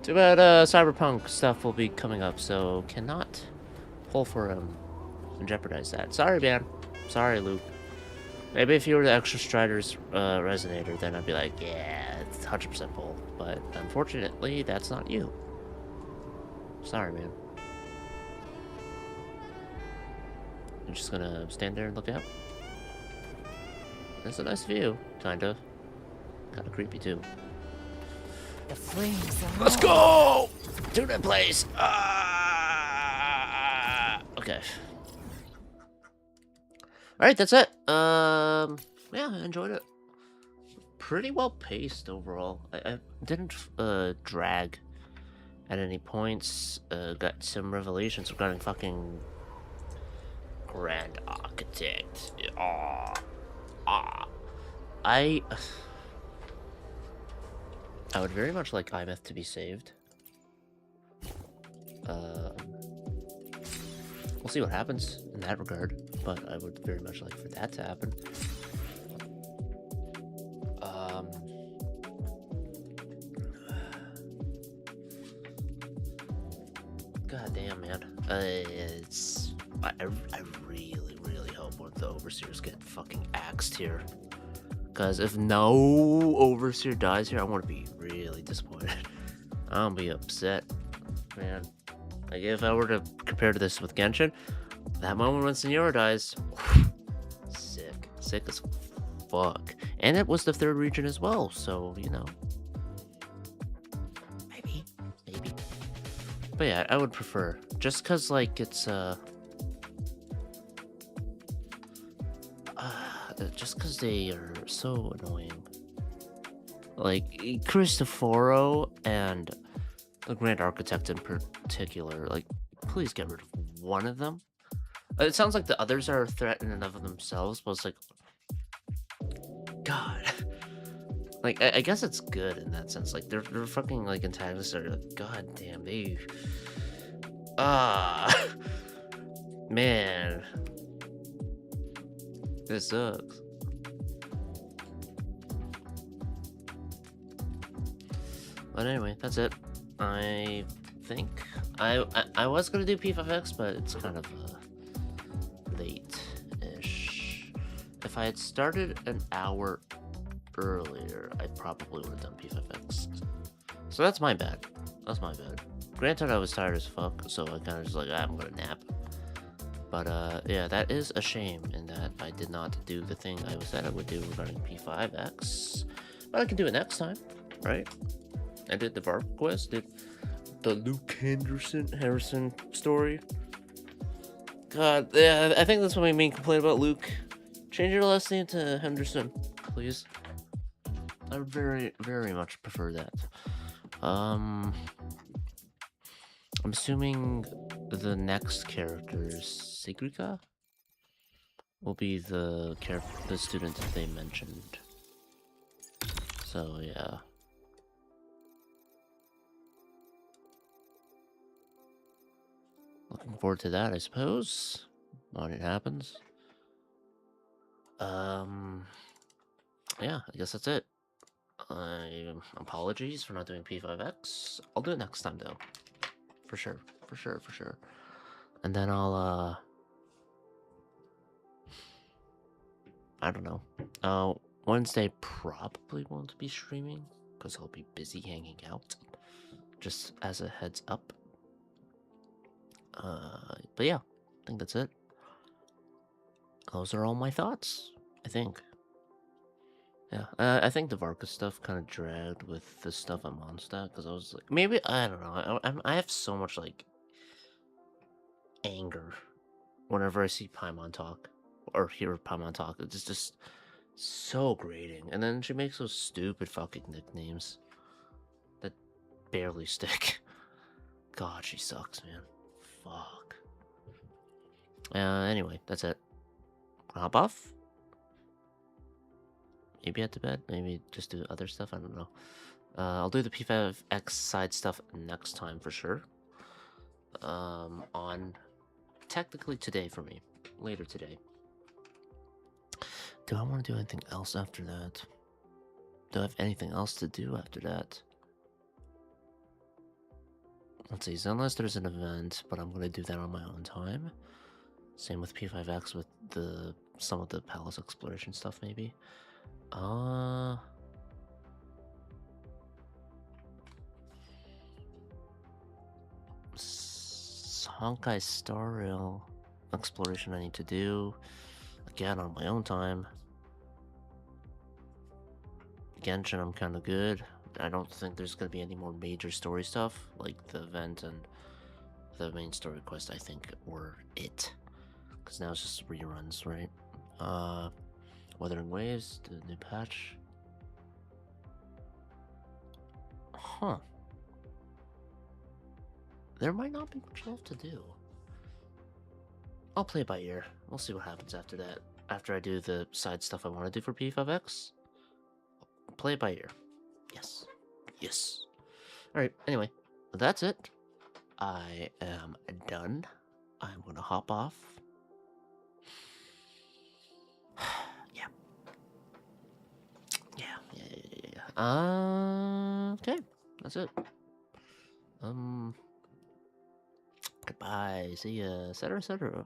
S1: Too bad Cyberpunk stuff will be coming up, so cannot pull for him and jeopardize that. Sorry, man. Sorry, Luke. Maybe if you were the Extra Striders Resonator, then I'd be like, yeah, it's 100% pull. But unfortunately, that's not you. Sorry, man. I'm just gonna stand there and look out. That's a nice view, kinda. Kinda creepy too.
S7: The flames are
S1: Let's go to that place. Okay. All right, that's it. Yeah, I enjoyed it. Pretty well paced overall. I didn't drag at any points. Got some revelations regarding fucking Grand Architect. I would very much like Imeth to be saved. We'll see what happens in that regard, but I would very much like for that to happen. God damn, man. I really hope one of the overseers get fucking axed here. Because if no overseer dies here, I want to be really disappointed. I'll be upset, man. Like, if I were to compare this with Genshin, that moment when Senora dies, sick as fuck. And it was the third region as well, so, you know. Maybe. But yeah, I would prefer, just because, like, it's, just because they are so annoying. Like, Cristoforo and the Grand Architect in particular, like, please get rid of one of them. It sounds like the others are a threat in and of themselves, but it's like, God. Like, I guess it's good in that sense. Like, they're fucking, like, antagonists are like, God damn, they... Man. This sucks. But anyway, that's it. I think I was gonna do P5X, but it's kind of late if I had started an hour earlier, I probably would have done P5X. So that's my bad. That's my bad. Granted, I was tired as fuck, so I kind of just like, I'm gonna nap. But yeah, that is a shame in that I did not do the thing I said I would do regarding P5X. But I can do it next time, right? I did the Varka quest, did the Luuk Henderson story. God, yeah, I think that's what my main complaint about Luuk. Change your last name to Henderson, please. I would very, very much prefer that. I'm assuming the next characters, Sigrika, will be the student that they mentioned. So yeah. Looking forward to that, I suppose, when it happens. Yeah, I guess that's it. Apologies for not doing P5X. I'll do it next time, though. For sure. And then I'll, I don't know. Wednesday probably won't be streaming, because I'll be busy hanging out. Just as a heads up. But yeah, I think that's it. Those are all my thoughts, I think. Yeah, I think the Varka stuff kind of dragged with the stuff on Mondstadt, because I was like, maybe, I don't know, I have so much, like, anger whenever I see Paimon talk, or hear Paimon talk. It's just so grating, and then she makes those stupid fucking nicknames that barely stick. God, she sucks, man. Fuck. Anyway, that's it. Hop off? Maybe head to bed? Maybe just do other stuff? I don't know. I'll do the P5X side stuff next time for sure. On technically today for me. Later today. Do I want to do anything else after that? Do I have anything else to do after that? Let's see, so unless there's an event, but I'm going to do that on my own time. Same with P5X with some of the palace exploration stuff, maybe. Honkai Star Rail exploration I need to do. Again, on my own time. Genshin, I'm kind of good. I don't think there's going to be any more major story stuff, like the event and the main story quest, I think, were it. Because now it's just reruns, right? Wuthering Waves, the new patch. Huh. There might not be much left to do. I'll play it by ear. We'll see what happens after that. After I do the side stuff I want to do for P5X. I'll play it by ear. Yes. Yes. Alright, anyway. That's it. I am done. I'm gonna hop off. Yeah. Okay. That's it. Goodbye. See ya. Et cetera, et cetera.